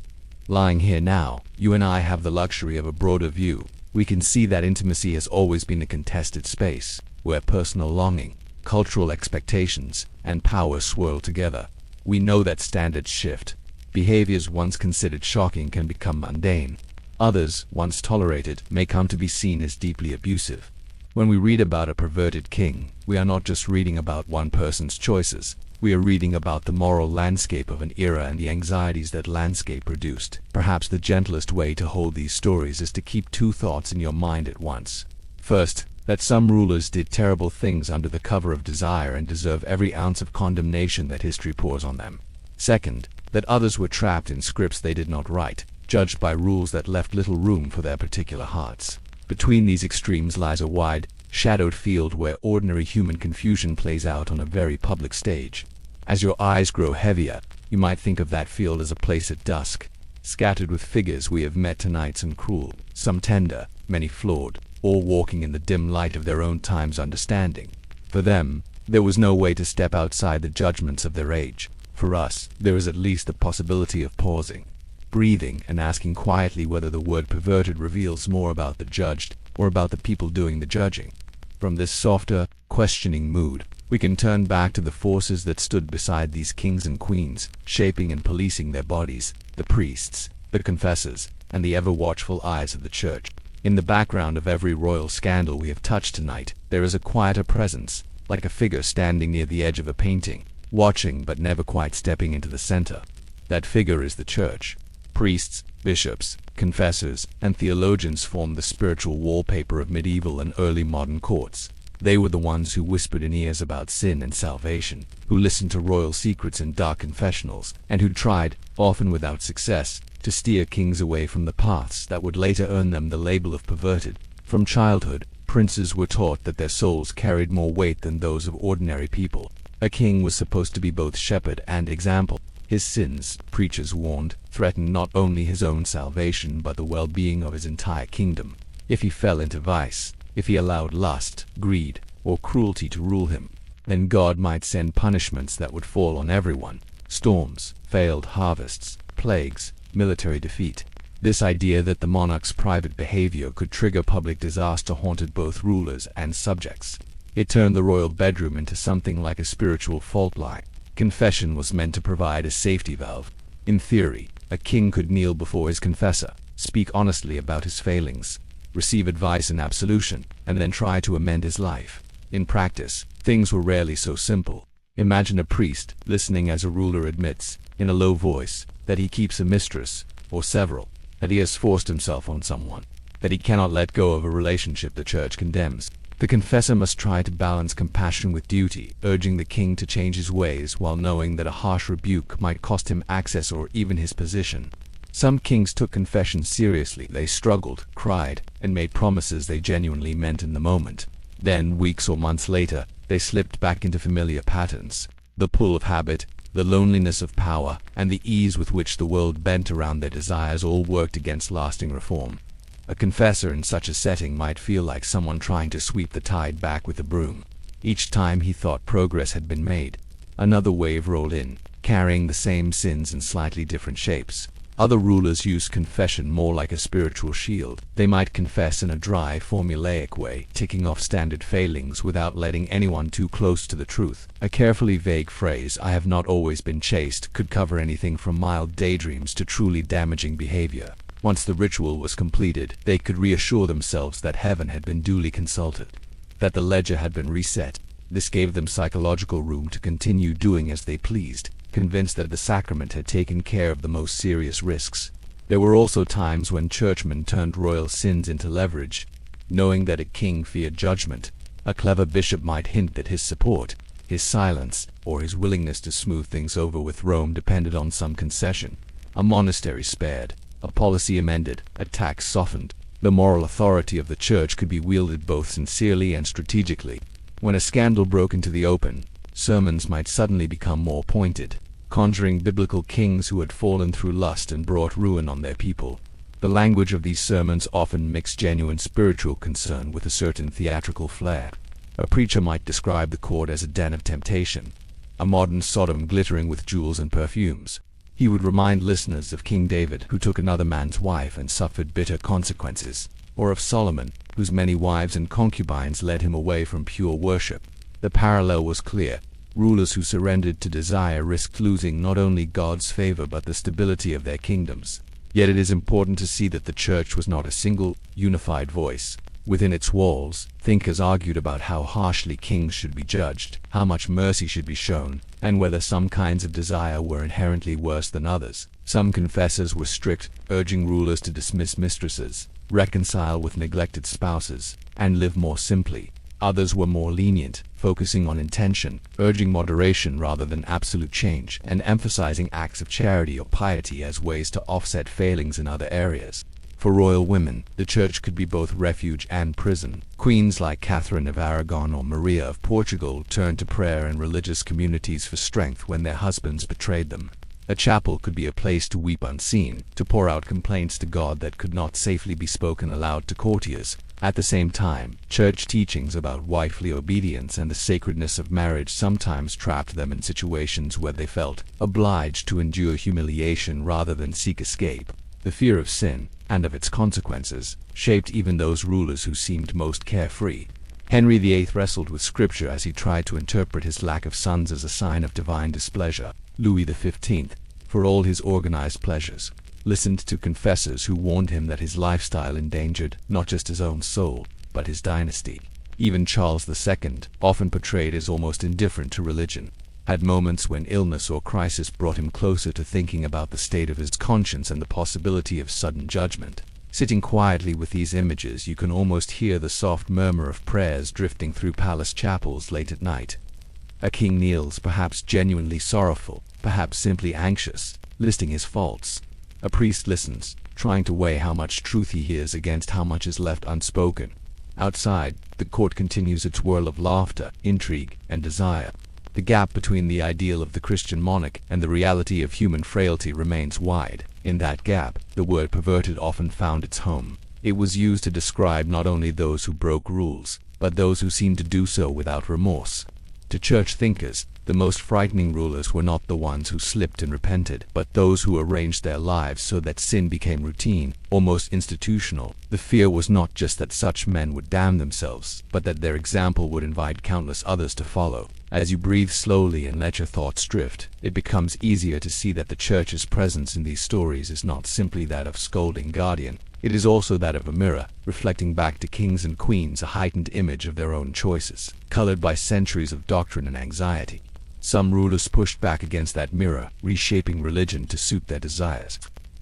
Lying here now, you and I have the luxury of a broader view. We can see that intimacy has always been a contested space, where personal longing, cultural expectations, and power swirl together. We know that standards shift. Behaviors once considered shocking can become mundane. Others, once tolerated, may come to be seen as deeply abusive. When we read about a perverted king, we are not just reading about one person's choices. We are reading about the moral landscape of an era and the anxieties that landscape produced. Perhaps the gentlest way to hold these stories is to keep two thoughts in your mind at once. First, that some rulers did terrible things under the cover of desire and deserve every ounce of condemnation that history pours on them. Second, that others were trapped in scripts they did not write, judged by rules that left little room for their particular hearts. Between these extremes lies a wide, shadowed field where ordinary human confusion plays out on a very public stage. As your eyes grow heavier, you might think of that field as a place at dusk, scattered with figures we have met tonight, some cruel, some tender, many flawed, all walking in the dim light of their own time's understanding. For them, there was no way to step outside the judgments of their age. For us, there is at least the possibility of pausing, breathing, and asking quietly whether the word perverted reveals more about the judged or about the people doing the judging. From this softer, questioning mood, we can turn back to the forces that stood beside these kings and queens, shaping and policing their bodies: the priests, the confessors, and the ever-watchful eyes of the church. In the background of every royal scandal we have touched tonight, there is a quieter presence, like a figure standing near the edge of a painting, watching but never quite stepping into the center. That figure is the church. Priests, bishops, confessors, and theologians formed the spiritual wallpaper of medieval and early modern courts. They were the ones who whispered in ears about sin and salvation, who listened to royal secrets in dark confessionals, and who tried, often without success, to steer kings away from the paths that would later earn them the label of perverted. From childhood, princes were taught that their souls carried more weight than those of ordinary people. A king was supposed to be both shepherd and example. His sins, preachers warned, threatened not only his own salvation but the well-being of his entire kingdom. If he fell into vice, if he allowed lust, greed, or cruelty to rule him, then God might send punishments that would fall on everyone: storms, failed harvests, plagues, military defeat. This idea that the monarch's private behavior could trigger public disaster haunted both rulers and subjects. It turned the royal bedroom into something like a spiritual fault line. Confession was meant to provide a safety valve. In theory, a king could kneel before his confessor, speak honestly about his failings, receive advice and absolution, and then try to amend his life. In practice, things were rarely so simple. Imagine a priest listening as a ruler admits, in a low voice, that he keeps a mistress, or several, that he has forced himself on someone, that he cannot let go of a relationship the church condemns. The confessor must try to balance compassion with duty, urging the king to change his ways while knowing that a harsh rebuke might cost him access or even his position. Some kings took confession seriously. They struggled, cried, and made promises they genuinely meant in the moment. Then, weeks or months later, they slipped back into familiar patterns. The pull of habit, the loneliness of power, and the ease with which the world bent around their desires all worked against lasting reform. A confessor in such a setting might feel like someone trying to sweep the tide back with a broom. Each time he thought progress had been made, another wave rolled in, carrying the same sins in slightly different shapes. Other rulers used confession more like a spiritual shield. They might confess in a dry, formulaic way, ticking off standard failings without letting anyone too close to the truth. A carefully vague phrase, "I have not always been chaste," could cover anything from mild daydreams to truly damaging behavior. Once the ritual was completed, they could reassure themselves that heaven had been duly consulted, that the ledger had been reset. This gave them psychological room to continue doing as they pleased, convinced that the sacrament had taken care of the most serious risks. There were also times when churchmen turned royal sins into leverage. Knowing that a king feared judgment, a clever bishop might hint that his support, his silence, or his willingness to smooth things over with Rome depended on some concession. A monastery spared, a policy amended, a tax softened. The moral authority of the church could be wielded both sincerely and strategically. When a scandal broke into the open, sermons might suddenly become more pointed, conjuring biblical kings who had fallen through lust and brought ruin on their people. The language of these sermons often mixed genuine spiritual concern with a certain theatrical flair. A preacher might describe the court as a den of temptation, a modern Sodom glittering with jewels and perfumes. He would remind listeners of King David, who took another man's wife and suffered bitter consequences, or of Solomon, whose many wives and concubines led him away from pure worship. The parallel was clear. Rulers who surrendered to desire risked losing not only God's favor but the stability of their kingdoms. Yet it is important to see that the church was not a single, unified voice. Within its walls, thinkers argued about how harshly kings should be judged, how much mercy should be shown, and whether some kinds of desire were inherently worse than others. Some confessors were strict, urging rulers to dismiss mistresses, reconcile with neglected spouses, and live more simply. Others were more lenient, focusing on intention, urging moderation rather than absolute change, and emphasizing acts of charity or piety as ways to offset failings in other areas. For royal women, the church could be both refuge and prison. Queens like Catherine of Aragon or Maria of Portugal turned to prayer and religious communities for strength when their husbands betrayed them. A chapel could be a place to weep unseen, to pour out complaints to God that could not safely be spoken aloud to courtiers. At the same time, church teachings about wifely obedience and the sacredness of marriage sometimes trapped them in situations where they felt obliged to endure humiliation rather than seek escape. The fear of sin, and of its consequences, shaped even those rulers who seemed most carefree. Henry VIII wrestled with scripture as he tried to interpret his lack of sons as a sign of divine displeasure. Louis XV, for all his organized pleasures, listened to confessors who warned him that his lifestyle endangered not just his own soul, but his dynasty. Even Charles II, often portrayed as almost indifferent to religion, had moments when illness or crisis brought him closer to thinking about the state of his conscience and the possibility of sudden judgment. Sitting quietly with these images, you can almost hear the soft murmur of prayers drifting through palace chapels late at night. A king kneels, perhaps genuinely sorrowful, perhaps simply anxious, listing his faults. A priest listens, trying to weigh how much truth he hears against how much is left unspoken. Outside, the court continues its whirl of laughter, intrigue, and desire. The gap between the ideal of the Christian monarch and the reality of human frailty remains wide. In that gap, the word perverted often found its home. It was used to describe not only those who broke rules, but those who seemed to do so without remorse. To church thinkers, the most frightening rulers were not the ones who slipped and repented, but those who arranged their lives so that sin became routine, almost institutional. The fear was not just that such men would damn themselves, but that their example would invite countless others to follow. As you breathe slowly and let your thoughts drift, it becomes easier to see that the church's presence in these stories is not simply that of scolding guardian. It is also that of a mirror, reflecting back to kings and queens a heightened image of their own choices, colored by centuries of doctrine and anxiety. Some rulers pushed back against that mirror, reshaping religion to suit their desires.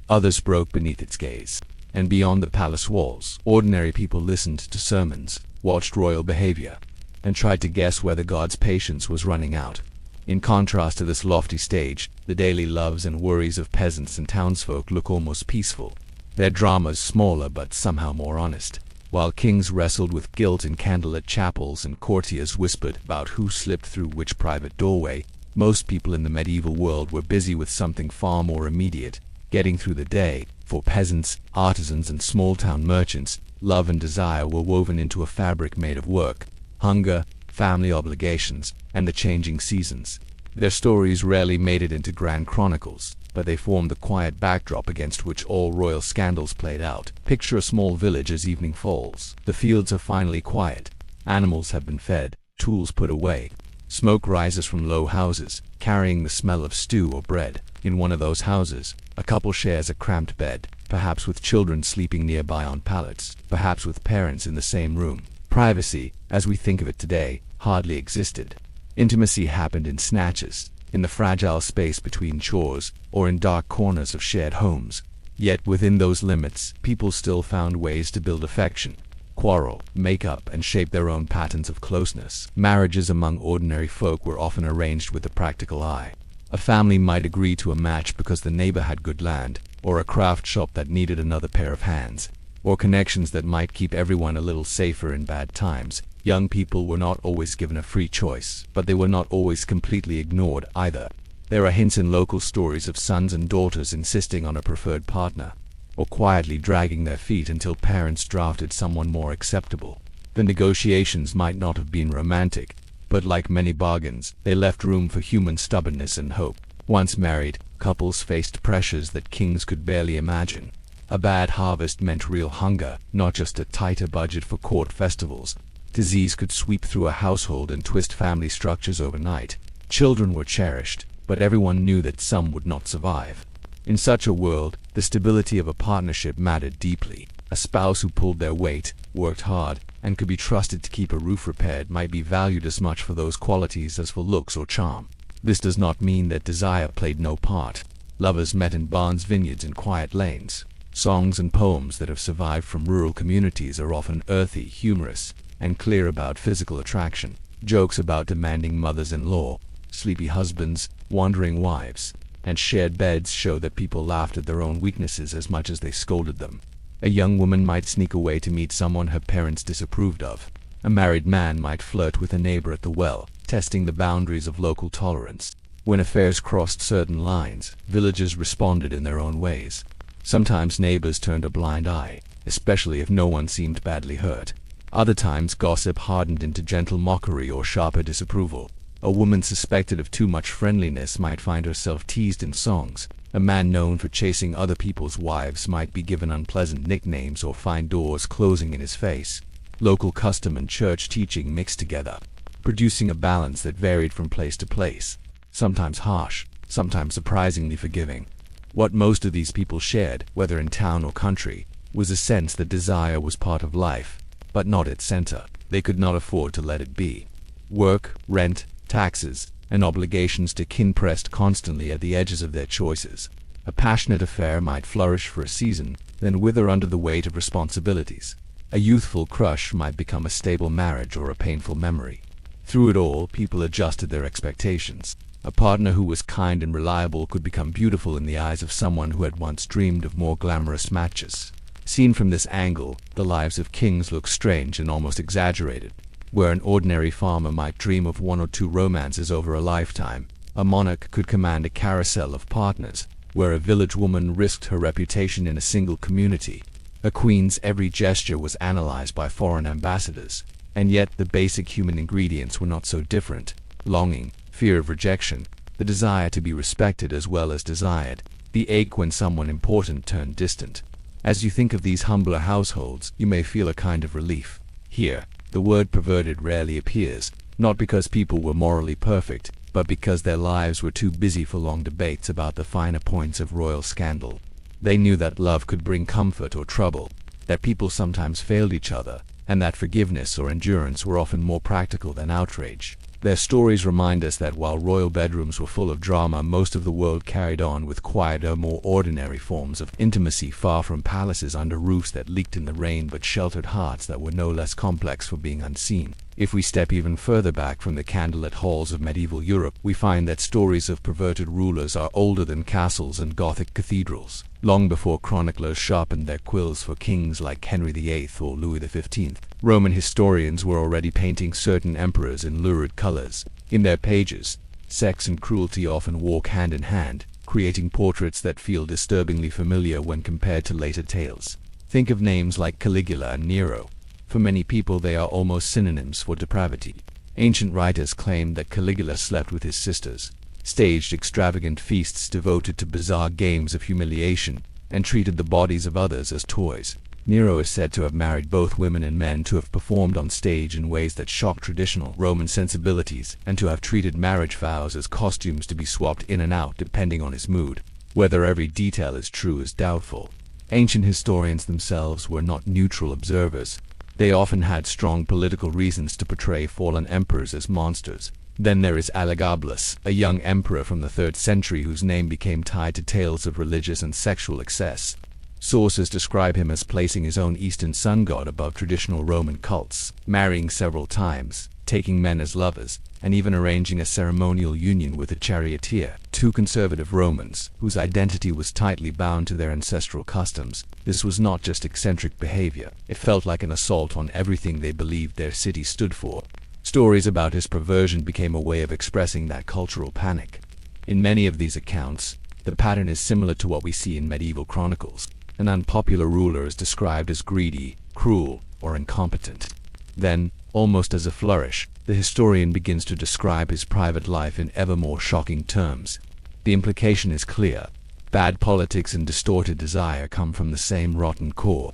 Others broke beneath its gaze. And beyond the palace walls, ordinary people listened to sermons, watched royal behavior, and tried to guess whether God's patience was running out. In contrast to this lofty stage, the daily loves and worries of peasants and townsfolk look almost peaceful. Their dramas smaller but somehow more honest. While kings wrestled with guilt in candlelit chapels and courtiers whispered about who slipped through which private doorway, most people in the medieval world were busy with something far more immediate, getting through the day. For peasants, artisans, and small-town merchants, love and desire were woven into a fabric made of work, hunger, family obligations, and the changing seasons. Their stories rarely made it into grand chronicles, but they formed the quiet backdrop against which all royal scandals played out. Picture a small village as evening falls. The fields are finally quiet. Animals have been fed, tools put away. Smoke rises from low houses, carrying the smell of stew or bread. In one of those houses, a couple shares a cramped bed, perhaps with children sleeping nearby on pallets, perhaps with parents in the same room. Privacy, as we think of it today, hardly existed. Intimacy happened in snatches, in the fragile space between chores, or in dark corners of shared homes. Yet within those limits, people still found ways to build affection, quarrel, make up, and shape their own patterns of closeness. Marriages among ordinary folk were often arranged with a practical eye. A family might agree to a match because the neighbor had good land, or a craft shop that needed another pair of hands, or connections that might keep everyone a little safer in bad times. Young people were not always given a free choice, but they were not always completely ignored either. There are hints in local stories of sons and daughters insisting on a preferred partner, or quietly dragging their feet until parents drafted someone more acceptable. The negotiations might not have been romantic, but like many bargains, they left room for human stubbornness and hope. Once married, couples faced pressures that kings could barely imagine. A bad harvest meant real hunger, not just a tighter budget for court festivals. Disease could sweep through a household and twist family structures overnight. Children were cherished, but everyone knew that some would not survive. In such a world, the stability of a partnership mattered deeply. A spouse who pulled their weight, worked hard, and could be trusted to keep a roof repaired might be valued as much for those qualities as for looks or charm. This does not mean that desire played no part. Lovers met in barns, vineyards, and quiet lanes. Songs and poems that have survived from rural communities are often earthy, humorous, and clear about physical attraction. Jokes about demanding mothers-in-law, sleepy husbands, wandering wives, and shared beds show that people laughed at their own weaknesses as much as they scolded them. A young woman might sneak away to meet someone her parents disapproved of. A married man might flirt with a neighbor at the well, testing the boundaries of local tolerance. When affairs crossed certain lines, villagers responded in their own ways. Sometimes neighbors turned a blind eye, especially if no one seemed badly hurt. Other times gossip hardened into gentle mockery or sharper disapproval. A woman suspected of too much friendliness might find herself teased in songs. A man known for chasing other people's wives might be given unpleasant nicknames or find doors closing in his face. Local custom and church teaching mixed together, producing a balance that varied from place to place, sometimes harsh, sometimes surprisingly forgiving. What most of these people shared, whether in town or country, was a sense that desire was part of life, but not its center. They could not afford to let it be. Work, rent, taxes, and obligations to kin pressed constantly at the edges of their choices. A passionate affair might flourish for a season, then wither under the weight of responsibilities. A youthful crush might become a stable marriage or a painful memory. Through it all, people adjusted their expectations. A partner who was kind and reliable could become beautiful in the eyes of someone who had once dreamed of more glamorous matches. Seen from this angle, the lives of kings look strange and almost exaggerated. Where an ordinary farmer might dream of one or two romances over a lifetime, a monarch could command a carousel of partners. Where a village woman risked her reputation in a single community, a queen's every gesture was analyzed by foreign ambassadors. And yet the basic human ingredients were not so different. Longing, fear of rejection, the desire to be respected as well as desired, the ache when someone important turned distant. As you think of these humbler households, you may feel a kind of relief. Here, the word perverted rarely appears, not because people were morally perfect, but because their lives were too busy for long debates about the finer points of royal scandal. They knew that love could bring comfort or trouble, that people sometimes failed each other, and that forgiveness or endurance were often more practical than outrage. Their stories remind us that while royal bedrooms were full of drama, most of the world carried on with quieter, more ordinary forms of intimacy, far from palaces under roofs that leaked in the rain, but sheltered hearts that were no less complex for being unseen. If we step even further back from the candlelit halls of medieval Europe, we find that stories of perverted rulers are older than castles and Gothic cathedrals. Long before chroniclers sharpened their quills for kings like Henry VIII or Louis XV, Roman historians were already painting certain emperors in lurid colors. In their pages, sex and cruelty often walk hand in hand, creating portraits that feel disturbingly familiar when compared to later tales. Think of names like Caligula and Nero. For many people, they are almost synonyms for depravity. Ancient writers claimed that Caligula slept with his sisters, staged extravagant feasts devoted to bizarre games of humiliation, and treated the bodies of others as toys. Nero is said to have married both women and men, to have performed on stage in ways that shocked traditional Roman sensibilities, and to have treated marriage vows as costumes to be swapped in and out depending on his mood. Whether every detail is true is doubtful. Ancient historians themselves were not neutral observers. They often had strong political reasons to portray fallen emperors as monsters. Then there is Elagabalus, a young emperor from the 3rd century whose name became tied to tales of religious and sexual excess. Sources describe him as placing his own Eastern sun god above traditional Roman cults, marrying several times, taking men as lovers, and even arranging a ceremonial union with a charioteer. Two conservative Romans, whose identity was tightly bound to their ancestral customs. This was not just eccentric behavior, it felt like an assault on everything they believed their city stood for. Stories about his perversion became a way of expressing that cultural panic. In many of these accounts, the pattern is similar to what we see in medieval chronicles. An unpopular ruler is described as greedy, cruel, or incompetent. Then, almost as a flourish, the historian begins to describe his private life in ever more shocking terms. The implication is clear. Bad politics and distorted desire come from the same rotten core.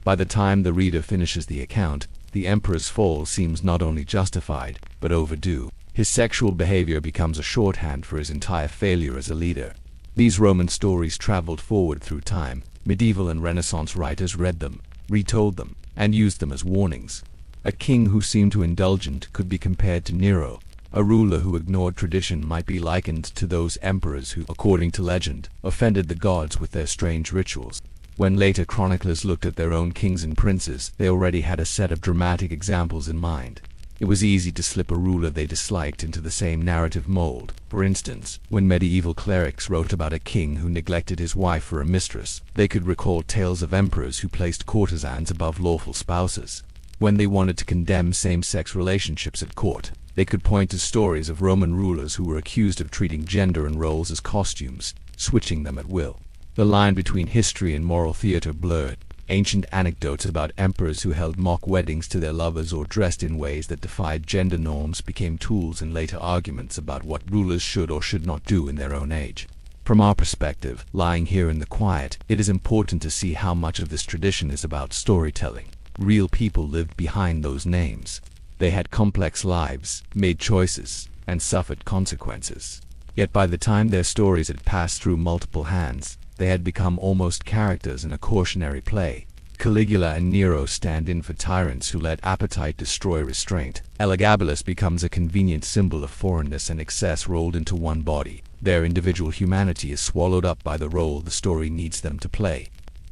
By the time the reader finishes the account, the emperor's fall seems not only justified, but overdue. His sexual behavior becomes a shorthand for his entire failure as a leader. These Roman stories traveled forward through time. Medieval and Renaissance writers read them, retold them, and used them as warnings. A king who seemed too indulgent could be compared to Nero. A ruler who ignored tradition might be likened to those emperors who, according to legend, offended the gods with their strange rituals. When later chroniclers looked at their own kings and princes, they already had a set of dramatic examples in mind. It was easy to slip a ruler they disliked into the same narrative mold. For instance, when medieval clerics wrote about a king who neglected his wife for a mistress, they could recall tales of emperors who placed courtesans above lawful spouses. When they wanted to condemn same-sex relationships at court, they could point to stories of Roman rulers who were accused of treating gender and roles as costumes, switching them at will. The line between history and moral theater blurred. Ancient anecdotes about emperors who held mock weddings to their lovers or dressed in ways that defied gender norms became tools in later arguments about what rulers should or should not do in their own age. From our perspective, lying here in the quiet, it is important to see how much of this tradition is about storytelling. Real people lived behind those names. They had complex lives, made choices, and suffered consequences. Yet by the time their stories had passed through multiple hands, they had become almost characters in a cautionary play. Caligula and Nero stand in for tyrants who let appetite destroy restraint. Elagabalus becomes a convenient symbol of foreignness and excess rolled into one body. Their individual humanity is swallowed up by the role the story needs them to play.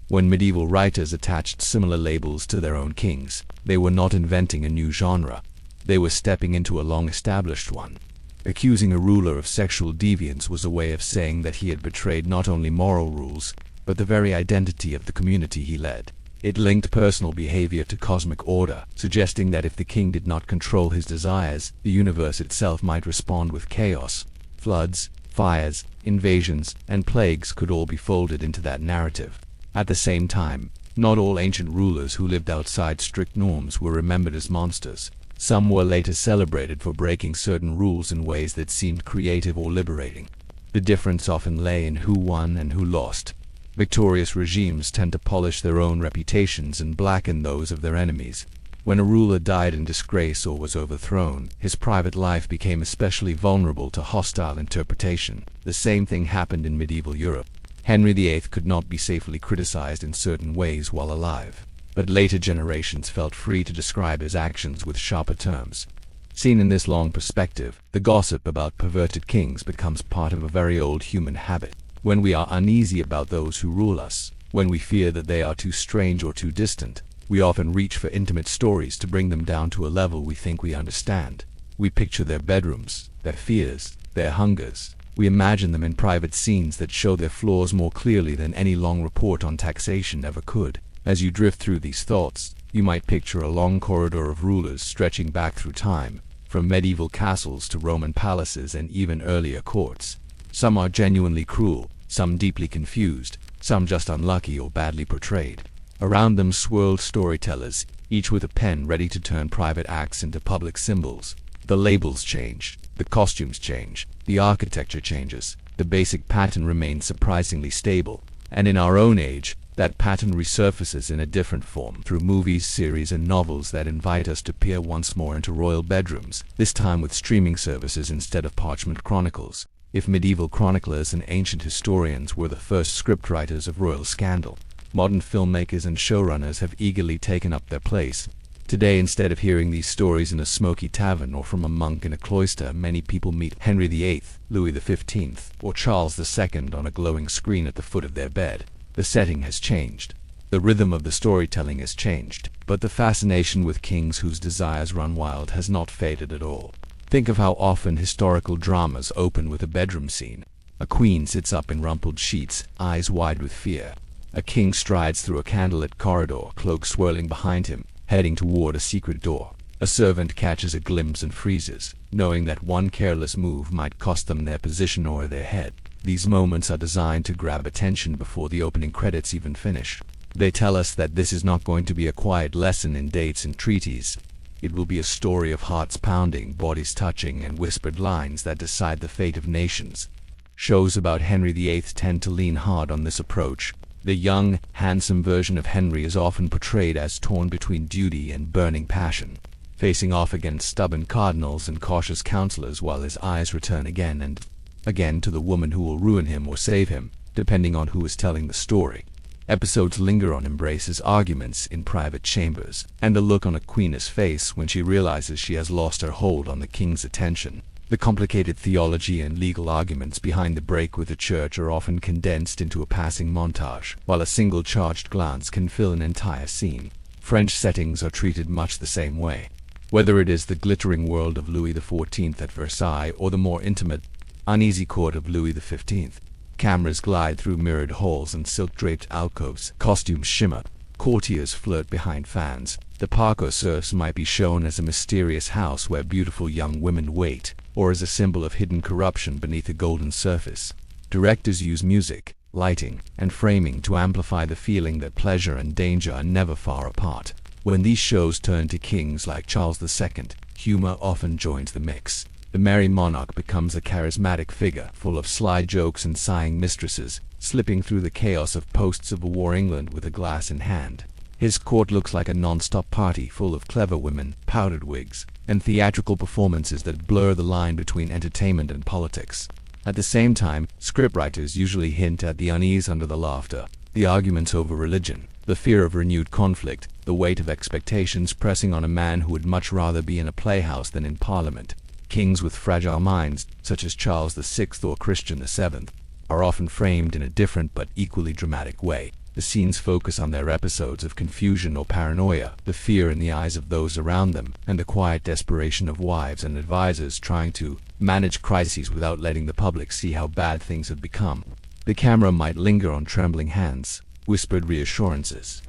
When medieval writers attached similar labels to their own kings, they were not inventing a new genre. They were stepping into a long-established one. Accusing a ruler of sexual deviance was a way of saying that he had betrayed not only moral rules, but the very identity of the community he led. It linked personal behavior to cosmic order, suggesting that if the king did not control his desires, the universe itself might respond with chaos. Floods, fires, invasions, and plagues could all be folded into that narrative. At the same time, not all ancient rulers who lived outside strict norms were remembered as monsters. Some were later celebrated for breaking certain rules in ways that seemed creative or liberating. The difference often lay in who won and who lost. Victorious regimes tend to polish their own reputations and blacken those of their enemies. When a ruler died in disgrace or was overthrown, his private life became especially vulnerable to hostile interpretation. The same thing happened in medieval Europe. Henry VIII could not be safely criticized in certain ways while alive, but later generations felt free to describe his actions with sharper terms. Seen in this long perspective, the gossip about perverted kings becomes part of a very old human habit. When we are uneasy about those who rule us, when we fear that they are too strange or too distant, we often reach for intimate stories to bring them down to a level we think we understand. We picture their bedrooms, their fears, their hungers. We imagine them in private scenes that show their flaws more clearly than any long report on taxation ever could. As you drift through these thoughts, you might picture a long corridor of rulers stretching back through time, from medieval castles to Roman palaces and even earlier courts. Some are genuinely cruel, some deeply confused, some just unlucky or badly portrayed. Around them swirled storytellers, each with a pen ready to turn private acts into public symbols. The labels change, the costumes change, the architecture changes, the basic pattern remains surprisingly stable, and in our own age, that pattern resurfaces in a different form through movies, series, and novels that invite us to peer once more into royal bedrooms, this time with streaming services instead of parchment chronicles. If medieval chroniclers and ancient historians were the first scriptwriters of royal scandal, modern filmmakers and showrunners have eagerly taken up their place. Today, instead of hearing these stories in a smoky tavern or from a monk in a cloister, many people meet Henry VIII, Louis XV, or Charles II on a glowing screen at the foot of their bed. The setting has changed. The rhythm of the storytelling has changed, but the fascination with kings whose desires run wild has not faded at all. Think of how often historical dramas open with a bedroom scene. A queen sits up in rumpled sheets, eyes wide with fear. A king strides through a candlelit corridor, cloak swirling behind him, heading toward a secret door. A servant catches a glimpse and freezes, knowing that one careless move might cost them their position or their head. These moments are designed to grab attention before the opening credits even finish. They tell us that this is not going to be a quiet lesson in dates and treaties. It will be a story of hearts pounding, bodies touching, and whispered lines that decide the fate of nations. Shows about Henry VIII tend to lean hard on this approach. The young, handsome version of Henry is often portrayed as torn between duty and burning passion, facing off against stubborn cardinals and cautious counselors while his eyes return again and again to the woman who will ruin him or save him, depending on who is telling the story. Episodes linger on Embrace's arguments in private chambers, and the look on a queen's face when she realizes she has lost her hold on the king's attention. The complicated theology and legal arguments behind the break with the church are often condensed into a passing montage, while a single charged glance can fill an entire scene. French settings are treated much the same way. Whether it is the glittering world of Louis XIV at Versailles or the more intimate, uneasy court of Louis XV, cameras glide through mirrored halls and silk-draped alcoves, costumes shimmer, courtiers flirt behind fans. The Parc aux Cerfs might be shown as a mysterious house where beautiful young women wait, or as a symbol of hidden corruption beneath a golden surface. Directors use music, lighting, and framing to amplify the feeling that pleasure and danger are never far apart. When these shows turn to kings like Charles II, humor often joins the mix. The merry monarch becomes a charismatic figure, full of sly jokes and sighing mistresses, slipping through the chaos of post-Civil War England with a glass in hand. His court looks like a non-stop party full of clever women, powdered wigs, and theatrical performances that blur the line between entertainment and politics. At the same time, scriptwriters usually hint at the unease under the laughter, the arguments over religion, the fear of renewed conflict, the weight of expectations pressing on a man who would much rather be in a playhouse than in Parliament. Kings with fragile minds, such as Charles VI or Christian VII, are often framed in a different but equally dramatic way. The scenes focus on their episodes of confusion or paranoia, the fear in the eyes of those around them, and the quiet desperation of wives and advisors trying to manage crises without letting the public see how bad things have become. The camera might linger on trembling hands, whispered reassurances,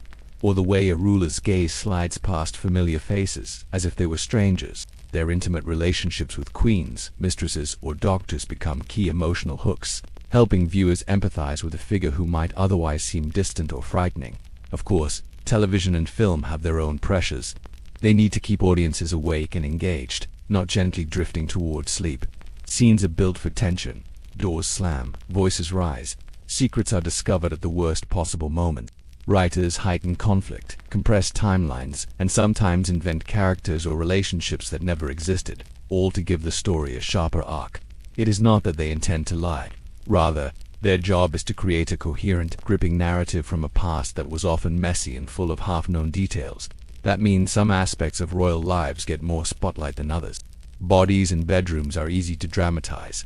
or the way a ruler's gaze slides past familiar faces, as if they were strangers. Their intimate relationships with queens, mistresses, or doctors become key emotional hooks, helping viewers empathize with a figure who might otherwise seem distant or frightening. Of course, television and film have their own pressures. They need to keep audiences awake and engaged, not gently drifting toward sleep. Scenes are built for tension. Doors slam, voices rise, secrets are discovered at the worst possible moment. Writers heighten conflict, compress timelines, and sometimes invent characters or relationships that never existed, all to give the story a sharper arc. It is not that they intend to lie. Rather, their job is to create a coherent, gripping narrative from a past that was often messy and full of half-known details. That means some aspects of royal lives get more spotlight than others. Bodies in bedrooms are easy to dramatize.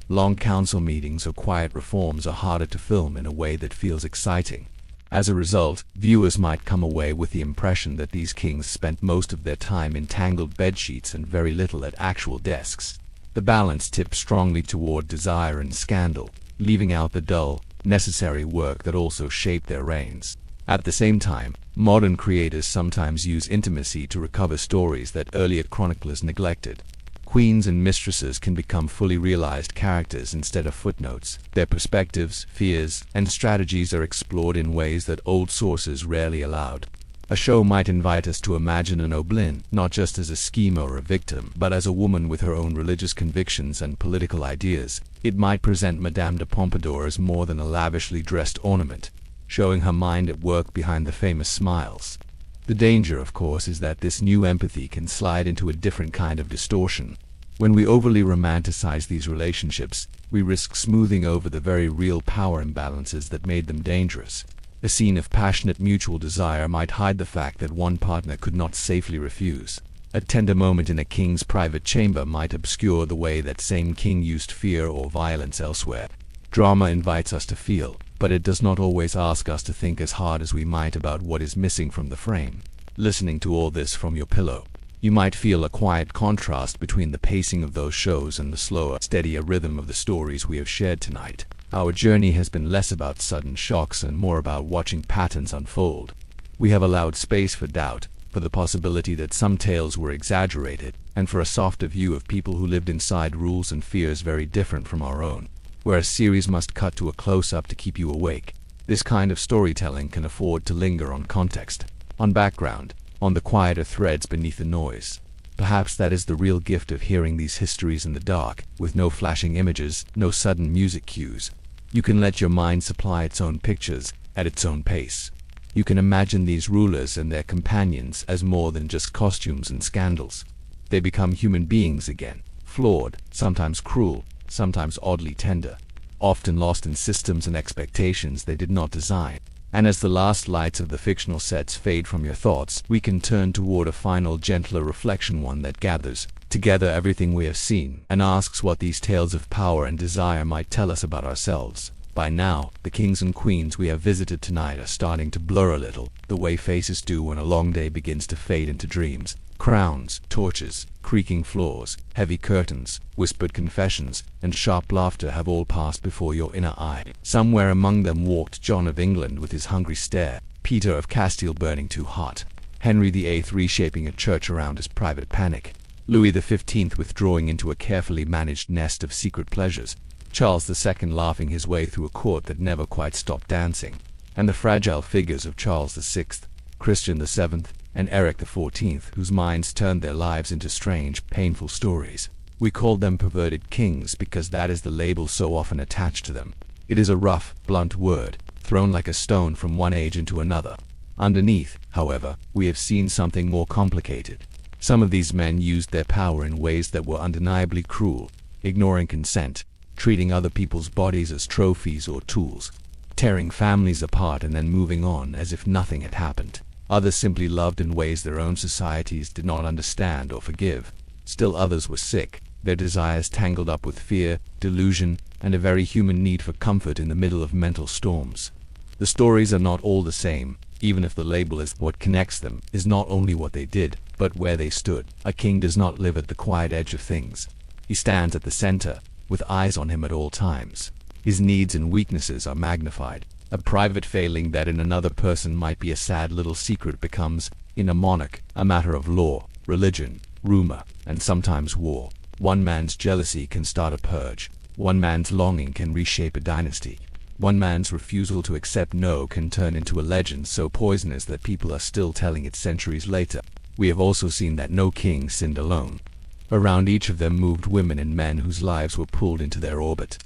Long council meetings or quiet reforms are harder to film in a way that feels exciting. As a result, viewers might come away with the impression that these kings spent most of their time in tangled bedsheets and very little at actual desks. The balance tips strongly toward desire and scandal, leaving out the dull, necessary work that also shaped their reigns. At the same time, modern creators sometimes use intimacy to recover stories that earlier chroniclers neglected. Queens and mistresses can become fully realized characters instead of footnotes. Their perspectives, fears, and strategies are explored in ways that old sources rarely allowed. A show might invite us to imagine an Oberyn not just as a schemer or a victim, but as a woman with her own religious convictions and political ideas. It might present Madame de Pompadour as more than a lavishly dressed ornament, showing her mind at work behind the famous smiles. The danger, of course, is that this new empathy can slide into a different kind of distortion. When we overly romanticize these relationships, we risk smoothing over the very real power imbalances that made them dangerous. A scene of passionate mutual desire might hide the fact that one partner could not safely refuse. A tender moment in a king's private chamber might obscure the way that same king used fear or violence elsewhere. Drama invites us to feel, but it does not always ask us to think as hard as we might about what is missing from the frame. Listening to all this from your pillow, you might feel a quiet contrast between the pacing of those shows and the slower, steadier rhythm of the stories we have shared tonight. Our journey has been less about sudden shocks and more about watching patterns unfold. We have allowed space for doubt, for the possibility that some tales were exaggerated, and for a softer view of people who lived inside rules and fears very different from our own. Where a series must cut to a close-up to keep you awake, this kind of storytelling can afford to linger on context, on background, on the quieter threads beneath the noise. Perhaps that is the real gift of hearing these histories in the dark, with no flashing images, no sudden music cues. You can let your mind supply its own pictures, at its own pace. You can imagine these rulers and their companions as more than just costumes and scandals. They become human beings again, flawed, sometimes cruel, sometimes oddly tender, often lost in systems and expectations they did not design. And as the last lights of the fictional sets fade from your thoughts, we can turn toward a final, gentler reflection, one that gathers together everything we have seen and asks what these tales of power and desire might tell us about ourselves. By now, the kings and queens we have visited tonight are starting to blur a little, the way faces do when a long day begins to fade into dreams. Crowns, torches, creaking floors, heavy curtains, whispered confessions, and sharp laughter have all passed before your inner eye. Somewhere among them walked John of England with his hungry stare, Peter of Castile burning too hot, Henry VIII reshaping a church around his private panic, Louis XV withdrawing into a carefully managed nest of secret pleasures, Charles II laughing his way through a court that never quite stopped dancing, and the fragile figures of Charles VI, Christian VII, and Eric XIV, whose minds turned their lives into strange, painful stories. We called them perverted kings because that is the label so often attached to them. It is a rough, blunt word, thrown like a stone from one age into another. Underneath, however, we have seen something more complicated. Some of these men used their power in ways that were undeniably cruel, ignoring consent, treating other people's bodies as trophies or tools, tearing families apart and then moving on as if nothing had happened. Others simply loved in ways their own societies did not understand or forgive. Still others were sick, their desires tangled up with fear, delusion, and a very human need for comfort in the middle of mental storms. The stories are not all the same, even if the label is what connects them is not only what they did, but where they stood. A king does not live at the quiet edge of things. He stands at the center, with eyes on him at all times. His needs and weaknesses are magnified. A private failing that in another person might be a sad little secret becomes, in a monarch, a matter of law, religion, rumor, and sometimes war. One man's jealousy can start a purge. One man's longing can reshape a dynasty. One man's refusal to accept no can turn into a legend so poisonous that people are still telling it centuries later. We have also seen that no king sinned alone. Around each of them moved women and men whose lives were pulled into their orbit.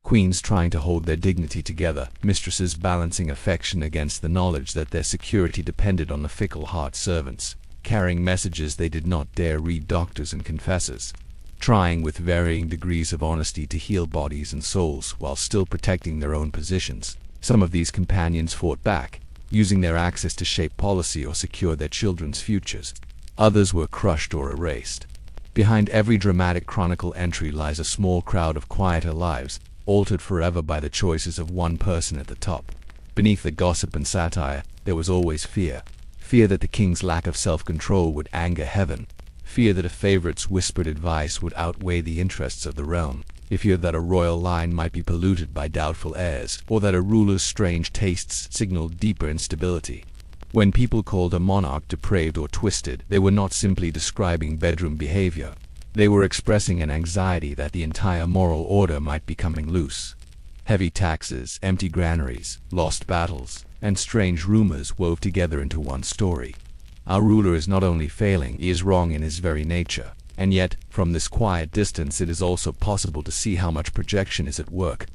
Queens trying to hold their dignity together, mistresses balancing affection against the knowledge that their security depended on the fickle heart servants, carrying messages they did not dare read doctors and confessors, trying with varying degrees of honesty to heal bodies and souls while still protecting their own positions. Some of these companions fought back, using their access to shape policy or secure their children's futures. Others were crushed or erased. Behind every dramatic chronicle entry lies a small crowd of quieter lives, altered forever by the choices of one person at the top. Beneath the gossip and satire, there was always fear. Fear that the king's lack of self-control would anger heaven. Fear that a favorite's whispered advice would outweigh the interests of the realm. Fear that a royal line might be polluted by doubtful heirs, or that a ruler's strange tastes signaled deeper instability. When people called a monarch depraved or twisted, they were not simply describing bedroom behavior. They were expressing an anxiety that the entire moral order might be coming loose. Heavy taxes, empty granaries, lost battles, and strange rumors wove together into one story. Our ruler is not only failing, he is wrong in his very nature. And yet, from this quiet distance it is also possible to see how much projection is at work.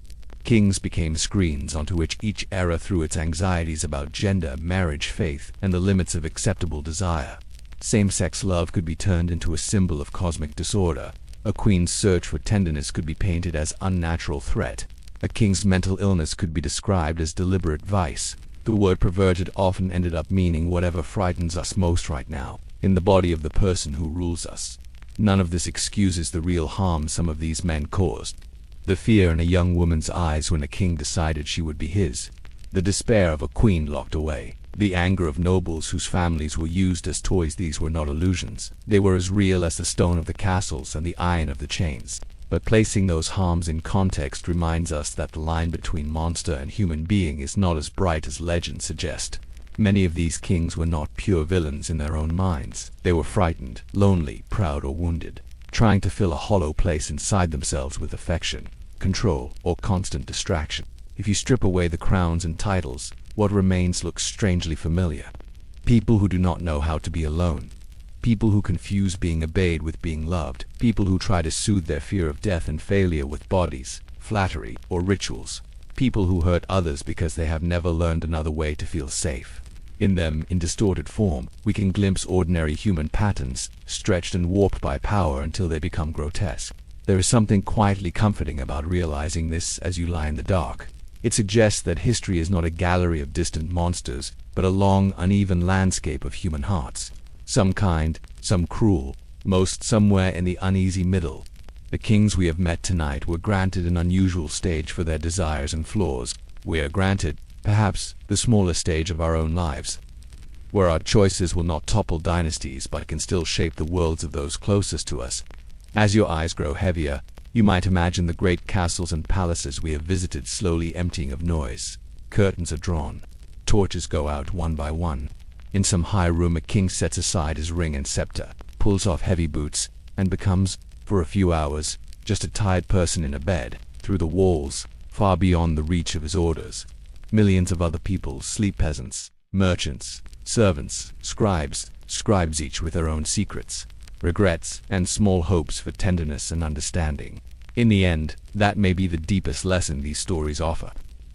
Kings became screens onto which each era threw its anxieties about gender, marriage, faith, and the limits of acceptable desire. Same-sex love could be turned into a symbol of cosmic disorder. A queen's search for tenderness could be painted as unnatural threat. A king's mental illness could be described as deliberate vice. The word perverted often ended up meaning whatever frightens us most right now, in the body of the person who rules us. None of this excuses the real harm some of these men caused. The fear in a young woman's eyes when a king decided she would be his. The despair of a queen locked away. The anger of nobles whose families were used as toys. These were not illusions. They were as real as the stone of the castles and the iron of the chains. But placing those harms in context reminds us that the line between monster and human being is not as bright as legend suggests. Many of these kings were not pure villains in their own minds. They were frightened, lonely, proud, or wounded, trying to fill a hollow place inside themselves with affection, control, or constant distraction. If you strip away the crowns and titles, what remains looks strangely familiar. People who do not know how to be alone. People who confuse being obeyed with being loved. People who try to soothe their fear of death and failure with bodies, flattery, or rituals. People who hurt others because they have never learned another way to feel safe. In them, in distorted form, we can glimpse ordinary human patterns, stretched and warped by power until they become grotesque. There is something quietly comforting about realizing this as you lie in the dark. It suggests that history is not a gallery of distant monsters, but a long, uneven landscape of human hearts. Some kind, some cruel, most somewhere in the uneasy middle. The kings we have met tonight were granted an unusual stage for their desires and flaws. We are granted, perhaps, the smaller stage of our own lives, where our choices will not topple dynasties but can still shape the worlds of those closest to us. As your eyes grow heavier, you might imagine the great castles and palaces we have visited slowly emptying of noise. Curtains are drawn. Torches go out one by one. In some high room a king sets aside his ring and scepter, pulls off heavy boots, and becomes, for a few hours, just a tired person in a bed. Through the walls, far beyond the reach of his orders, millions of other people sleep: peasants, merchants, servants, scribes each with their own secrets, regrets, and small hopes for tenderness and understanding. In the end, that may be the deepest lesson these stories offer.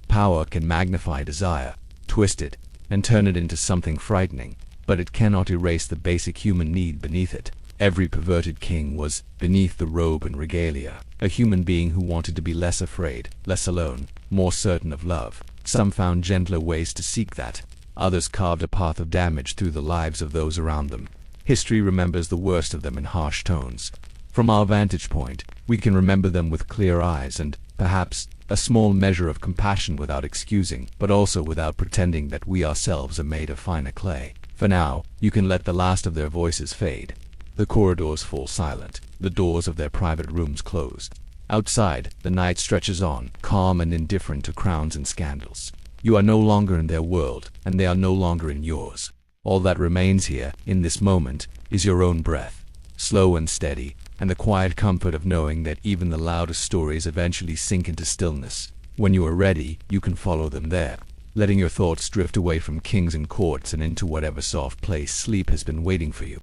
Power can magnify desire, twist it, and turn it into something frightening, but it cannot erase the basic human need beneath it. Every perverted king was, beneath the robe and regalia, a human being who wanted to be less afraid, less alone, more certain of love. Some found gentler ways to seek that. Others carved a path of damage through the lives of those around them. History remembers the worst of them in harsh tones. From our vantage point, we can remember them with clear eyes and, perhaps, a small measure of compassion without excusing, but also without pretending that we ourselves are made of finer clay. For now, you can let the last of their voices fade. The corridors fall silent, the doors of their private rooms closed. Outside, the night stretches on, calm and indifferent to crowns and scandals. You are no longer in their world, and they are no longer in yours. All that remains here, in this moment, is your own breath, slow and steady, and the quiet comfort of knowing that even the loudest stories eventually sink into stillness. When you are ready, you can follow them there, letting your thoughts drift away from kings and courts and into whatever soft place sleep has been waiting for you.